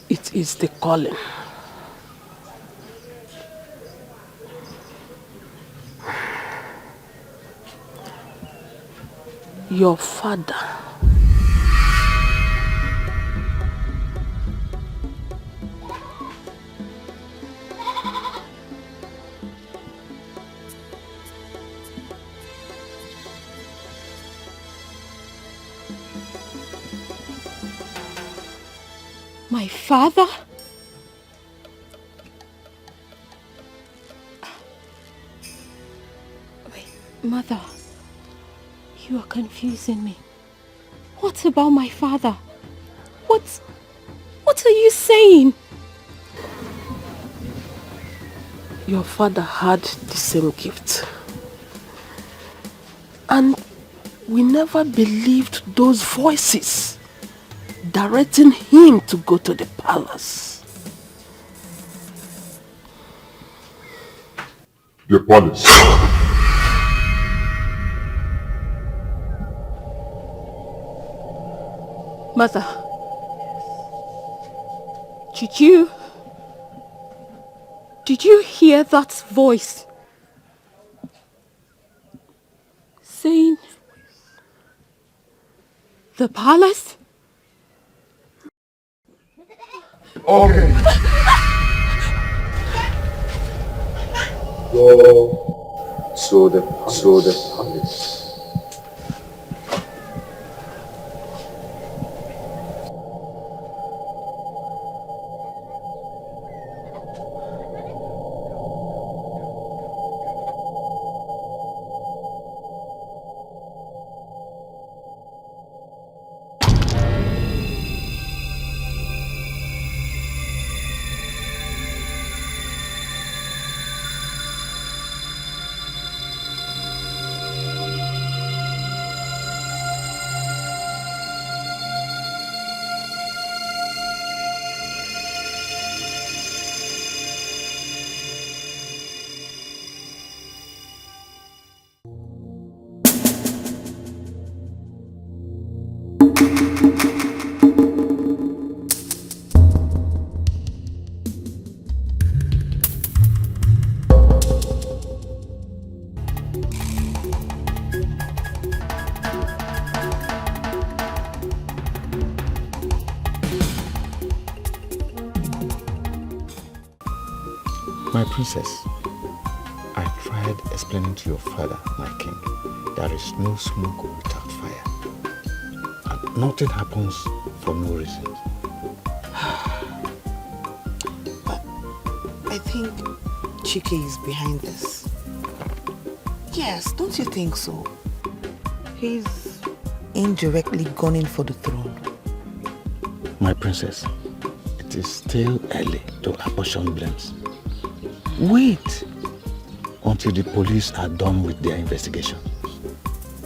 It is the calling. Your father. My father? Wait, Mother. You are confusing me. What about my father? What are you saying? Your father had the same gift. And we never believed those voices directing him to go to the palace. The palace. Mother, did you hear that voice saying the palace? Okay. Go to the palace. My princess, I tried explaining to your father, my king, there is no smoke without fire. And nothing happens for no reason. I think Chike is behind this. Yes, don't you think so? He's indirectly gunning for the throne. My princess, it is still early to apportion blames. Wait until the police are done with their investigation.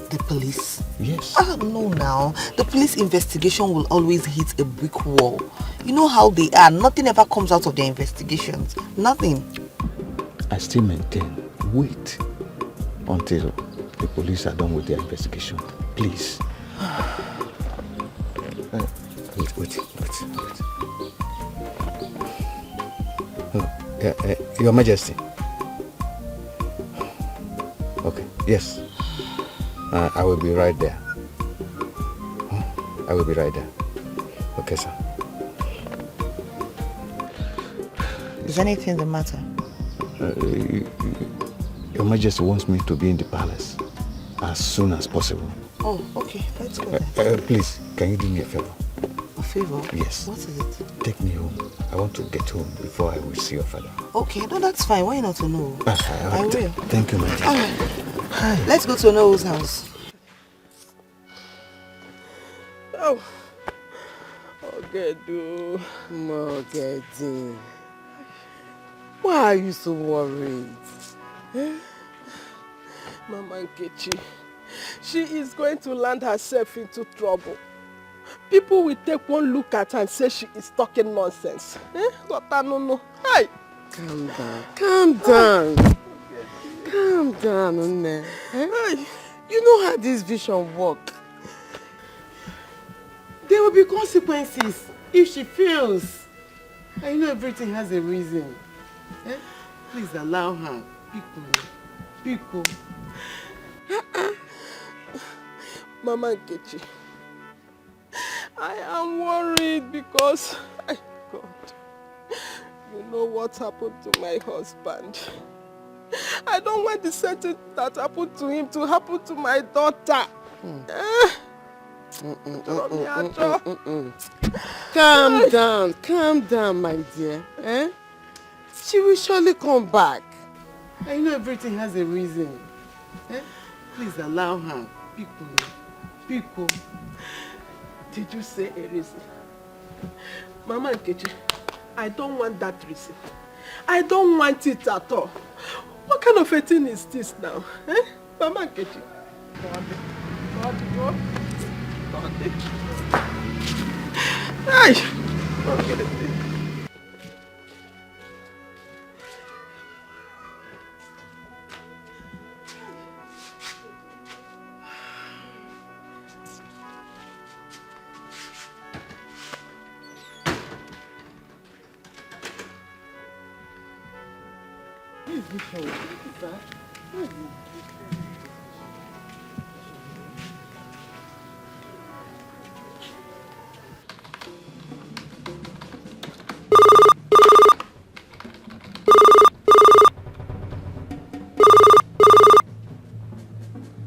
The police? Yes. No now. The police investigation will always hit a brick wall. You know how they are. Nothing ever comes out of their investigations. Nothing. I still maintain, wait until the police are done with their investigation. Please. Wait. Your Majesty. Okay, yes. I will be right there. I will be right there. Okay, sir. Is anything the matter? Your Majesty wants me to be in the palace as soon as possible. Oh, okay. Let's go then. Please, can you do me a favor? A favor? Yes. What is it? Take me home. I want to get home before I will see your father. Okay, no, that's fine. Why not to know? I will. Thank you, my dear. All right. Hi. Let's go to Noah's house. Oh. Ogedu, Mogedi. Why are you so worried? Mama Nkechi, she is going to land herself into trouble. People will take one look at her and say she is talking nonsense. Hey. Calm down. Calm down. Calm down, Nne. You know how this vision works. There will be consequences if she fails. I know everything has a reason. Please allow her. Pico. Mama Nkechi, I am worried because, God, you know what happened to my husband. I don't want the same thing that happened to him to happen to my daughter. Calm down, my dear. She will surely come back. I know everything has a reason. Please allow her. Pico. Did you say a reason? Mama Nkechi, I don't want that reason. I don't want it at all. What kind of a thing is this now? Mama Nkechi.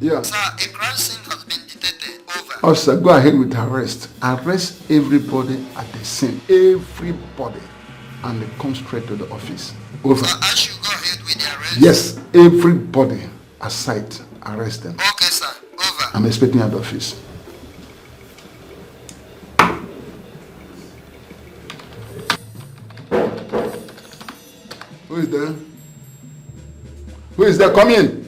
Yeah. Sir, a crime scene has been detected. Over. Officer, go ahead with arrest. Arrest everybody at the scene. Everybody. And come straight to the office. Over. Sir, I should go ahead with the arrest? Yes, everybody aside. Arrest them. Okay, sir. Over. I'm expecting you at the office. Who is there? Who is there? Come in.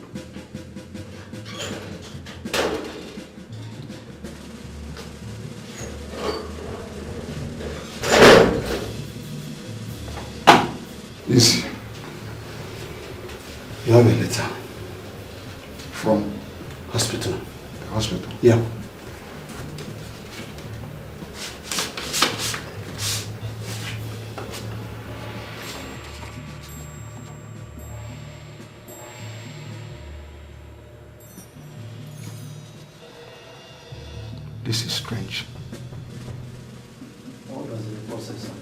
Easy. You have a letter. From? Hospital. The hospital? Yeah. This is strange. What does the report say, sir?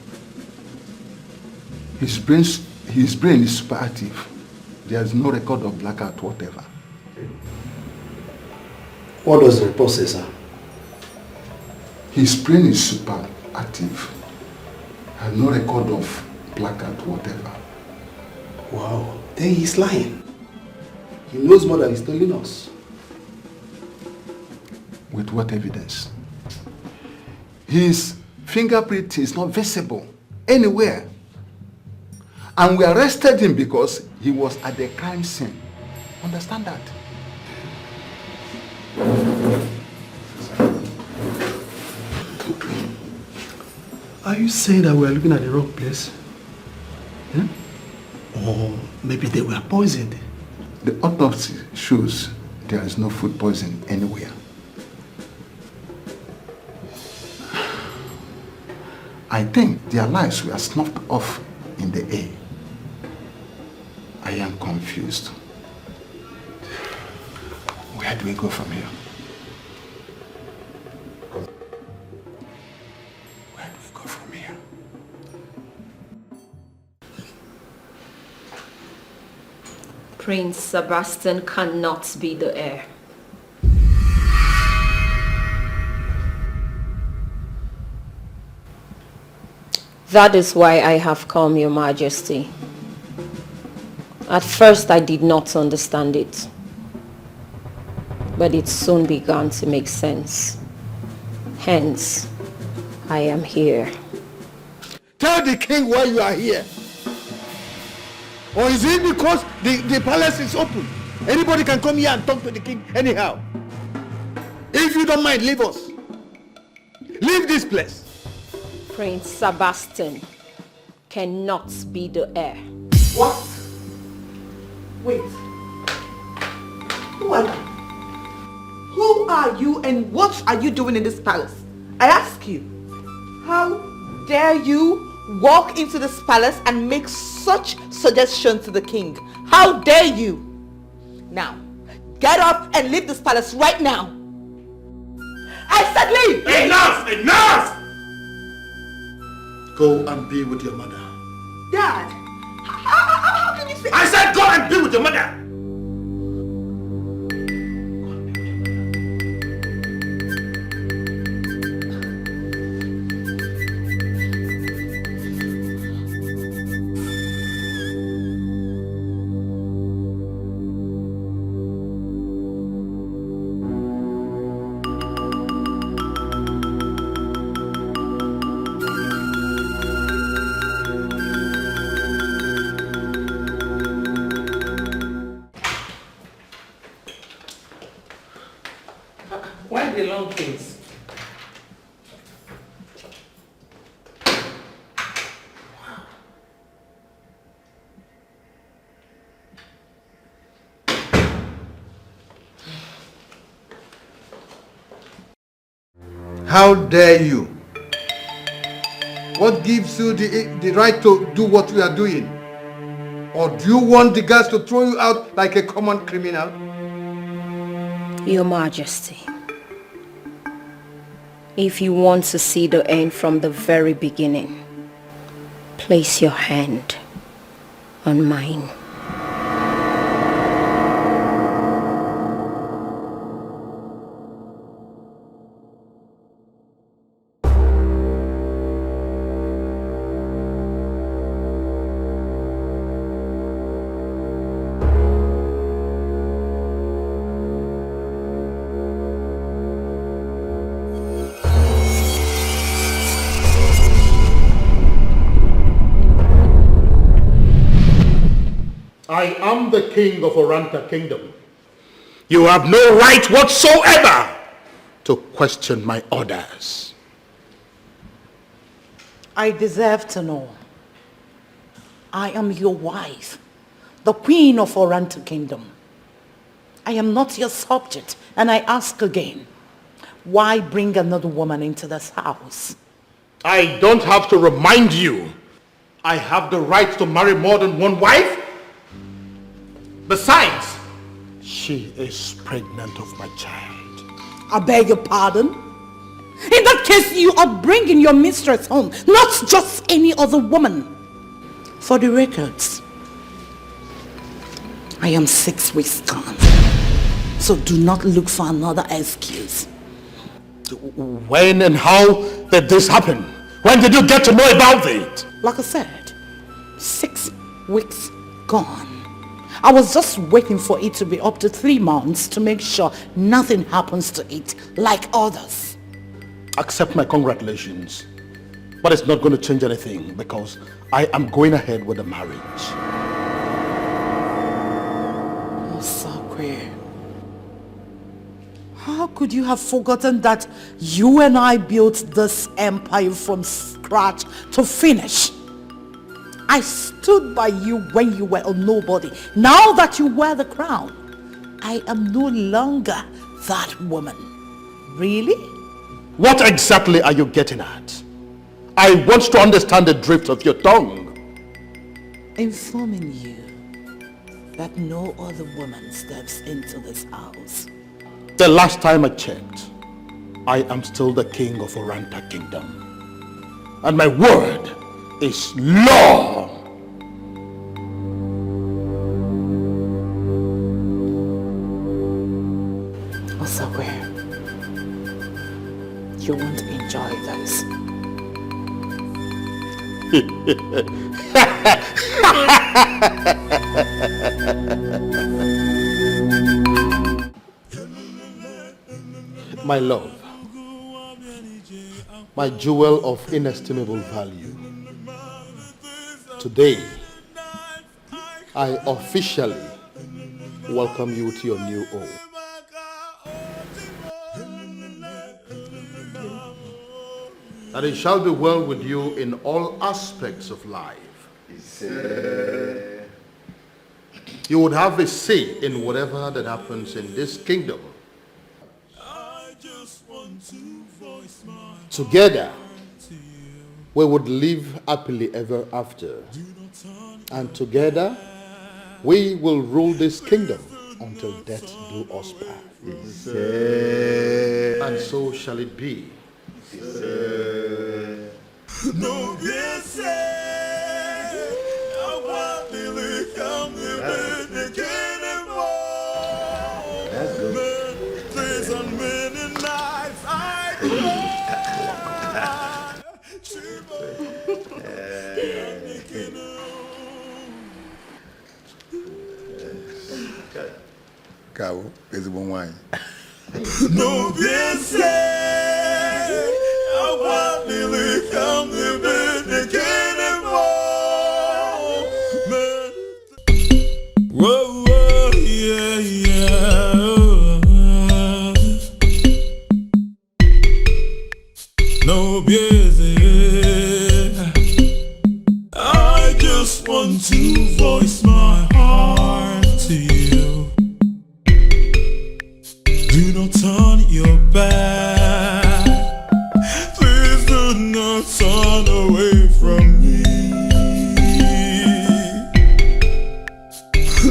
His brain is super active. There's no record of blackout, whatever. What does the report say, sir? His brain is super active. Has no record of blackout, whatever. Wow. Then he's lying. He knows more than he's telling us. With what evidence? His fingerprint is not visible anywhere. And we arrested him because he was at the crime scene. Understand that? Are you saying that we are looking at the wrong place? Or maybe they were poisoned? The autopsy shows there is no food poisoning anywhere. I think their lives were snuffed off in the air. I am confused. Where do we go from here? Where do we go from here? Prince Sebastian cannot be the heir. That is why I have come, Your Majesty. At first I did not understand it, but it soon began to make sense. Hence, I am here. Tell the king why you are here. Or is it because the palace is open? Anybody can come here and talk to the king anyhow. If you don't mind, leave us. Leave this place. Prince Sebastian cannot be the heir. What? Wait. Who are you? Who are you and what are you doing in this palace? I ask you. How dare you walk into this palace and make such suggestions to the king? How dare you? Now, get up and leave this palace right now. I said leave! Enough! Enough! Go and be with your mother. Dad, how can you say... I said go and be with your mother! Why the long face? How dare you? What gives you the right to do what we are doing? Or do you want the guards to throw you out like a common criminal? Your Majesty, if you want to see the end from the very beginning, place your hand on mine. I am the king of Oranta Kingdom. You have no right whatsoever to question my orders. I deserve to know. I am your wife, the queen of Oranta Kingdom. I am not your subject, and I ask again, why bring another woman into this house? I don't have to remind you. I have the right to marry more than one wife. Besides, she is pregnant of my child. I beg your pardon? In that case, you are bringing your mistress home, not just any other woman. For the records, I am 6 weeks gone, so do not look for another excuse. When and how did this happen? When did you get to know about it? Like I said, 6 weeks gone. I was just waiting for it to be up to 3 months to make sure nothing happens to it like others. Accept my congratulations. But it's not going to change anything because I am going ahead with the marriage. Oh, Sakwe. How could you have forgotten that you and I built this empire from scratch to finish? I stood by you when you were a nobody. Now that you wear the crown, I am no longer that woman. Really? What exactly are you getting at? I want to understand the drift of your tongue. Informing you that no other woman steps into this house. The last time I checked, I am still the king of Oranta Kingdom. And my word is law. Osawe, you won't enjoy this. My love, my jewel of inestimable value. Today, I officially welcome you to your new home. that it shall be well with you in all aspects of life. You would have a say in whatever that happens in this kingdom. Together, we would live happily ever after. And together, we will rule this kingdom until death do us part. And so shall it be. No, yes, That's good. days and many nights I Cabo, ezigbo nwanyị. No, yes, I want to come whoa, whoa, yeah, yeah. No, busy. I just want to voice my heart to you. Do not turn your back. Please do not turn away from me.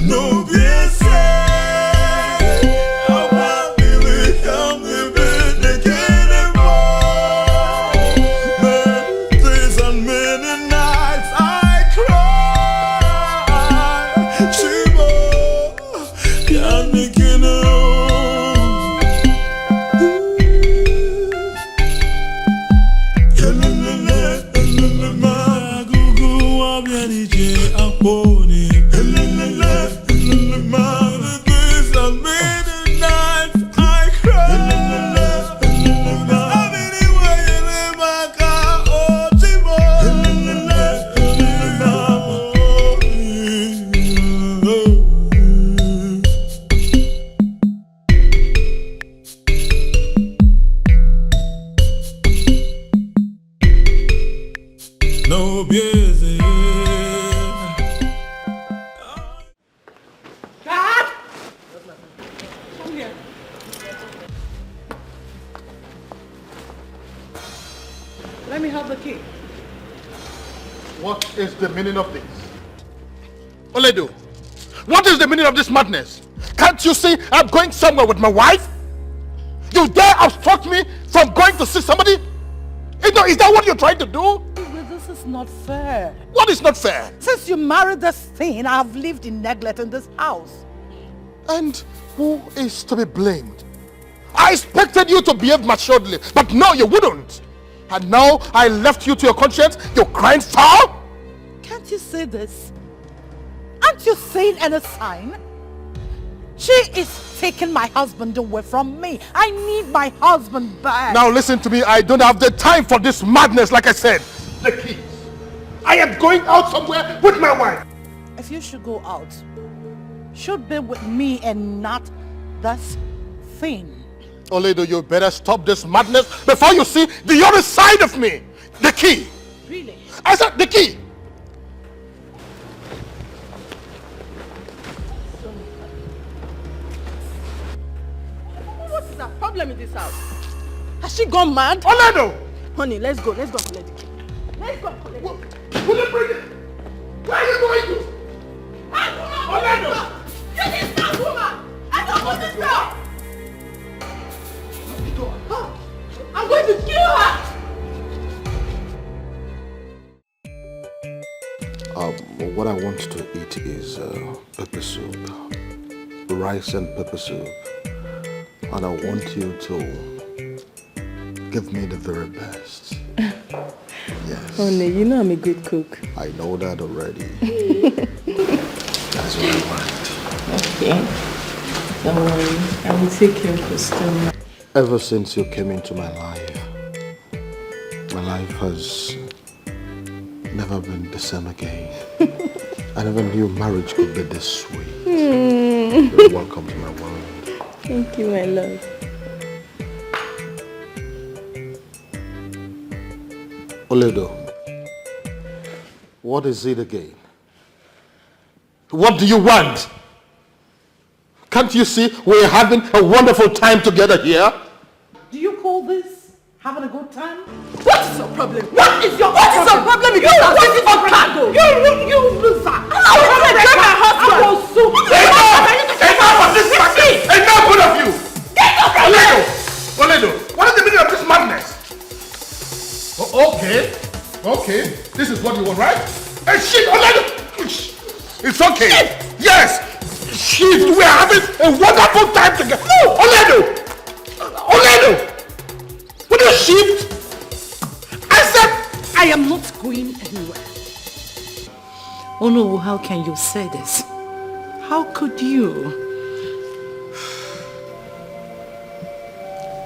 No, yes, I want to come living again anymore. Many days and many nights I cry. Chibo, can't make it no busy. Dad! Come here. Let me have the key. What is the meaning of this? Oledo, what is the meaning of this madness? Can't you see I'm going somewhere with my wife? You dare obstruct me from going to see somebody? Is that what you're trying to do? This is not fair. What is not fair? Since you married this thing, I have lived in neglect in this house. And who is to be blamed? I expected you to behave maturely, but no, you wouldn't. And now I left you to your conscience, you're crying foul? Can't you say this? Aren't you seeing any sign? She is taking my husband away from me. I need my husband back. Now listen to me, I don't have the time for this madness, like I said. The keys. I am going out somewhere with my wife. If you should go out, should be with me and not this thing. Oledo, you better stop this madness before you see the other side of me. The key. Really? I said the key. What is the problem in this house? Has she gone mad? Oledo! Honey, let's go and collect the key. Let's go and collect the key. Will you bring it? Where are you going to? Orlando! You this bad woman! I don't want this girl! I'm going to kill her! What I want to eat is pepper soup. Rice and pepper soup. And I want you to give me the very best. Yes. Honey, you know I'm a good cook. I know that already. That's what I want. Okay. Don't worry. I will take care of your stomach. Ever since you came into my life has never been the same again. I never knew marriage could be this sweet. You're welcome to my world. Thank you, my love. Oledo, what is it again? What do you want? Can't you see we're having a wonderful time together here? Do you call this having a good time? What is your problem? What is your What is your problem? You are waiting for cargo. You loser. I want to get my husband. I will sue. Enough of this madness! Enough, both of you! Get up from here! Oledo, what is the meaning of this madness? Okay, this is what you want, right? Hey, shit, Oledo! It's okay. Yes! Shit, we are having a wonderful time together. No! Oledo! Will you shift? I said I am not going anywhere. Oh no, how can you say this? How could you?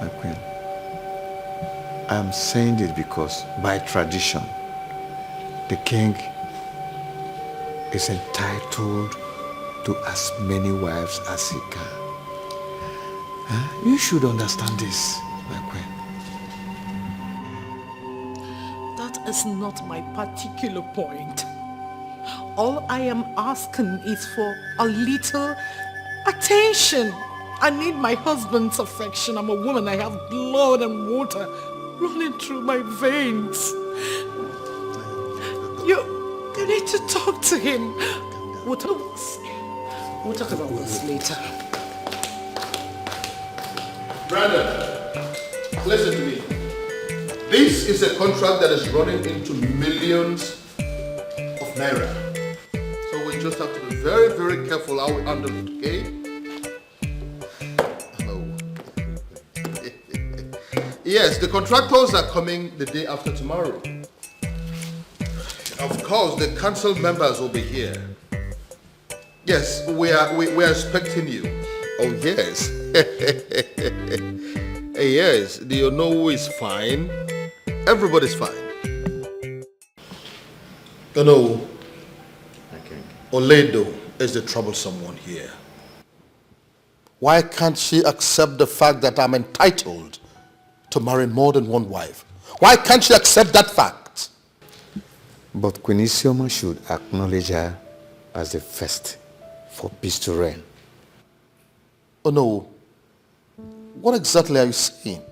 My queen, I am saying this because by tradition, the king is entitled to as many wives as he can. You should understand this, my queen. That is not my particular point. All I am asking is for a little attention. I need my husband's affection. I'm a woman. I have blood and water running through my veins. You need to talk to him. We'll talk about this later. Brandon, listen to me. This is a contract that is running into millions of naira. So we just have to be very, very careful how we handle it, okay? Yes, the contractors are coming the day after tomorrow. Of course, the council members will be here. Yes, we are expecting you. Oh yes. Yes, do you know who is fine? Everybody's fine. No. Oledo is the troublesome one here. Why can't she accept the fact that I'm entitled to marry more than one wife? Why can't she accept that fact? But Queen Isioma should acknowledge her as the first for peace to reign. Oh no. What exactly are you saying?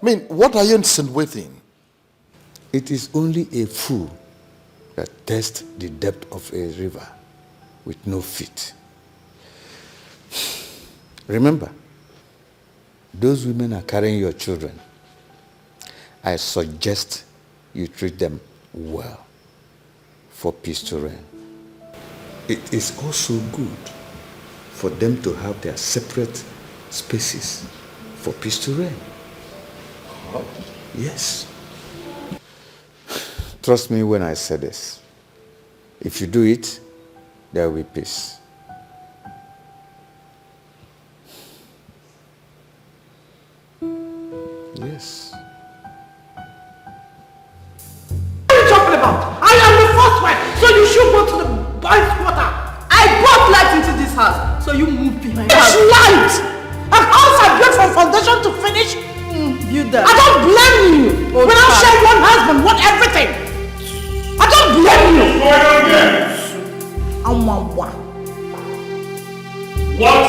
I mean, what are you insinuating? It is only a fool that tests the depth of a river with no feet. Remember, those women are carrying your children. I suggest you treat them well for peace to reign. It is also good for them to have their separate spaces for peace to reign. Oh. Yes. Trust me when I say this. If you do it, there will be peace. Yes. What are you talking about? I am the first wife, so you should go to the boys' quarter. I brought light into this house, so you move behind That's light! A house I built from foundation to finish? Build that. I don't blame you. Oh, when I share one husband, want everything. I don't blame you. What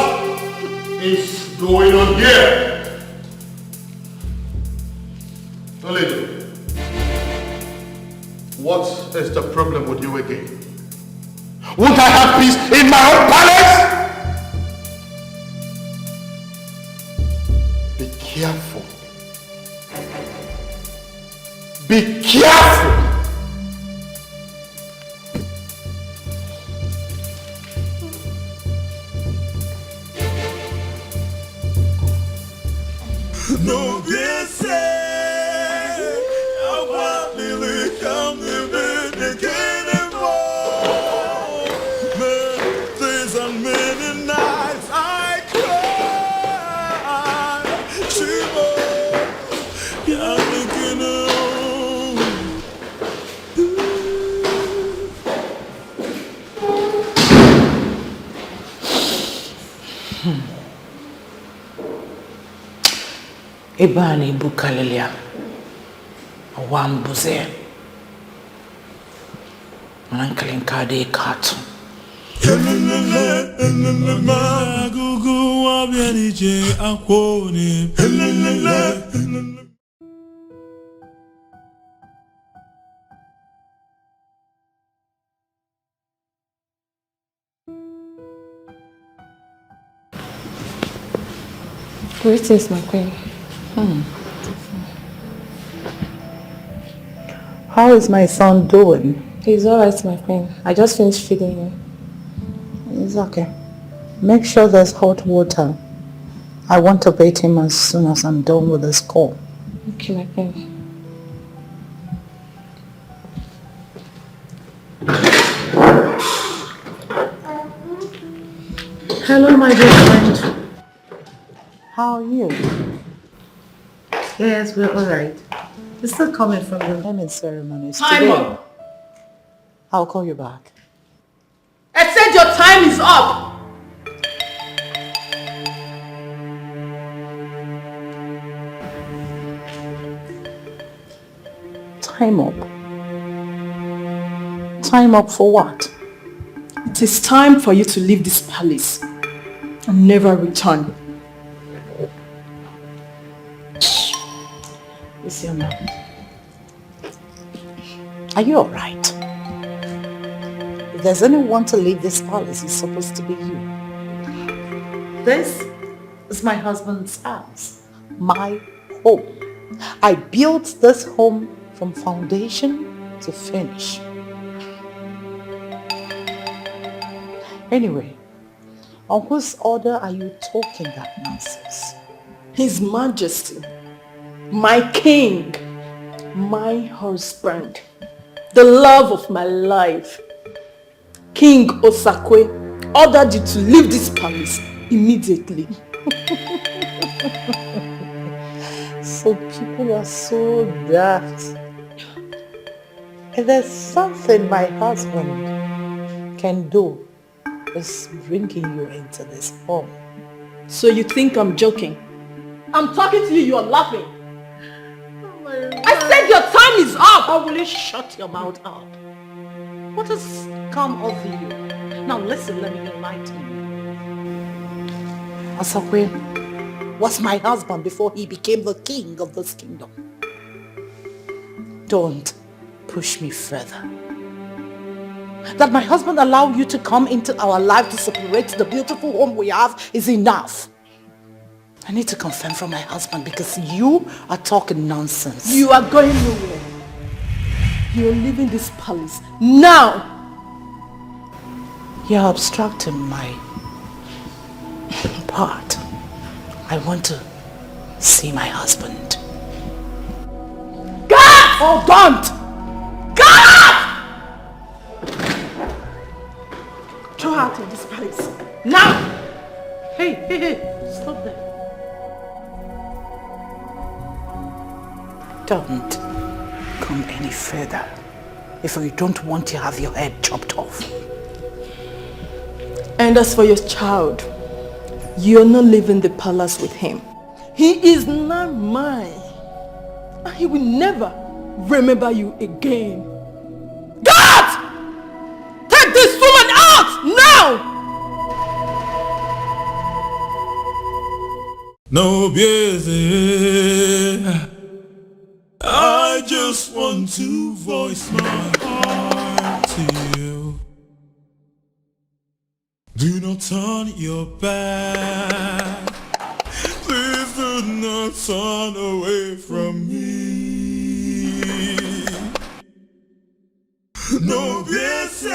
is going on here? Toledo, what is the problem with you again? Won't I have peace in my own palace? Be careful. Be careful. No, yes, I want to come to the kingdom. Many days and many nights I cry. Shiva, yeah, Ibani Bukalelia. Wambuze. Uncle Kade Katu. Greetings, my queen. How is my son doing? He's alright, my queen. I just finished feeding him. It's okay. Make sure there's hot water. I want to bathe him as soon as I'm done with this call. Okay, my queen. Hello, my dear friend. How are you? Yes, we're alright. We're still coming from the naming ceremonies Time today. up. I'll call you back. I said your time is up. Time up. Time up for what? It is time for you to leave this palace and never return. Is your mouth? Are you alright? If there's anyone to leave this palace, it's supposed to be you. This is my husband's house, my home. I built this home from foundation to finish. Anyway, on whose order are you talking that nonsense? His Majesty, my king, my husband, the love of my life, King Osakwe, ordered you to leave this palace immediately. So people are so daft. If there's something my husband can do, is bringing you into this home. So you think I'm joking? I'm talking to you, you're laughing. I said your time is up! How will you shut your mouth up? What has come over you? Now listen, let me enlighten you. Asakwe was my husband before he became the king of this kingdom. Don't push me further. That my husband allowed you to come into our life to separate the beautiful home we have is enough. I need to confirm from my husband because you are talking nonsense. You are going nowhere. You're leaving this palace now. You're obstructing my part. I want to see my husband. God! Oh, don't! God! Throw her out of this palace. Now! Hey, stop there. Don't come any further if you don't want to have your head chopped off. And as for your child, you're not leaving the palace with him. He is not mine. And he will never remember you again. God! Take this woman out now! No busy. I just want to voice my heart to you. Do not turn your back. Please do not turn away from me. No busy.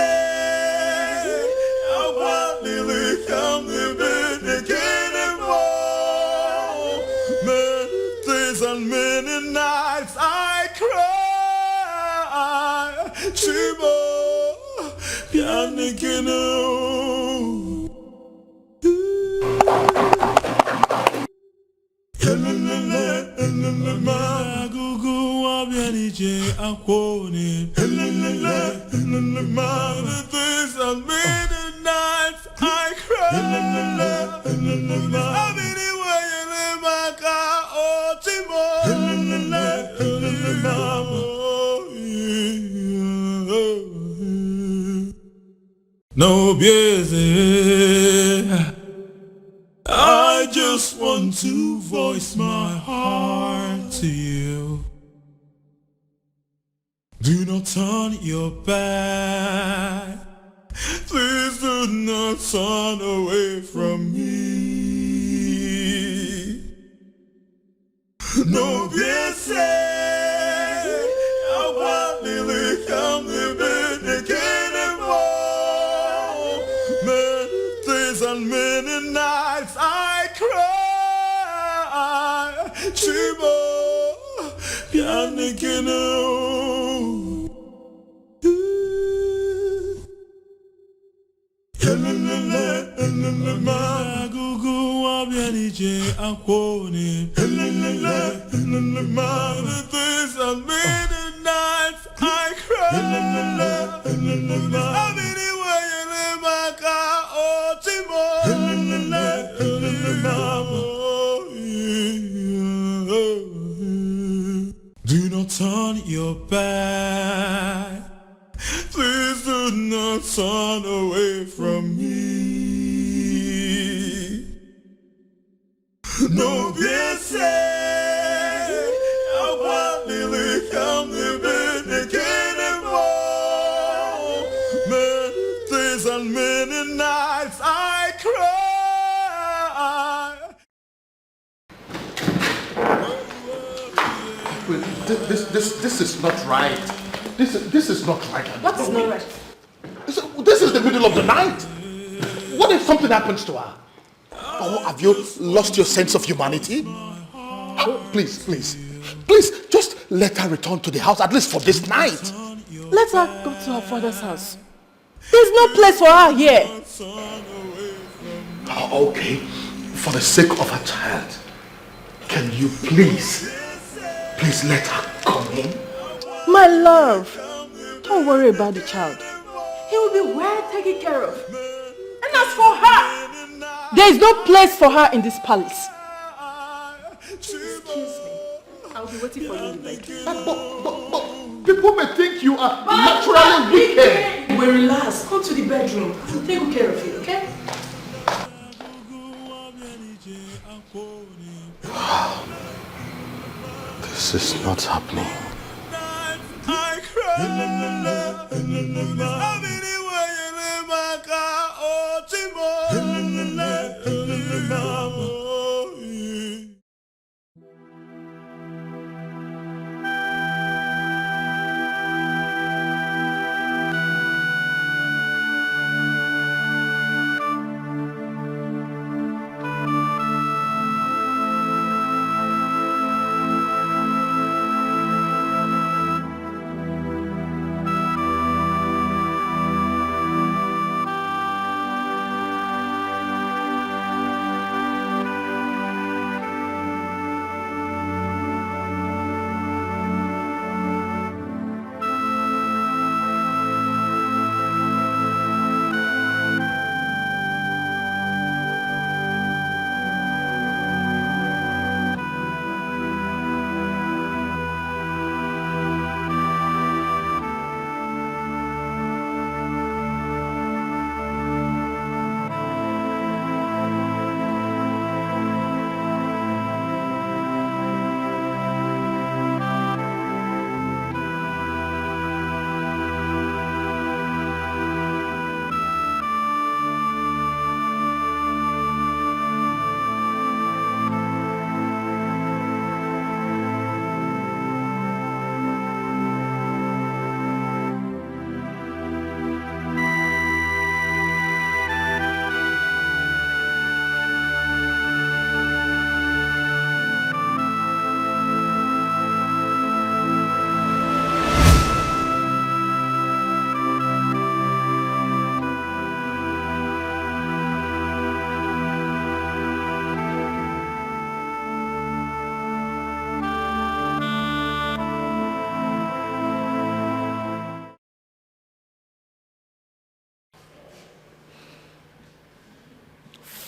I want to come to bed again and more. Many days and many nights I cry. Chibo, Pianikino. I No busy. I just want to voice my heart to you. Do not turn your back. Please do not turn away from me. No busy. I want to come to bed anymore. Many days and many nights I cry. Chibo, Pianikino. Do not turn your back. Please do not turn away from me. No busy. I want to come to bed anymore. Many days and many nights I cry. Wait, this is not right. This is not right. What's not right? This is the middle of the night. What if something happens to her? Oh, have you lost your sense of humanity? Please, just let her return to the house, at least for this night. Let her go to her father's house. There's no place for her here. Oh, okay, for the sake of her child, can you please let her come in? My love, don't worry about the child. He will be well taken care of. And as for her, there is no place for her in this palace. Excuse me. I'll be waiting for you in the bed. But people may think you are naturally wicked. Well, relax. Come to the bedroom. I'll take good care of you, okay? This is not happening. I cry.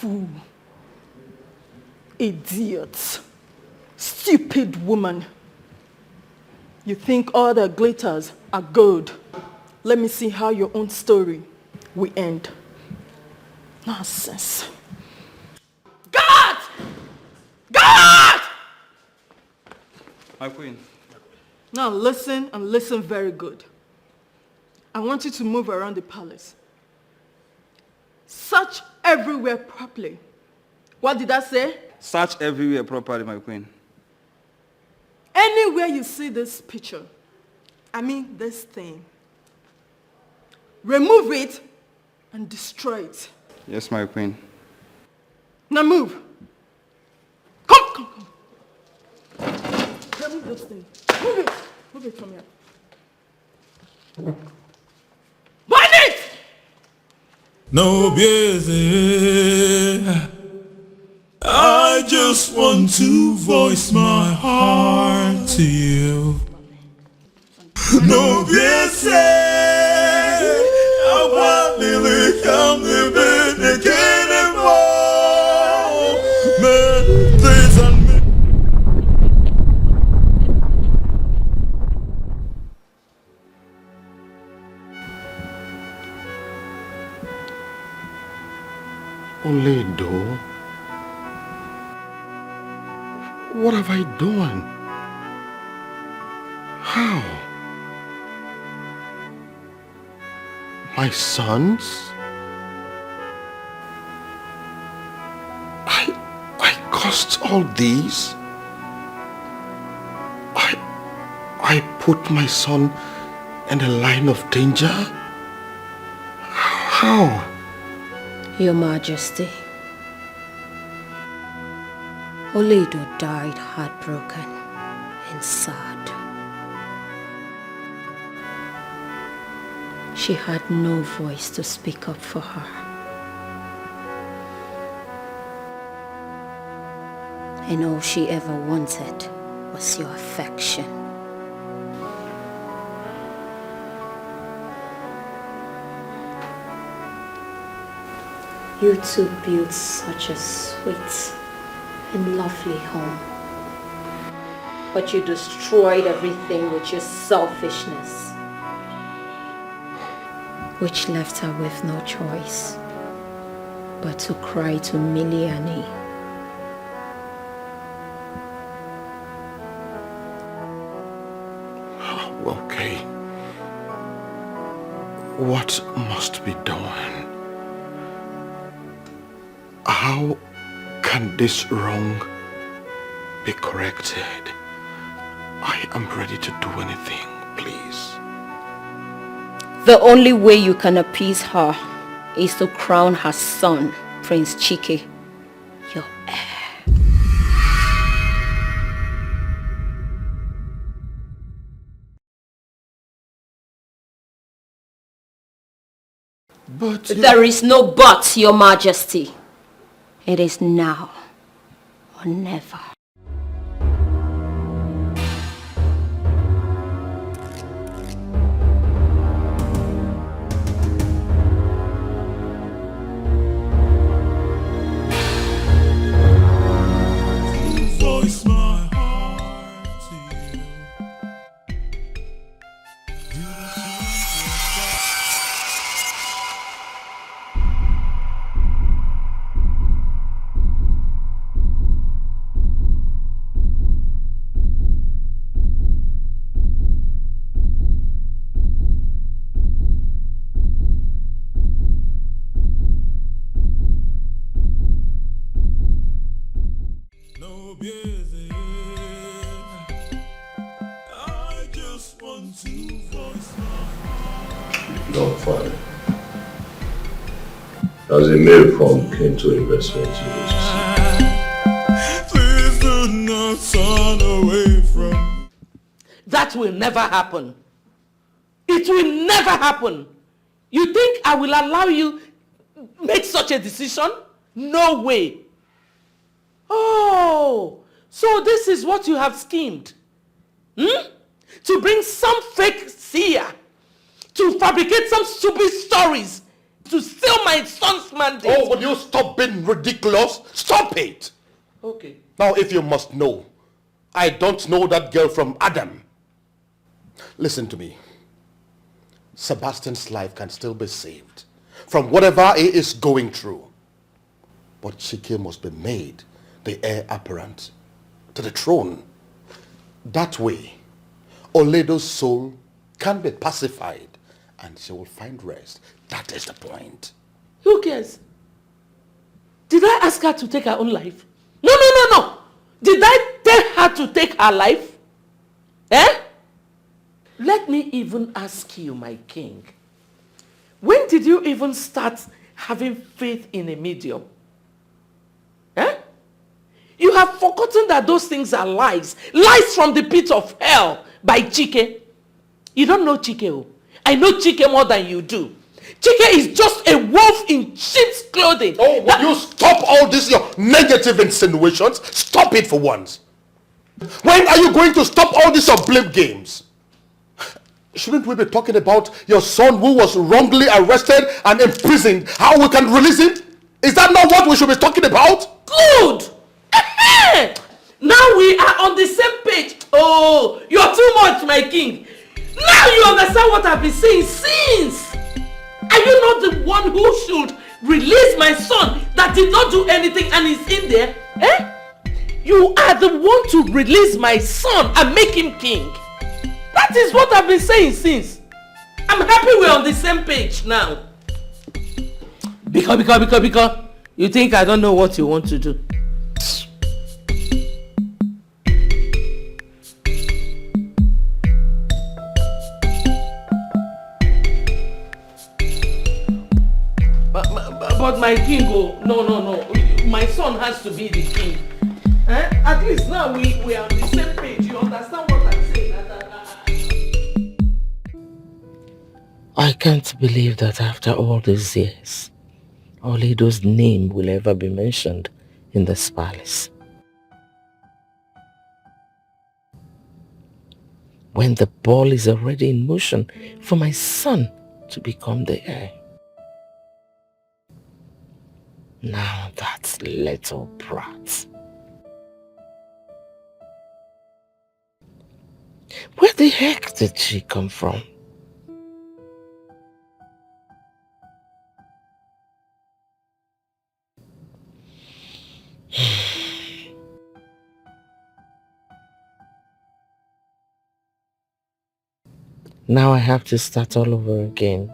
Fool. Idiot. Stupid woman. You think all the glitters are gold. Let me see how your own story we end. Nonsense. God! God! My queen. Now listen and listen very good. I want you to move around the palace. Search everywhere properly. What did I say? Search everywhere properly, my queen. Anywhere you see this picture, I mean this thing, remove it and destroy it. Yes, my queen. Now move. Come. Remove this thing. Move it. Move it from here. Burn it! No busy. I just want to voice my heart to you. No busy. I want to come living again and more. Man, things and Oledo, what have I done? How? My sons? I caused all these? I put my son in the line of danger? How? Your Majesty, Oledo died heartbroken and sad. She had no voice to speak up for her. And all she ever wanted was your affection. You two built such a sweet and lovely home. But you destroyed everything with your selfishness, which left her with no choice but to cry to Miliani. Okay. What must be done? How can this wrong be corrected? I am ready to do anything, please. The only way you can appease her is to crown her son, Prince Chike, your heir. But there is no but, Your Majesty. It is now or never. voice my heart to you. No, fine. As a mail from came to investment Please do not turn away from. That will never happen. It will never happen. You think I will allow you make such a decision? No way. Oh, so this is what you have schemed. To bring some fake seer, to fabricate some stupid stories, to steal my son's mandate. Oh, will you stop being ridiculous? Stop it! Okay. Now, if you must know, I don't know that girl from Adam. Listen to me. Sebastian's life can still be saved. from whatever he is going through. But Chike must be made the heir apparent to the throne. That way, Oledo's soul can be pacified and she will find rest. That is the point. Who cares? Did I ask her to take her own life? No. Did I tell her to take her life? Let me even ask you, my king. When did you even start having faith in a medium? You have forgotten that those things are lies. Lies from the pit of hell by Chike. You don't know Chike. Oh. I know Chike more than you do. Chike is just a wolf in sheep's clothing. Oh, will you stop all this, your negative insinuations? Stop it for once. When are you going to stop all these blame games? Shouldn't we be talking about your son who was wrongly arrested and imprisoned? How we can release him? Is that not what we should be talking about? Good! Now we are on the same page. Oh, you're too much, my king. Now you understand what I've been saying since. Are you not the one who should release my son that did not do anything and is in there? You are the one to release my son and make him king. That is what I've been saying since. I'm happy we're on the same page now. Because you think I don't know what you want to do. But my king, no. My son has to be the king. At least now we are on the same page. You understand what I'm saying? I can't believe that after all these years, Oledo's name will ever be mentioned in this palace. When the ball is already in motion for my son to become the heir. Now that little brat. Where the heck did she come from? Now I have to start all over again.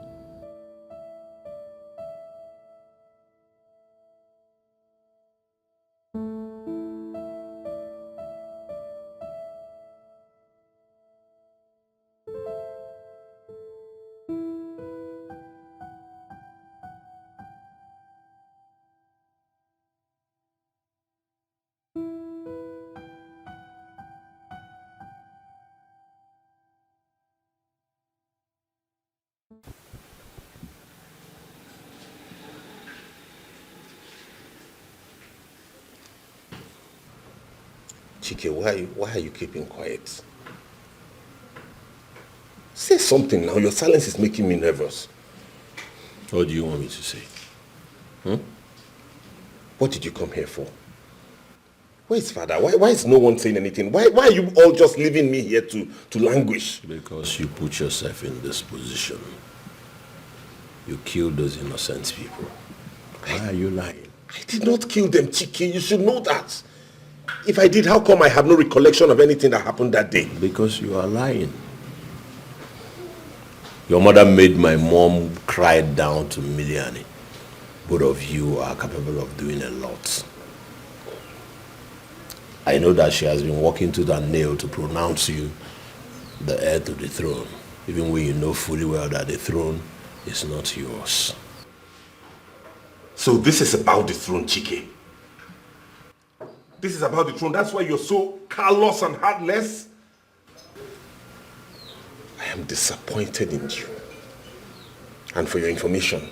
Chike, why are you keeping quiet? Say something now. Your silence is making me nervous. What do you want me to say? What did you come here for? Where's father? Why is no one saying anything? Why are you all just leaving me here to languish? Because you put yourself in this position. You killed those innocent people. Why are you lying? I did not kill them, Chike. You should know that. If I did, how come I have no recollection of anything that happened that day? Because you are lying. Your mother made my mom cry down to Miliani. Both of you are capable of doing a lot. I know that she has been working to that nail to pronounce you the heir to the throne, even when you know fully well that the throne is not yours. So this is about the throne, Chike. This is about the throne. That's why you're so callous and heartless. I am disappointed in you. And for your information,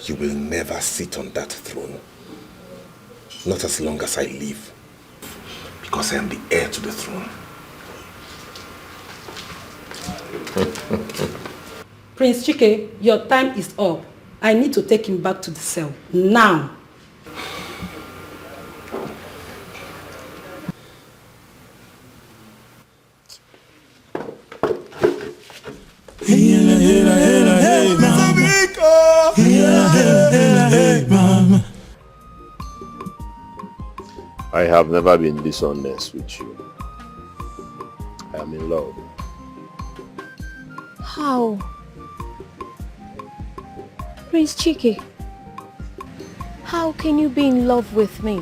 you will never sit on that throne. Not as long as I live. Because I am the heir to the throne. Prince Chike, your time is up. I need to take him back to the cell. Now. Hey, mama. I have never been dishonest with you. I am in love. How? Prince Chike, how can you be in love with me?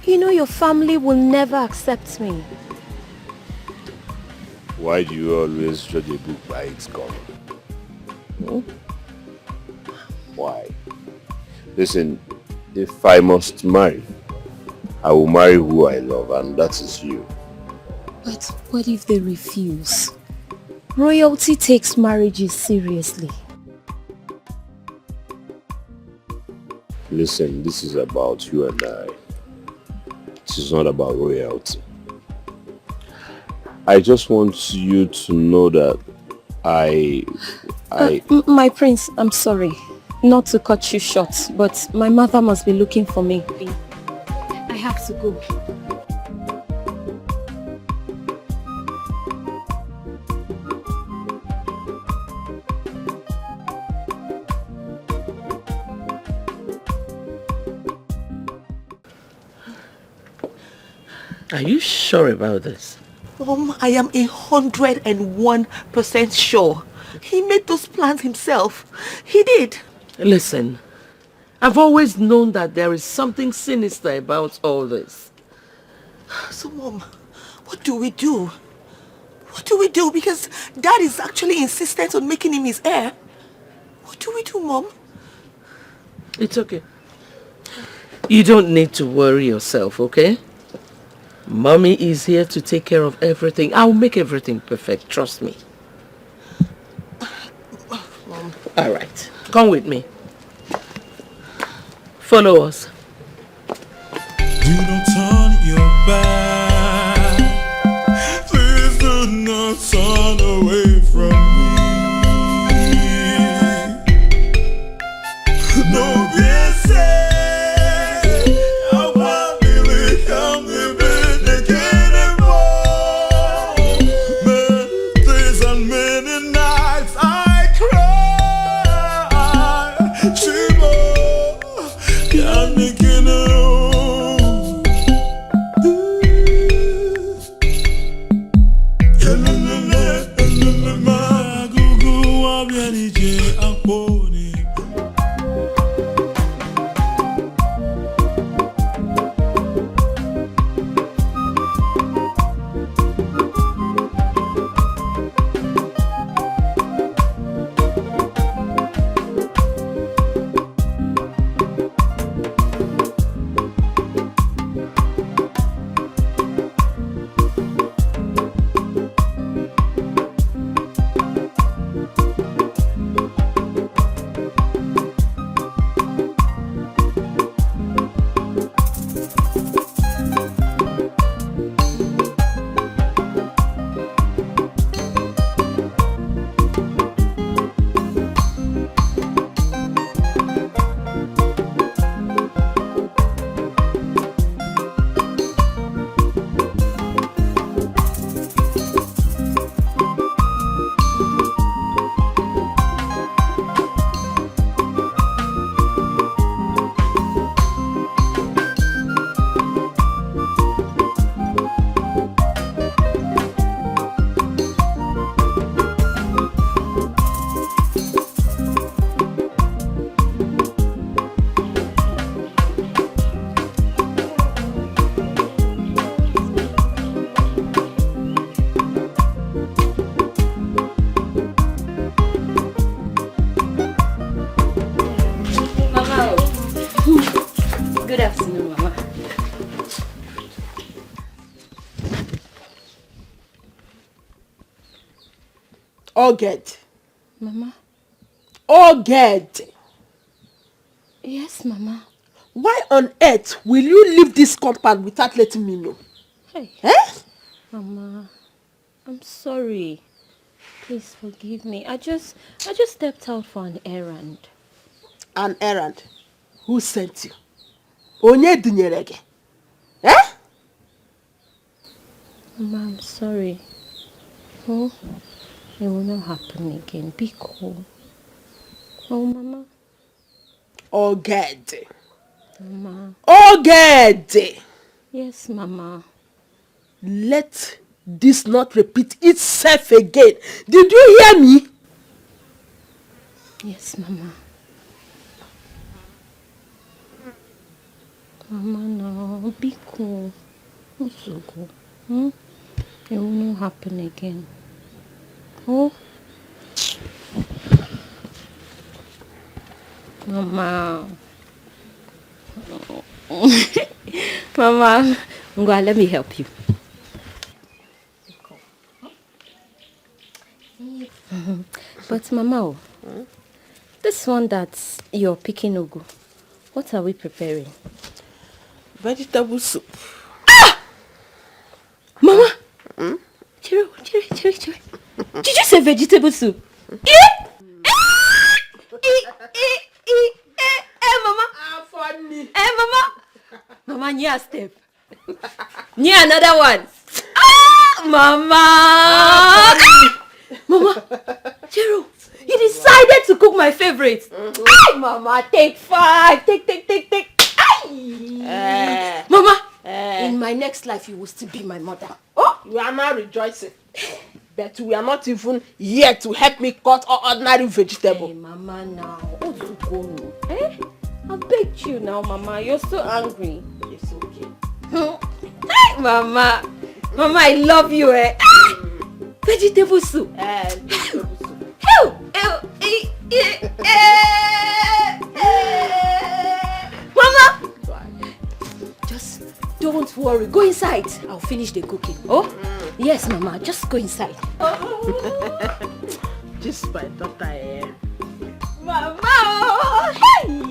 You know your family will never accept me. Why do you always judge a book by its cover? Hmm? Why? Listen, if I must marry, I will marry who I love, and that is you. But what if they refuse? Royalty takes marriages seriously. Listen, this is about you and I. This is not about royalty. I just want you to know that my prince, I'm sorry. Not to cut you short, but my mother must be looking for me. I have to go. Are you sure about this? I am 101% sure. He made those plans himself. He did. Listen, I've always known that there is something sinister about all this. So, Mom, what do we do? What do we do? Because Dad is actually insistent on making him his heir. What do we do, Mom? It's okay. You don't need to worry yourself, okay? Mommy is here to take care of everything. I'll make everything perfect, trust me. Mom. All right, come with me. Follow us. Do not turn your back. Please do not turn away from me. No, yes, Good afternoon, Mama. Oged. Mama? Oged. Yes, Mama. Why on earth will you leave this compound without letting me know? Hey. Eh? Mama, I'm sorry. Please forgive me. I just stepped out for an errand. An errand? Who sent you? Onye dunyere gị? Eh? Mama, I'm sorry. Oh, it will not happen again. Be cool. Oh, Mama. Oged. Mama. Oged! Yes, Mama. Let this not repeat itself again. Did you hear me? Yes, Mama. Mama, no, be cool. Also cool. It will not happen again. Oh. Mama. Mama, Ngwa, let me help you. But Mama, this one that you're picking, Ugu, what are we preparing? Vegetable soup. Ah! Mama! Chiro. Did you say vegetable soup? Mama. Funny. Mama. Mama, near step. Near another one. Mama. Mama. Chiro, you decided to cook my favorite. Mama, take 5. Take. Mama, in my next life, you will still be my mother. Oh, you are now rejoicing. But we are not even here to help me cut ordinary vegetable. Hey, Mama, now. I begged you now, Mama. You're so angry. It's okay. Hey, Mama. Mama, I love you, Vegetable soup. Vegetable soup. Mama! Just don't worry. Go inside. I'll finish the cooking. Oh? Yes, Mama. Just go inside. Just my daughter, Mama! Hey!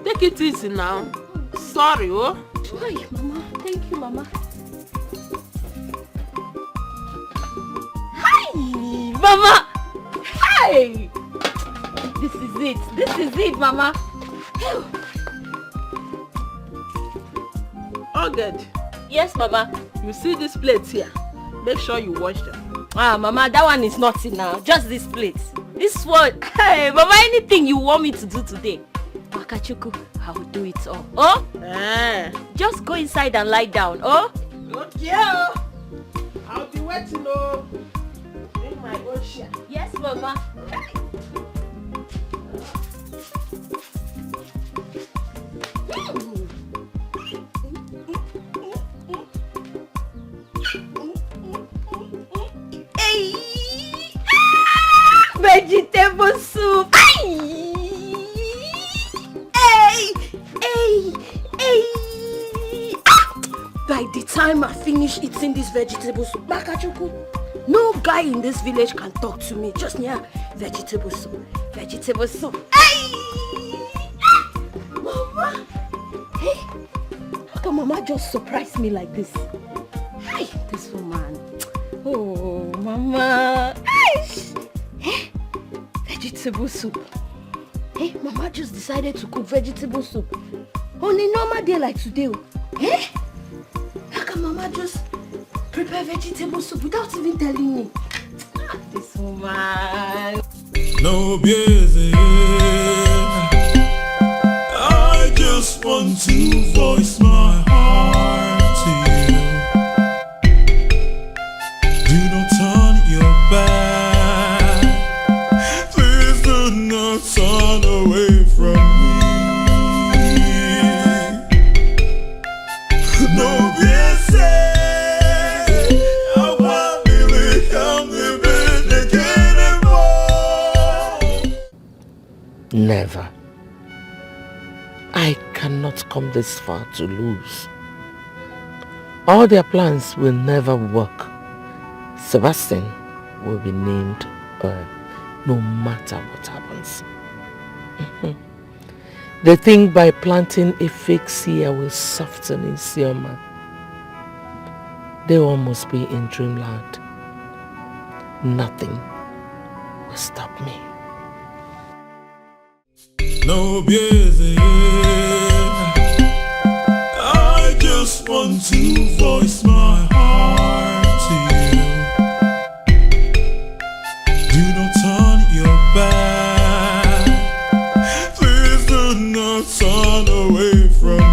Take it easy now. Sorry, oh. Hi, Mama. Thank you, Mama. Hi, Mama. Hi. This is it, Mama. Oh, good. Yes, Mama. You see these plates here? Make sure you wash them. Mama, that one is not enough. Just this plate. This one. Hey, Mama, anything you want me to do today, Wakachuku, I will do it all. Oh? Just go inside and lie down. Oh? Okay. I'll be waiting, oh. In my own share. Yes, Mama. Vegetable soup. By the time I finish eating this vegetable soup, Makachuku, no guy in this village can talk to me. Just near vegetable soup. Vegetable soup. Mama. Hey, how come Mama just surprised me like this? Hey, this woman. Oh, Mama. Hey, vegetable soup. Hey, Mama just decided to cook vegetable soup on a normal day like today. Hey, how come Mama just prepare vegetable soup without even telling me? This woman. No busy. I just want to voice my heart to you. Do not turn your back. Please do not turn away from me. No busy. I want to become the Never. I cannot come this far to lose. All their plans will never work. Sebastian will be named no matter what happens. They think by planting a fake seer will soften Isioma. They all must be in dreamland. Nothing will stop me. No busy. I just want to voice my heart to you. Do not turn your back. Please do not turn away from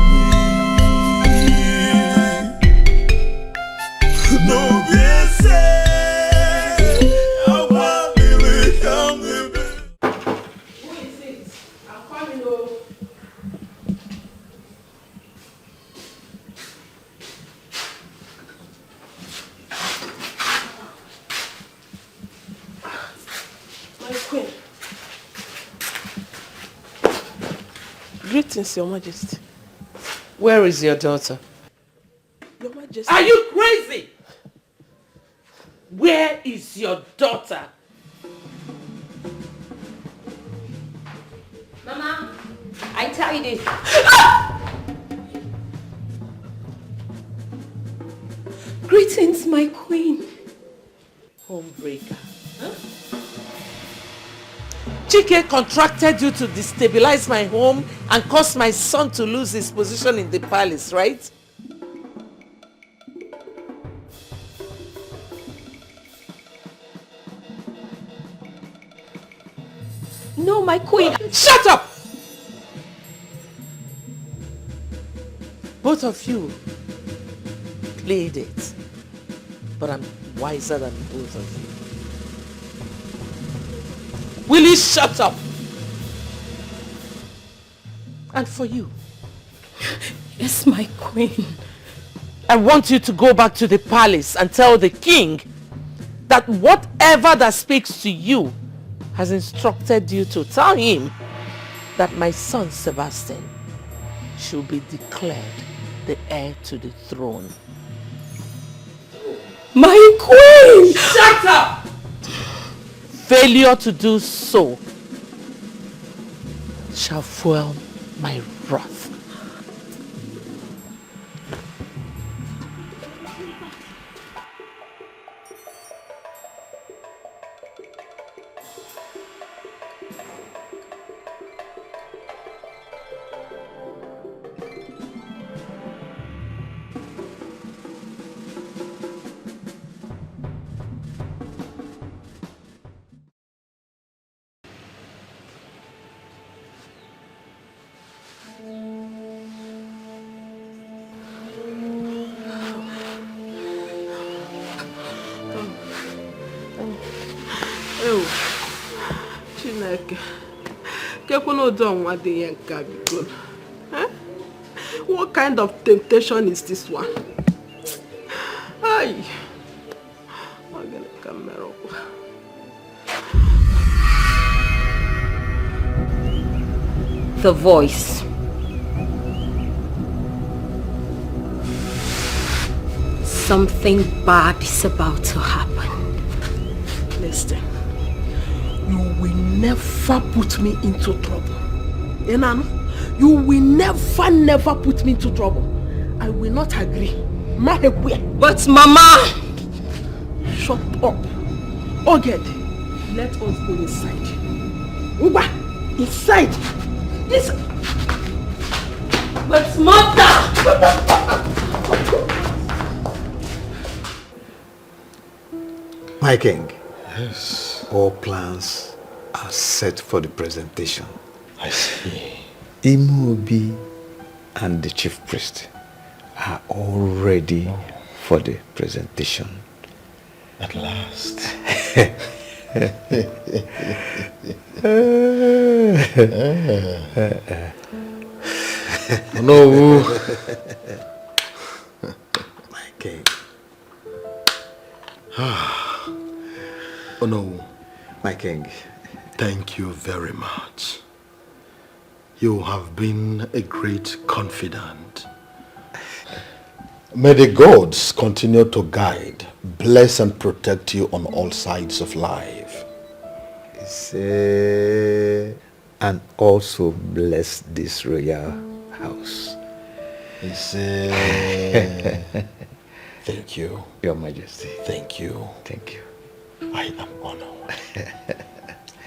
My queen. Greetings, Your Majesty. Where is your daughter? Your Majesty. Are you crazy? Where is your daughter? Mama, I tell you this. Greetings, my queen. Homebreaker. Huh? Chike contracted you to destabilize my home and cause my son to lose his position in the palace, right? No, my queen. Shut up! Both of you played it, but I'm wiser than both of you. Will you shut up? And for you. Yes, my queen. I want you to go back to the palace and tell the king that whatever that speaks to you has instructed you to tell him that my son Sebastian should be declared the heir to the throne. My queen! Shut up! Failure to do so shall fuel my wrath. What kind of temptation is this one? Ay. The voice. Something bad is about to happen. Listen, you will never put me into trouble. Enano, you will never put me into trouble. I will not agree. But Mama! Shut up. Oged, let us go inside. Uba, inside. Yes. But Mother! My king. Yes. All plans are set for the presentation. I see. Imobi and the chief priest are all ready for the presentation. At last. No. My king. Oh no. My king. Thank you very much. You have been a great confidant. May the gods continue to guide, bless and protect you on all sides of life. And also bless this royal house. Thank you. Your Majesty. Thank you. Thank you. I am honored.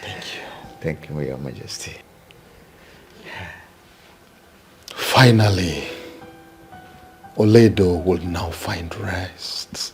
Thank you. Thank you, Your Majesty. Finally, Oledo will now find rest.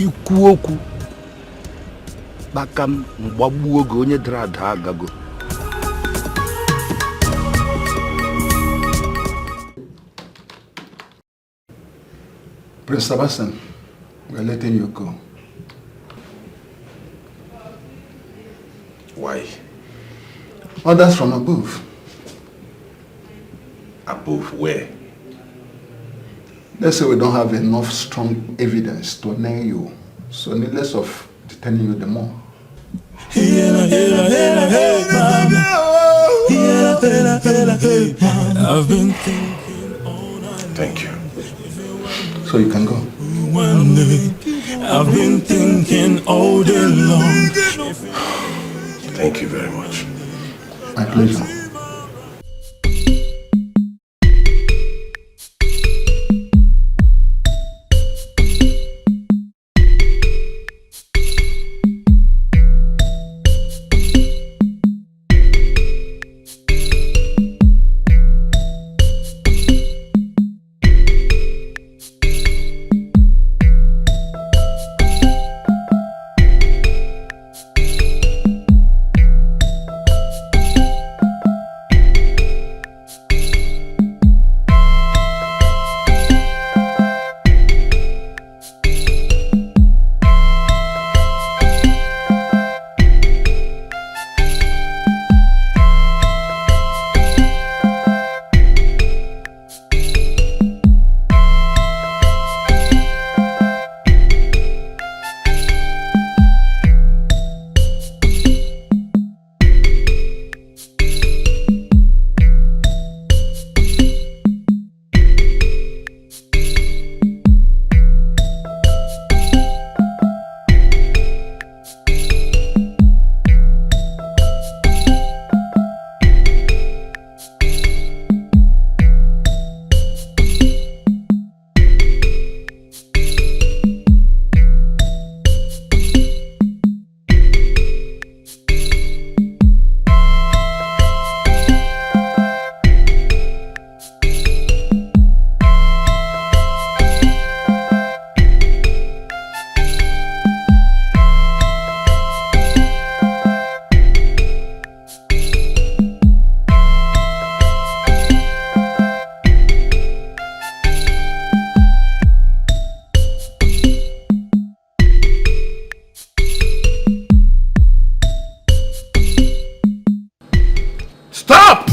ikwu okwu kpaka m mgbagbuo oge onye dara ada agago. Prince Sebastian, we are letting you go. Why? Orders from above. Above where? Let's say we don't have enough strong evidence to nail you, so needless of detaining you the more. I've been thinking. Thank you. So you can go. I've been thinking all day long. Thank you very much. My pleasure. Stop!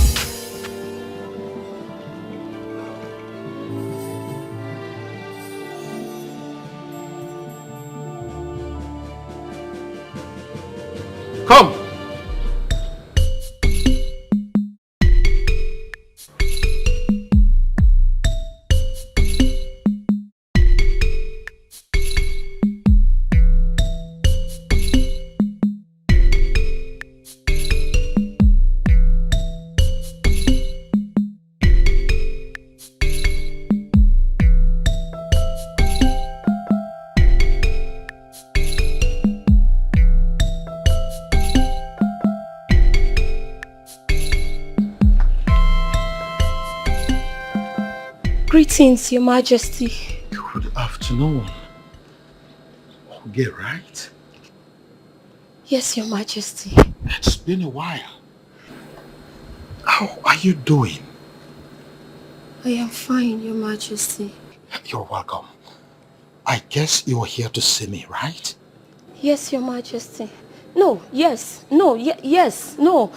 Come! Greetings, Your Majesty. Good afternoon. Okay, right? Yes, Your Majesty. It's been a while. How are you doing? I am fine, Your Majesty. You're welcome. I guess you're here to see me, right? Yes, Your Majesty. No, yes, no, yes, no.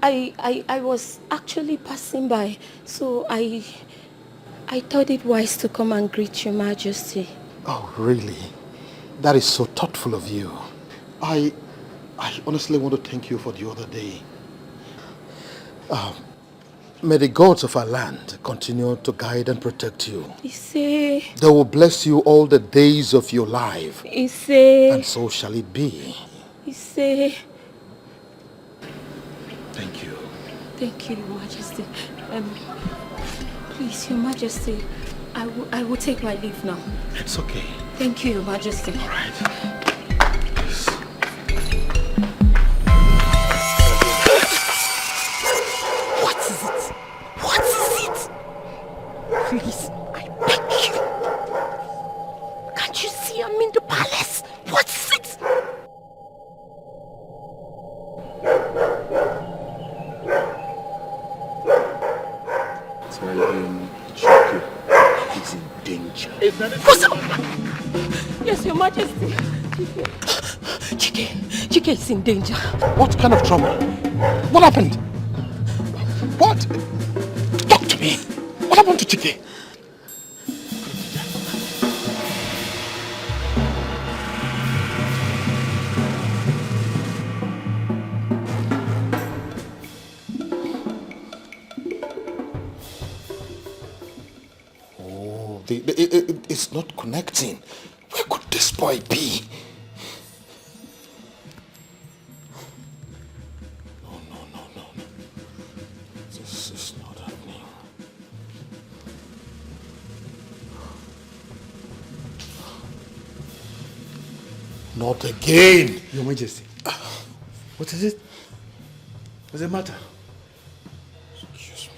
I was actually passing by, so I thought it wise to come and greet Your Majesty. Oh, really? That is so thoughtful of you. I honestly want to thank you for the other day. May the gods of our land continue to guide and protect you. They will bless you all the days of your life. And so shall it be. Thank you. Thank you, Your Majesty. Please, Your Majesty, I will take my leave now. It's okay. Thank you, Your Majesty. All right. What is it? What is it? Please, I beg you. Can't you see I'm in Majesty. Chike is in danger. What kind of trouble? What happened? What? Talk to me. What happened to Chike? Oh, it's not connecting. Where could this boy be? No. This is not happening. Not again. Your Majesty. What is it? What's the matter? Excuse me.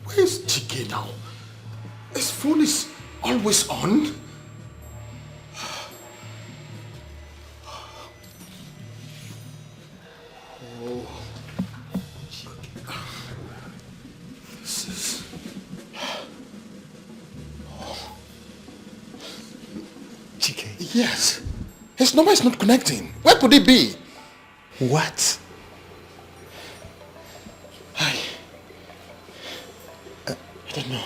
Where's Chike now? His phone is always on. Oh, this is... Chike? Yes. His number is not connecting. Where could he be? What? I don't know.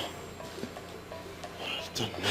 I don't know.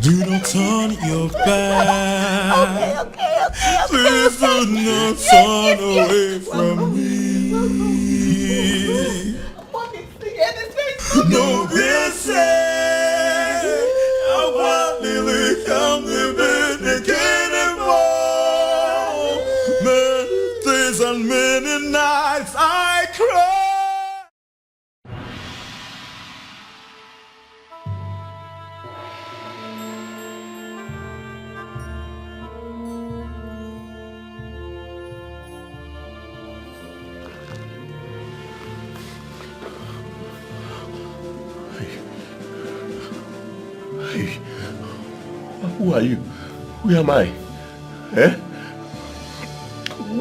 Do not turn your back. Please do not turn away from me. No, be say, I want to come living again and more. Many days and many nights I cry. Who are you? Who am I? Eh?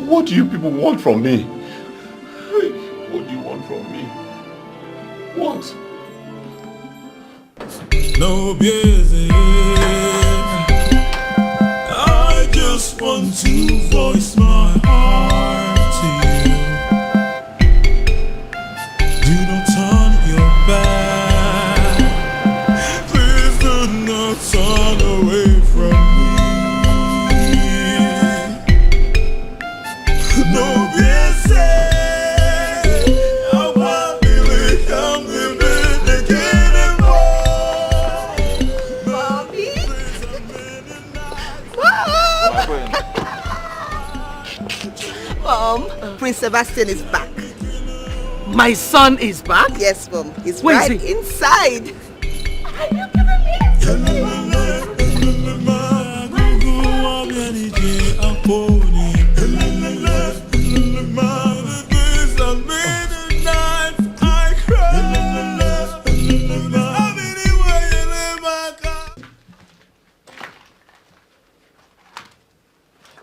What do you people want from me? What do you want from me? What? No busy. I just want to voice my heart to you. Do not turn your back. Please do not turn away from me. No busy. I want to come living again and more. Prince Sebastian is back. My son is back? Yes, Mom. He's Where right is he? inside.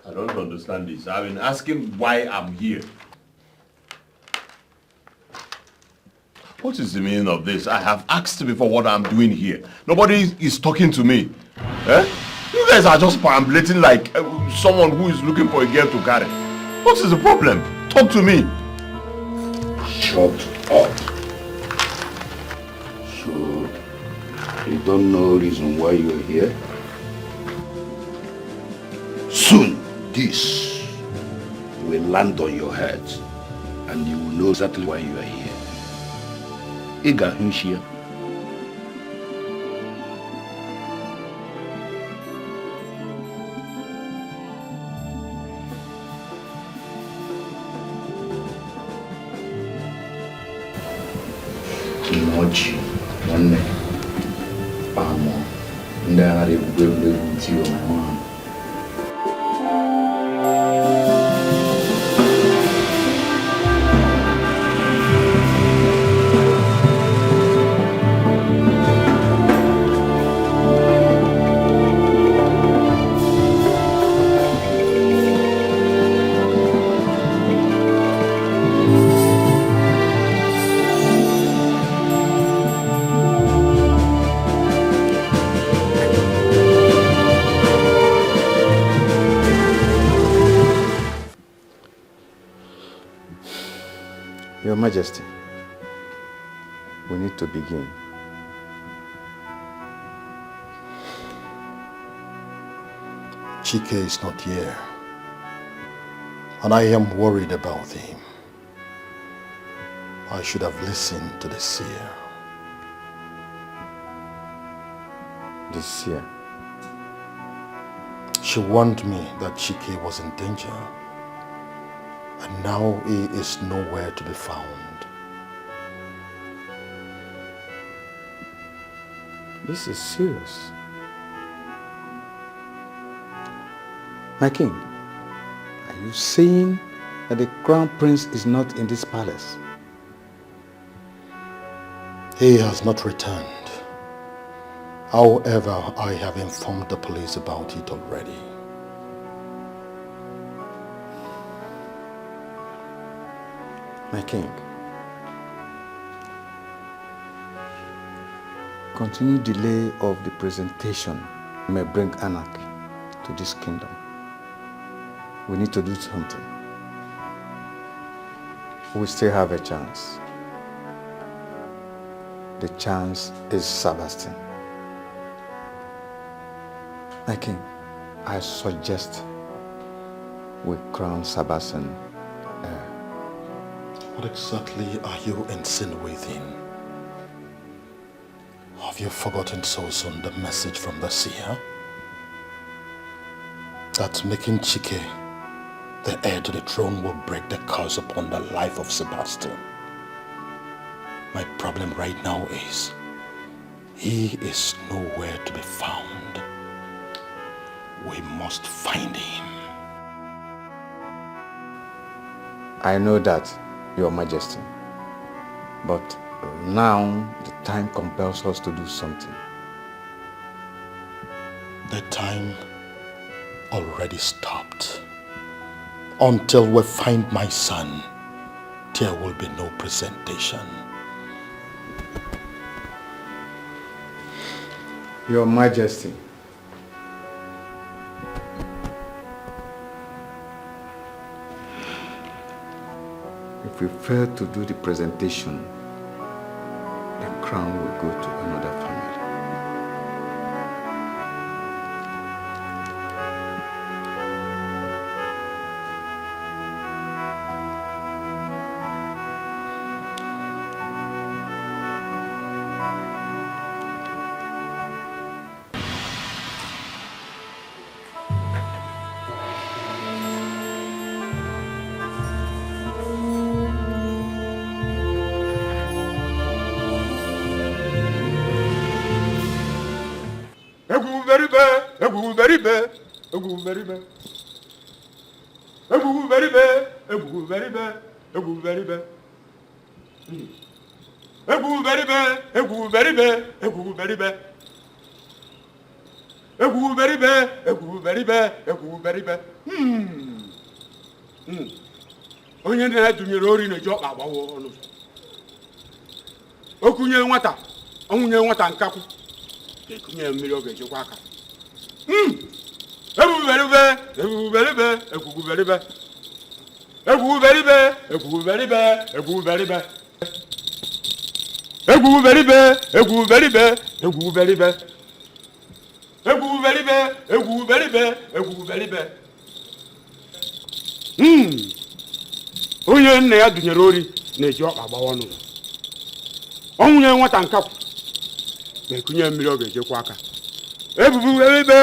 I don't understand this. I've been asking why I'm here. What is the meaning of this? I have asked before what I'm doing here. Nobody is talking to me. Eh? You guys are just perambulating like someone who is looking for a girl to carry. What is the problem? Talk to me. Shut up. So, you don't know reason why you are here? Soon, this will land on your head and you will know exactly why you are here. Ega Hunshia. Kimochi, one Pamo, Ndari will to your mom. Your Majesty, we need to begin. Chike is not here, and I am worried about him. I should have listened to the seer. The seer? She warned me that Chike was in danger, and now he is nowhere to be found. This is serious. My king, are you saying that the crown prince is not in this palace? He has not returned. However, I have informed the police about it already. My king, continued delay of the presentation may bring anarchy to this kingdom. We need to do something. We still have a chance. The chance is Sebastian. My king, I suggest we crown Sebastian. What exactly are you insinuating? Have you forgotten so soon the message from the seer? That making Chike the heir to the throne will break the curse upon the life of Sebastian. My problem right now is he is nowhere to be found. We must find him. I know that, Your Majesty, but now the time compels us to do something. The time already stopped. Until we find my son, there will be no presentation. Your Majesty, if we fail to do the presentation, the crown will go to another family. Onye na-adụnyere ori na-eji ọkpa agbawa ọnụ. Okunye nwata, onwunye nwata nkakwu. Ekunye mmiri oge jekwa aka. Ebuberibe, egwuguberibe. Egwuguberibe. Onye nne ya dunyere ori na-eji ọkpa gbawa n'ụzọ. Onwunye nwata nkakwu na-ekunye mmiri ọ ga-ejekwa aka. Egwuguberibe.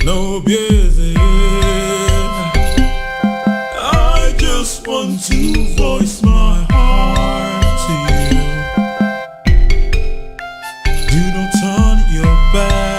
No busy. I just want to voice my heart to you. Do not turn your back.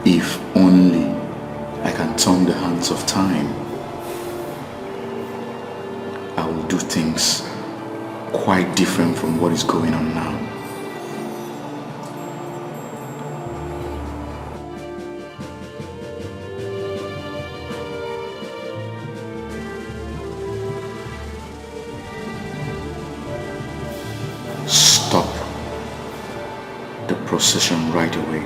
If only I can turn the hands of time, I will do things quite different from what is going on now. Stop the procession right away.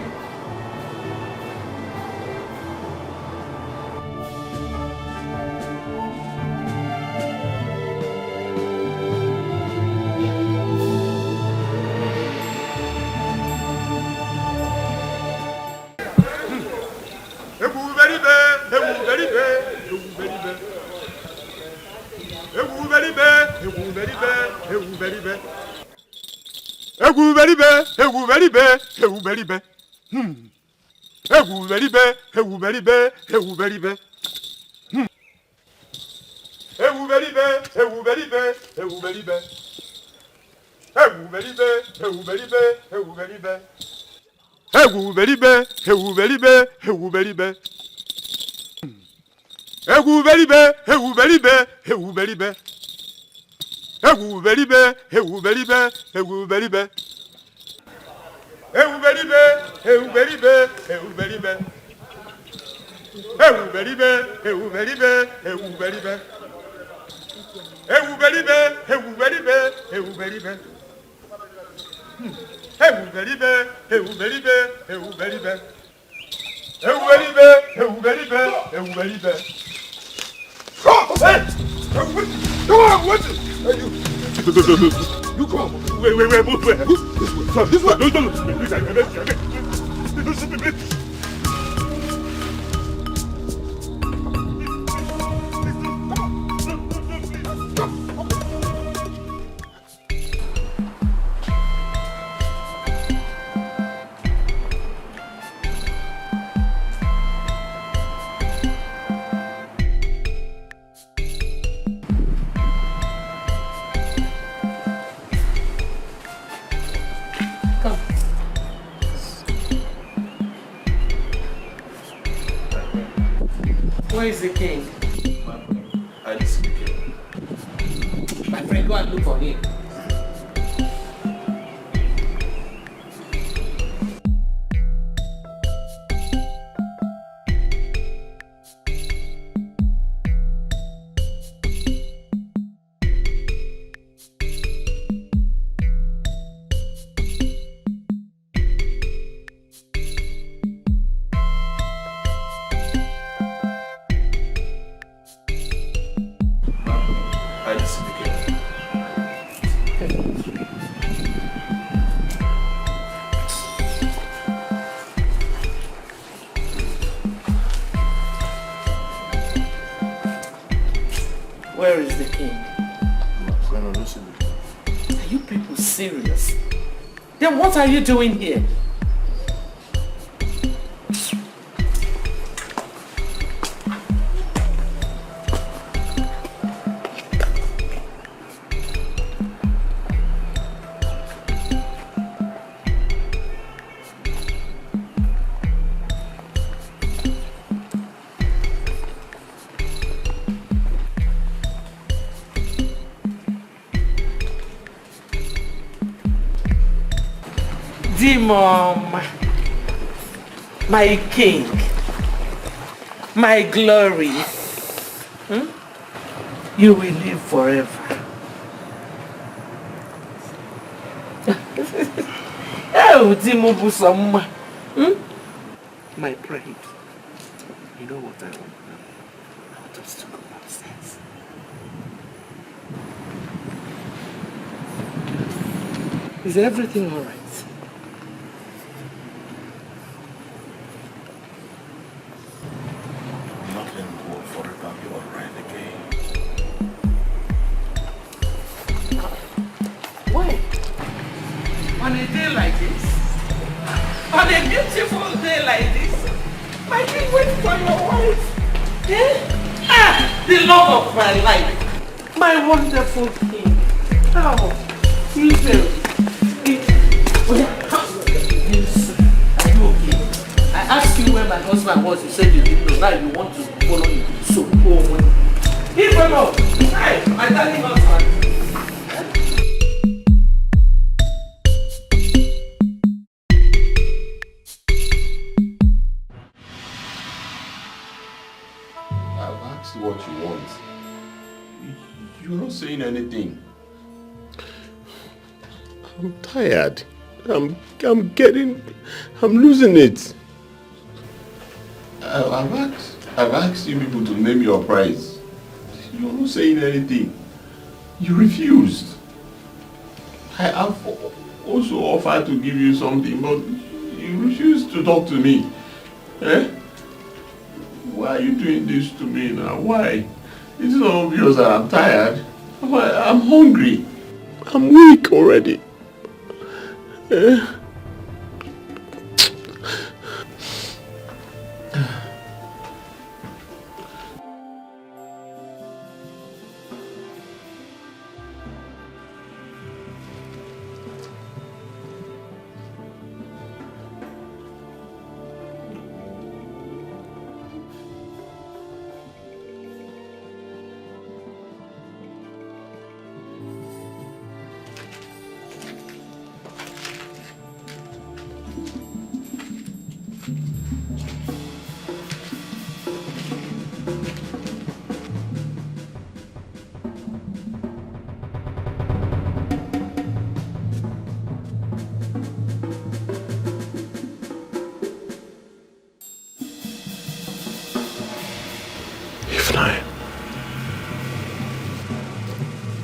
You come on. Wait, move where? This way. Where is the king? I didn't see the king. My friend, go and look for him. Where is the king? Are you people serious? Then what are you doing here? Mom, my king, my glory, you will live forever. My pride, you know what I want now? I want us to go upstairs. Is everything all right? On a day like this, on a beautiful day like this, my king wait for your wife. Eh? Ah, the love of my life, my wonderful king. Oh, you will. Yes, are you okay? I asked you where my husband was. You said you didn't know. Now you want to follow me. So go away. Give him up. Hi, my darling husband. What you want. You're not saying anything. I'm tired. I'm losing it. I've asked you people to name your price. You're not saying anything. You refused. I have also offered to give you something, but you refused to talk to me. Eh? Why are you doing this to me now? Why? It's not obvious that I'm tired. I'm hungry. I'm weak already.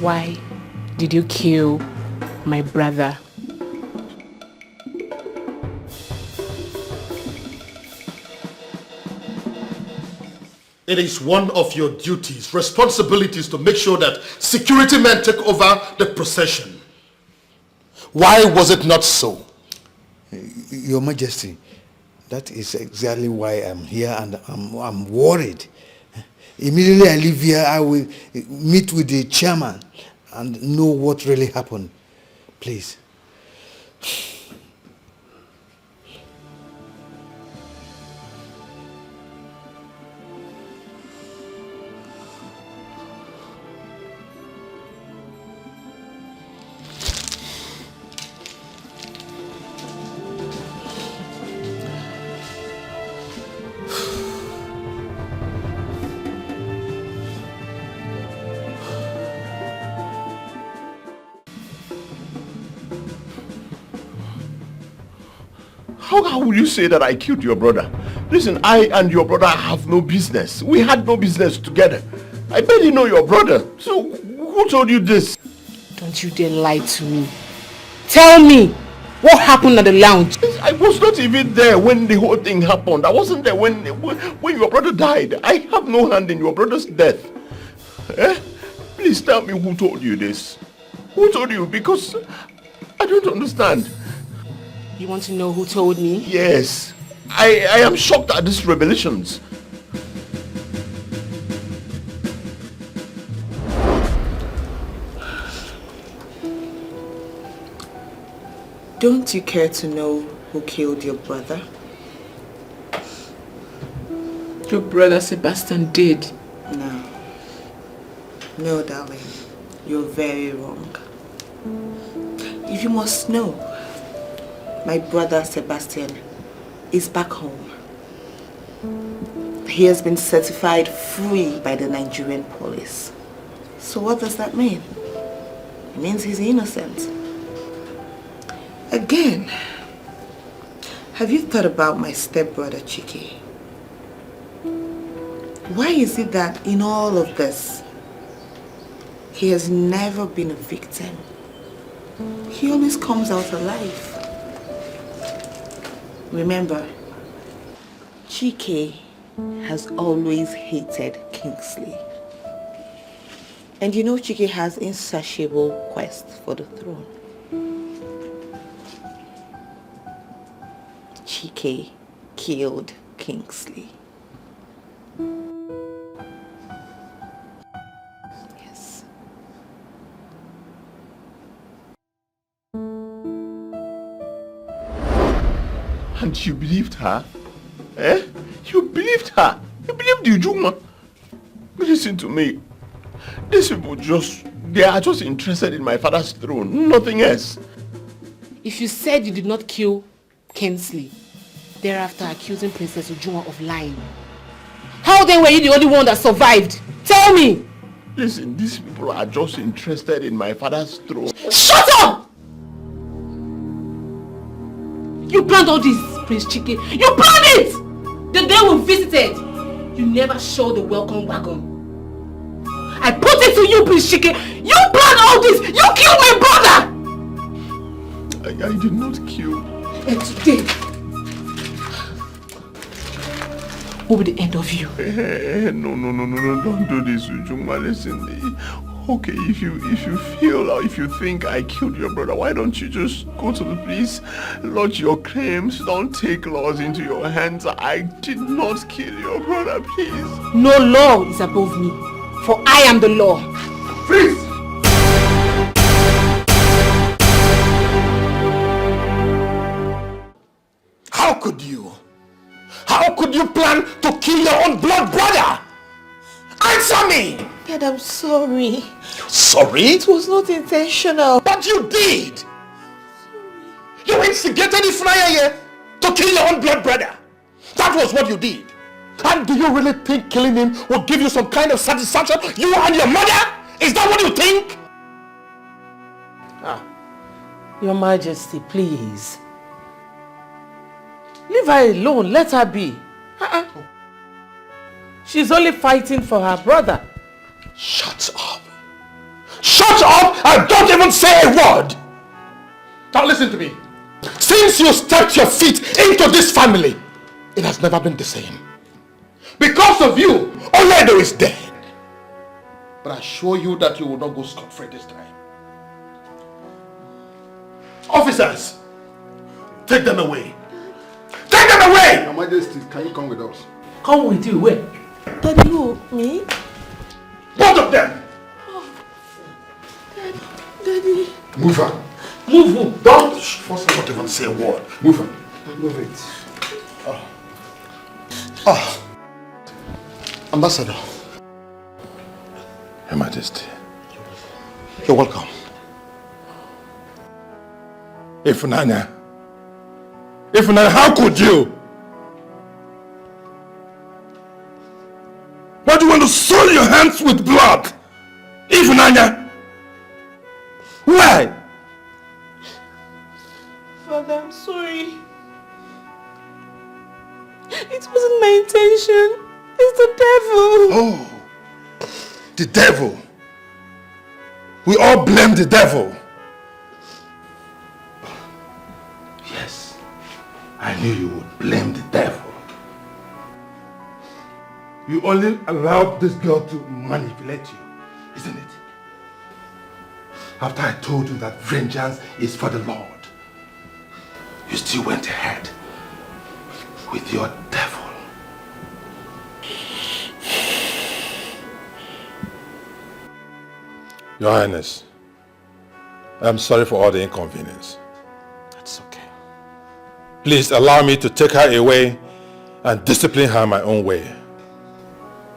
Why did you kill my brother? It is one of your duties, responsibilities to make sure that security men take over the procession. Why was it not so? Your Majesty, that is exactly why I'm here, and I'm worried. Immediately I leave here, I will meet with the chairman and know what really happened. Please. How would you say that I killed your brother? Listen, I and your brother have no business. We had no business together. I barely know your brother. So who told you this? Don't you dare lie to me. Tell me what happened at the lounge. I was not even there when the whole thing happened. I wasn't there when your brother died. I have no hand in your brother's death. Please tell me who told you this. Who told you? Because I don't understand. You want to know who told me? Yes. I am shocked at these revelations. Don't you care to know who killed your brother? Your brother Sebastian did. No. No, darling. You're very wrong. If you must know, my brother Sebastian is back home. He has been certified free by the Nigerian police. So what does that mean? It means he's innocent. Again, have you thought about my stepbrother Chike? Why is it that in all of this, he has never been a victim? He always comes out alive. Remember, Chike has always hated Kingsley. And you know Chike has insatiable quest for the throne. Chike killed Kingsley. Yes. And you believed her? You believed her? You believed Ujuma? Listen to me. These people they are just interested in my father's throne, nothing else. If you said you did not kill Kingsley, thereafter accusing Princess Ujuma of lying, how then were you the only one that survived? Tell me! Listen, these people are just interested in my father's throne. Shut up! You planned all this, Prince Chike. You planned it! The day we visited, you never showed the welcome wagon. I put it to you, Prince Chike. You planned all this! You killed my brother! I did not kill. And today will be the end of you. No, don't do this, Ujuma. Listen, okay, if you feel or if you think I killed your brother, why don't you just go to the police, lodge your claims, don't take laws into your hands. I did not kill your brother, please. No law is above me, for I am the law. Please! How could you? How could you plan to kill your own blood brother? Answer me! Dad, I'm sorry. Sorry? It was not intentional. But you did! You instigated Ifnaya to kill your own blood brother. That was what you did. And do you really think killing him will give you some kind of satisfaction? You and your mother? Is that what you think? Your Majesty, please. Leave her alone. Let her be. She's only fighting for her brother. Shut up. Shut up and don't even say a word. Now listen to me. Since you stepped your feet into this family, it has never been the same. Because of you, Oledo is dead. But I assure you that you will not go scot-free this time. Officers, take them away. Take them away! Your Majesty, can you come with us? Come with you, where? Daddy, who? Me? Both of them! Daddy. Move her. Move who? Don't force her not even say a word. Move her. Move it. Ambassador. Your Majesty. You're welcome. Ifunanya, how could you? Why do you want to soil your hands with blood? Ifunanya? Why? Father, I'm sorry. accusation. It's the devil. Oh, the devil. We all blame the devil. Yes, I knew you would blame the devil. You only allowed this girl to manipulate you, isn't it? After I told you that vengeance is for the Lord, you still went ahead with your devil. Your Highness, I'm sorry for all the inconvenience. That's okay. Please allow me to take her away and discipline her my own way.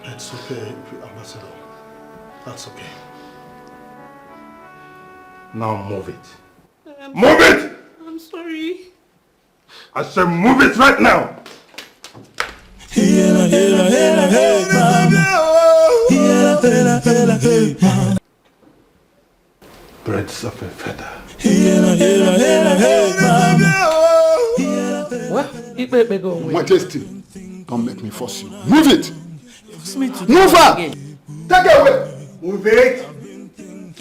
It's okay, Ambassador. That's okay. Now move it. Move it! I'm sorry. I said move it right now! Birds of a feather. What? Majesty, don't make me force you. Move it! Move her! Take her away! Move it!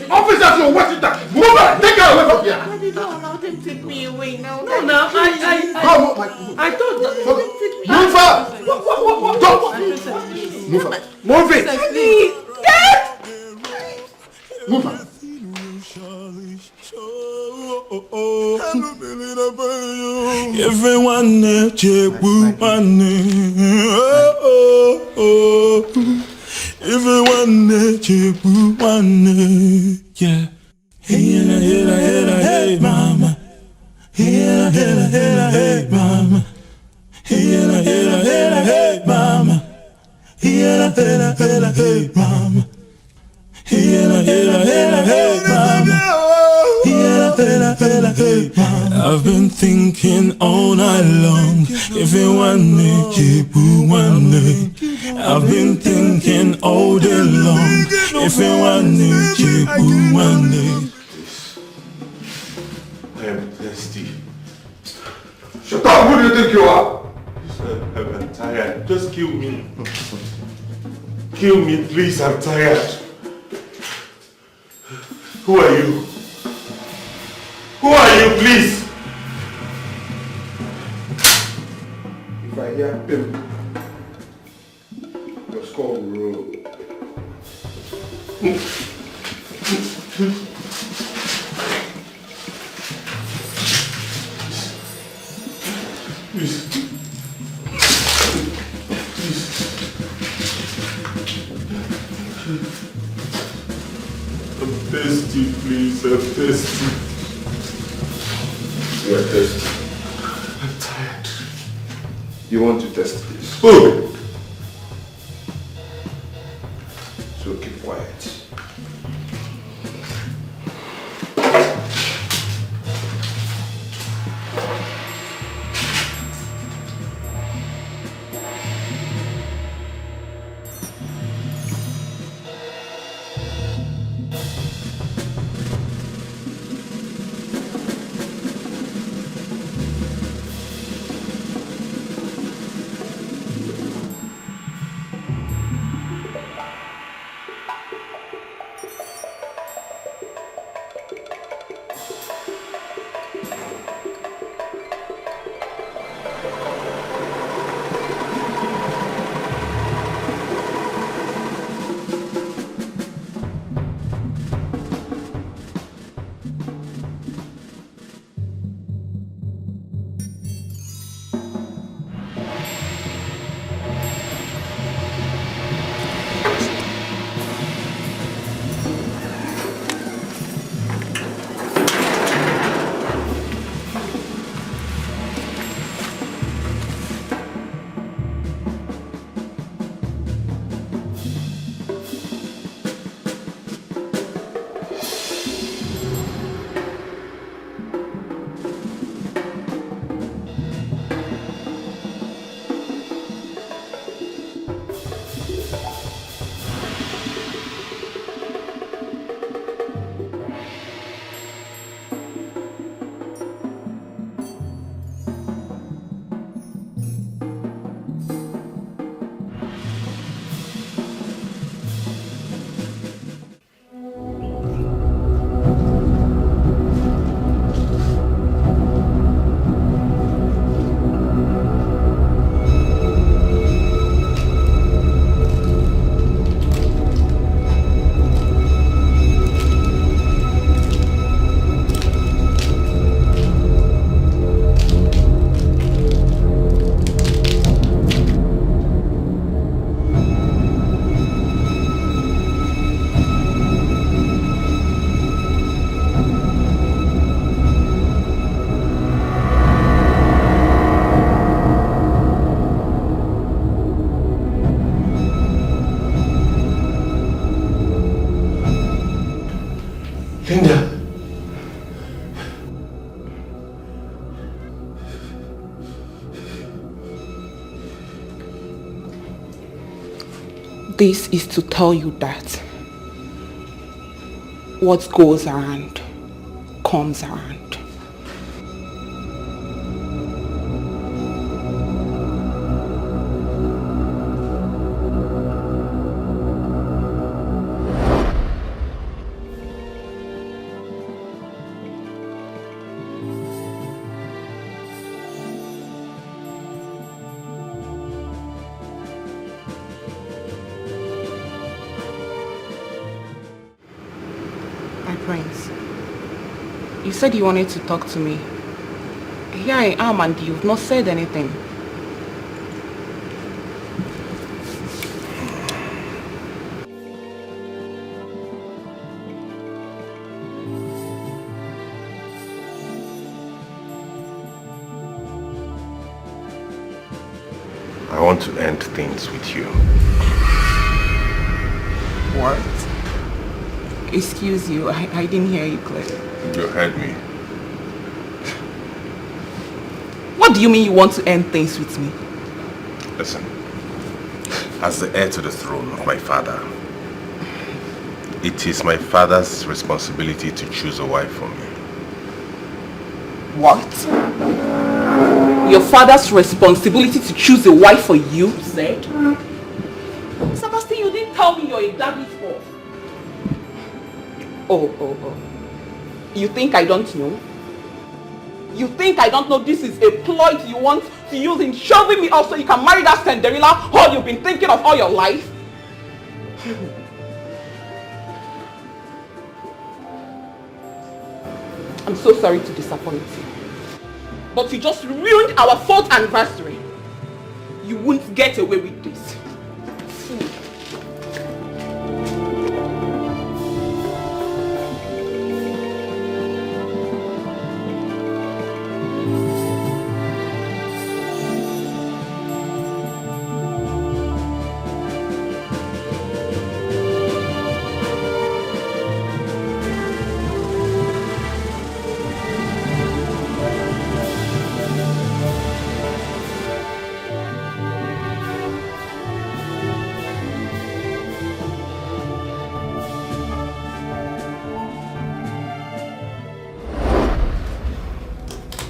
Officers, you're watching that! Move her! Take her away from here! Daddy, don't allow them to take me away now. No, no, I thought that. Move her! Don't! Move her! Move it! Dad! Move her! Everyone yeah. Hey mama. Hey mama. Hey mama. Hey mama. I've been thinking all night long. If you want me, keep one day. I've been thinking all day long. If you want me, keep one day. I am thirsty. Shut up! Who do you think you are? I'm tired. Just kill me. Kill me, please. I'm tired. Who are you? Who are you, please? If I hear pimp, your skull will roll. Please. I'm thirsty, please. I'm thirsty. You are thirsty. I'm tired. You want to test this? Oh! So keep quiet. Linda. This is to tell you that what goes around comes around. Prince, you said you wanted to talk to me. Here I am and you've not said anything. I want to end things with you. What? Excuse you, I didn't hear you clearly. You heard me. What do you mean you want to end things with me? Listen, as the heir to the throne of my father, it is my father's responsibility to choose a wife for me. What? Your father's responsibility to choose a wife for you, you said? Sebastian, you didn't tell me you're a daddy's boy. Oh. You think I don't know? You think I don't know this is a ploy you want to use in shoving me off so you can marry that Cinderella whore you've been thinking of all your life? I'm so sorry to disappoint you. But you just ruined our 4th anniversary. You won't get away with this. Fool.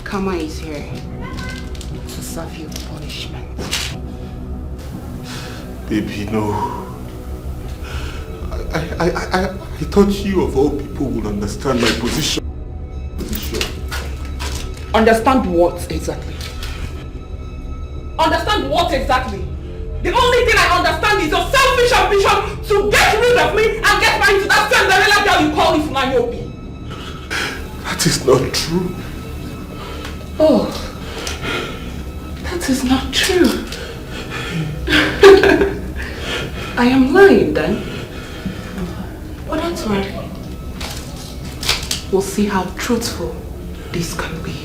Karma is here to serve you punishment. Baby, no. I thought you of all people would understand my position. Understand what exactly? Understand what exactly? The only thing I understand is your selfish ambition to get rid of me and get married to that Cinderella girl you call Ifunanyobi. That is not true. Oh, that is not true. I am lying then. But don't worry. We'll see how truthful this can be.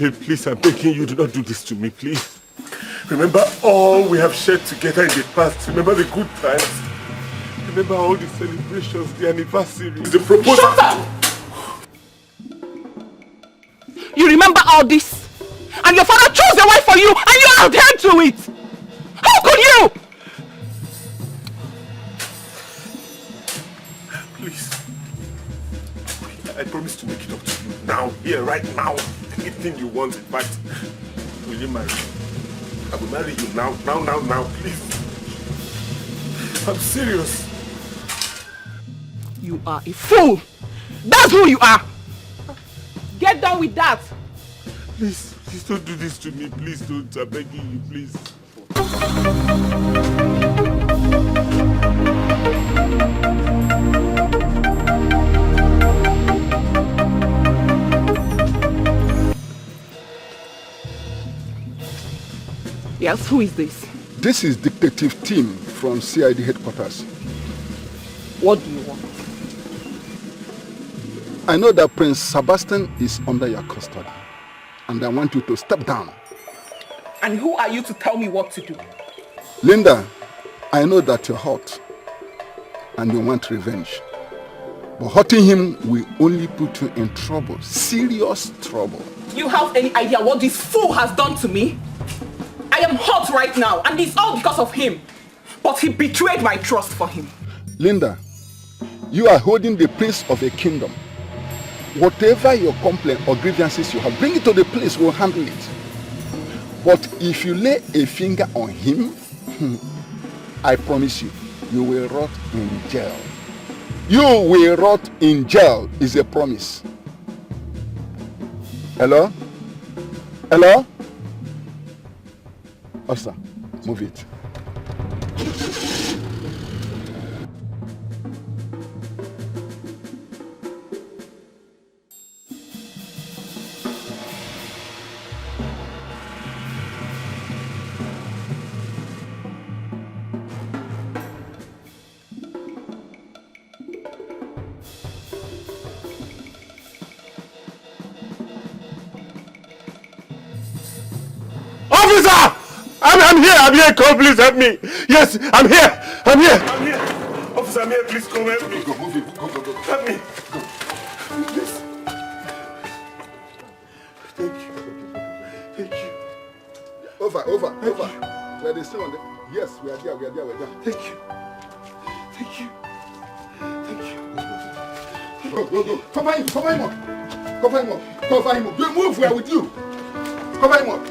Babe, please, I'm begging you, do not do this to me, please. Remember all we have shared together in the past. Remember the good times. Remember all the celebrations, the anniversaries, the proposal. Shut up! You remember all this? And your father chose a wife for you and you adhered to it! How could you? Please. I promise to make it up to you now, here, right now. Anything you want, in fact. Will you marry me? I will marry you now, please. I'm serious. You are a fool! That's who you are! Get done with that! Please don't do this to me. Please don't. I'm begging you, please. Yes, who is this? This is Detective Tim from CID headquarters. What do you want? I know that Prince Sebastian is under your custody, and I want you to step down. And who are you to tell me what to do? Linda, I know that you're hot, and you want revenge. But hurting him will only put you in trouble, serious trouble. Do you have any idea what this fool has done to me? I am hot right now, and it's all because of him. But he betrayed my trust for him. Linda, you are holding the place of a kingdom. Whatever your complaint or grievances you have, bring it to the place, we'll handle it. But if you lay a finger on him, I promise you, you will rot in jail. You will rot in jail is a promise. Hello? Hello? Officer, move it. Officer! I'm here, come, please help me. Yes, I'm here. Officer, I'm here, please come help me. Go, move it, go. Help me. Go. Please. Thank you. Over. Where they still on there? Yes, we are there. Thank you. Go. Cover him up. You move, we are with you. Cover him up.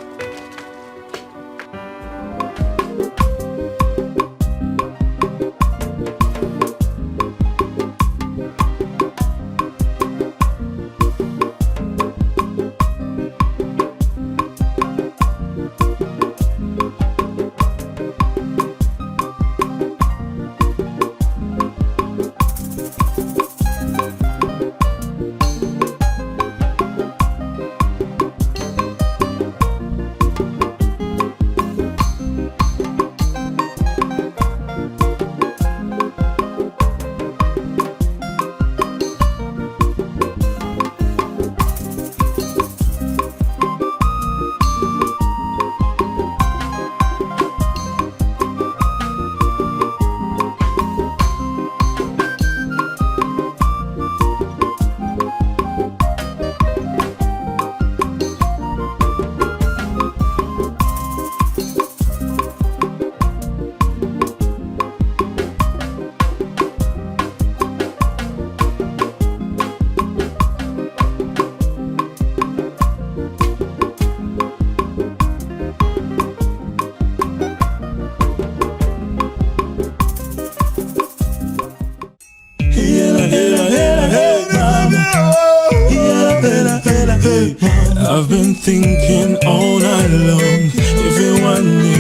I've been thinking all night long. If you want me,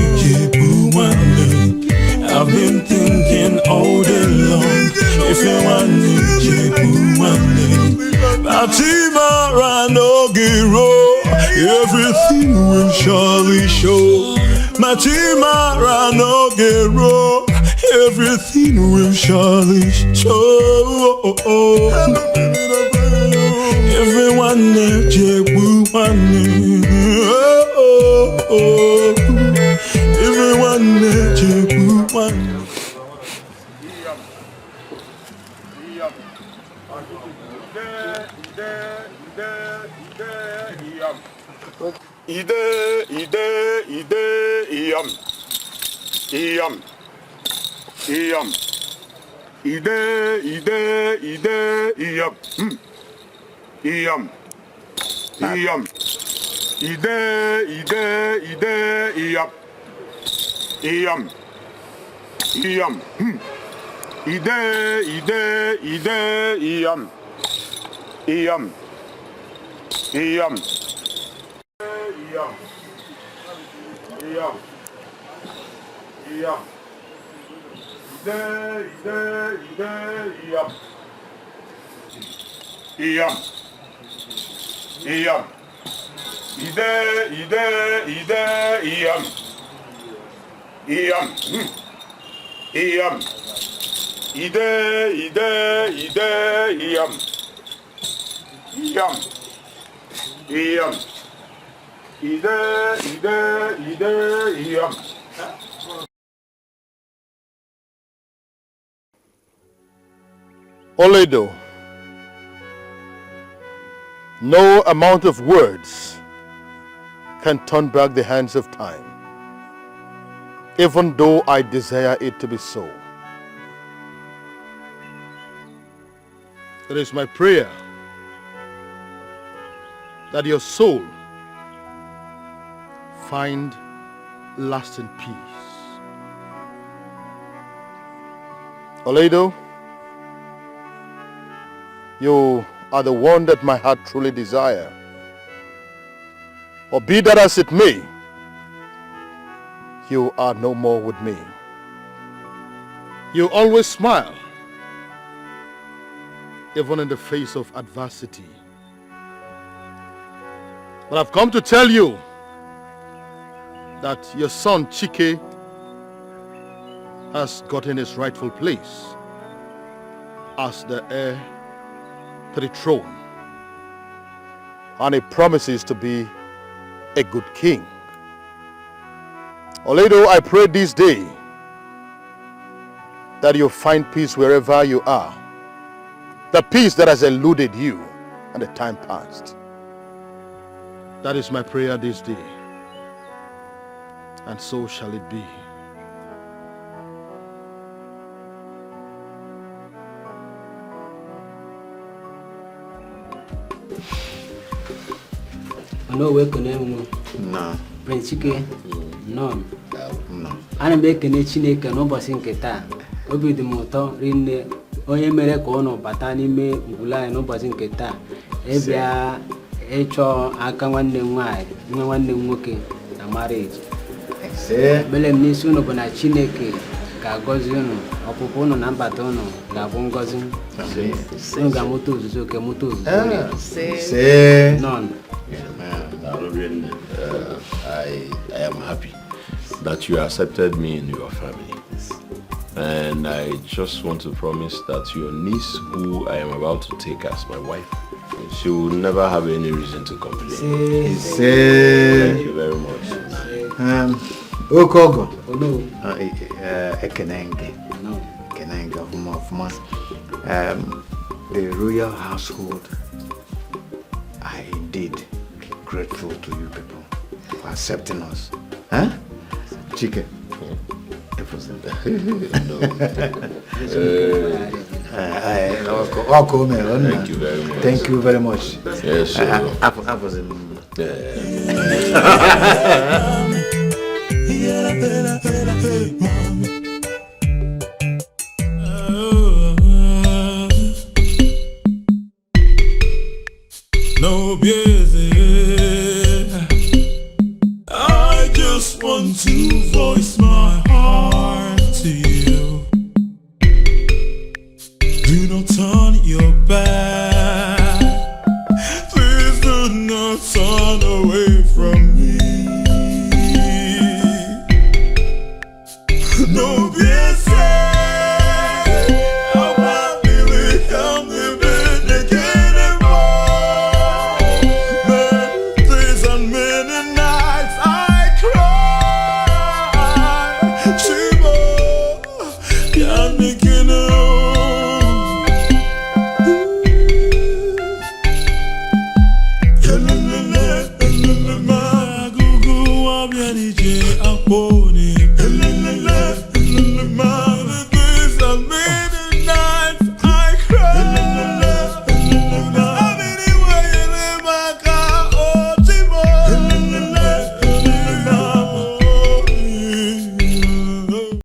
I've been thinking all day long. If you want me, Fatima no giro, everything will surely show. Fatima no giro, everything will surely show. Everyone, Oh, everyone let you one. Oledo, no amount of words can turn back the hands of time, even though I desire it to be so. It is my prayer that your soul find lasting peace. Oledo, you are the one that my heart truly desires. Or be that as it may, you are no more with me. You always smile, even in the face of adversity. But I've come to tell you that your son Chike has gotten his rightful place as the heir to the throne, and he promises to be a good king. Oledo, I pray this day that you find peace wherever you are, the peace that has eluded you in the time past. That is my prayer this day, and so shall it be. No way can anyone. No. Prince Chike. No. No. Ana m ekene Chineke n'ụbọchị nke taa. Obi dị m ụtọ rinne onye mere ka ọ nọ bata n'ime ngwụla anyị n'ụbọchị nke taa. Ebia ịchọ aka nwanne m nwaanyị, nwanne m nwoke na marriage. Bele m n'isi unu bụ na Chineke ga-agọzi unu, ọpụpụ unu na mbata unu ga-abụ ngọzi. Unu ga-amụta ozuzo oke mụta ozuzo. None. I am happy that you accepted me in your family. And I just want to promise that your niece, who I am about to take as my wife, she will never have any reason to complain. Thank you very much. Okogo. No. Ekenenge. No. Ekenenge of us. The royal household are indeed grateful to you people for accepting us. Huh? Chike. Thank you very much. Thank you very much. Yes, sir.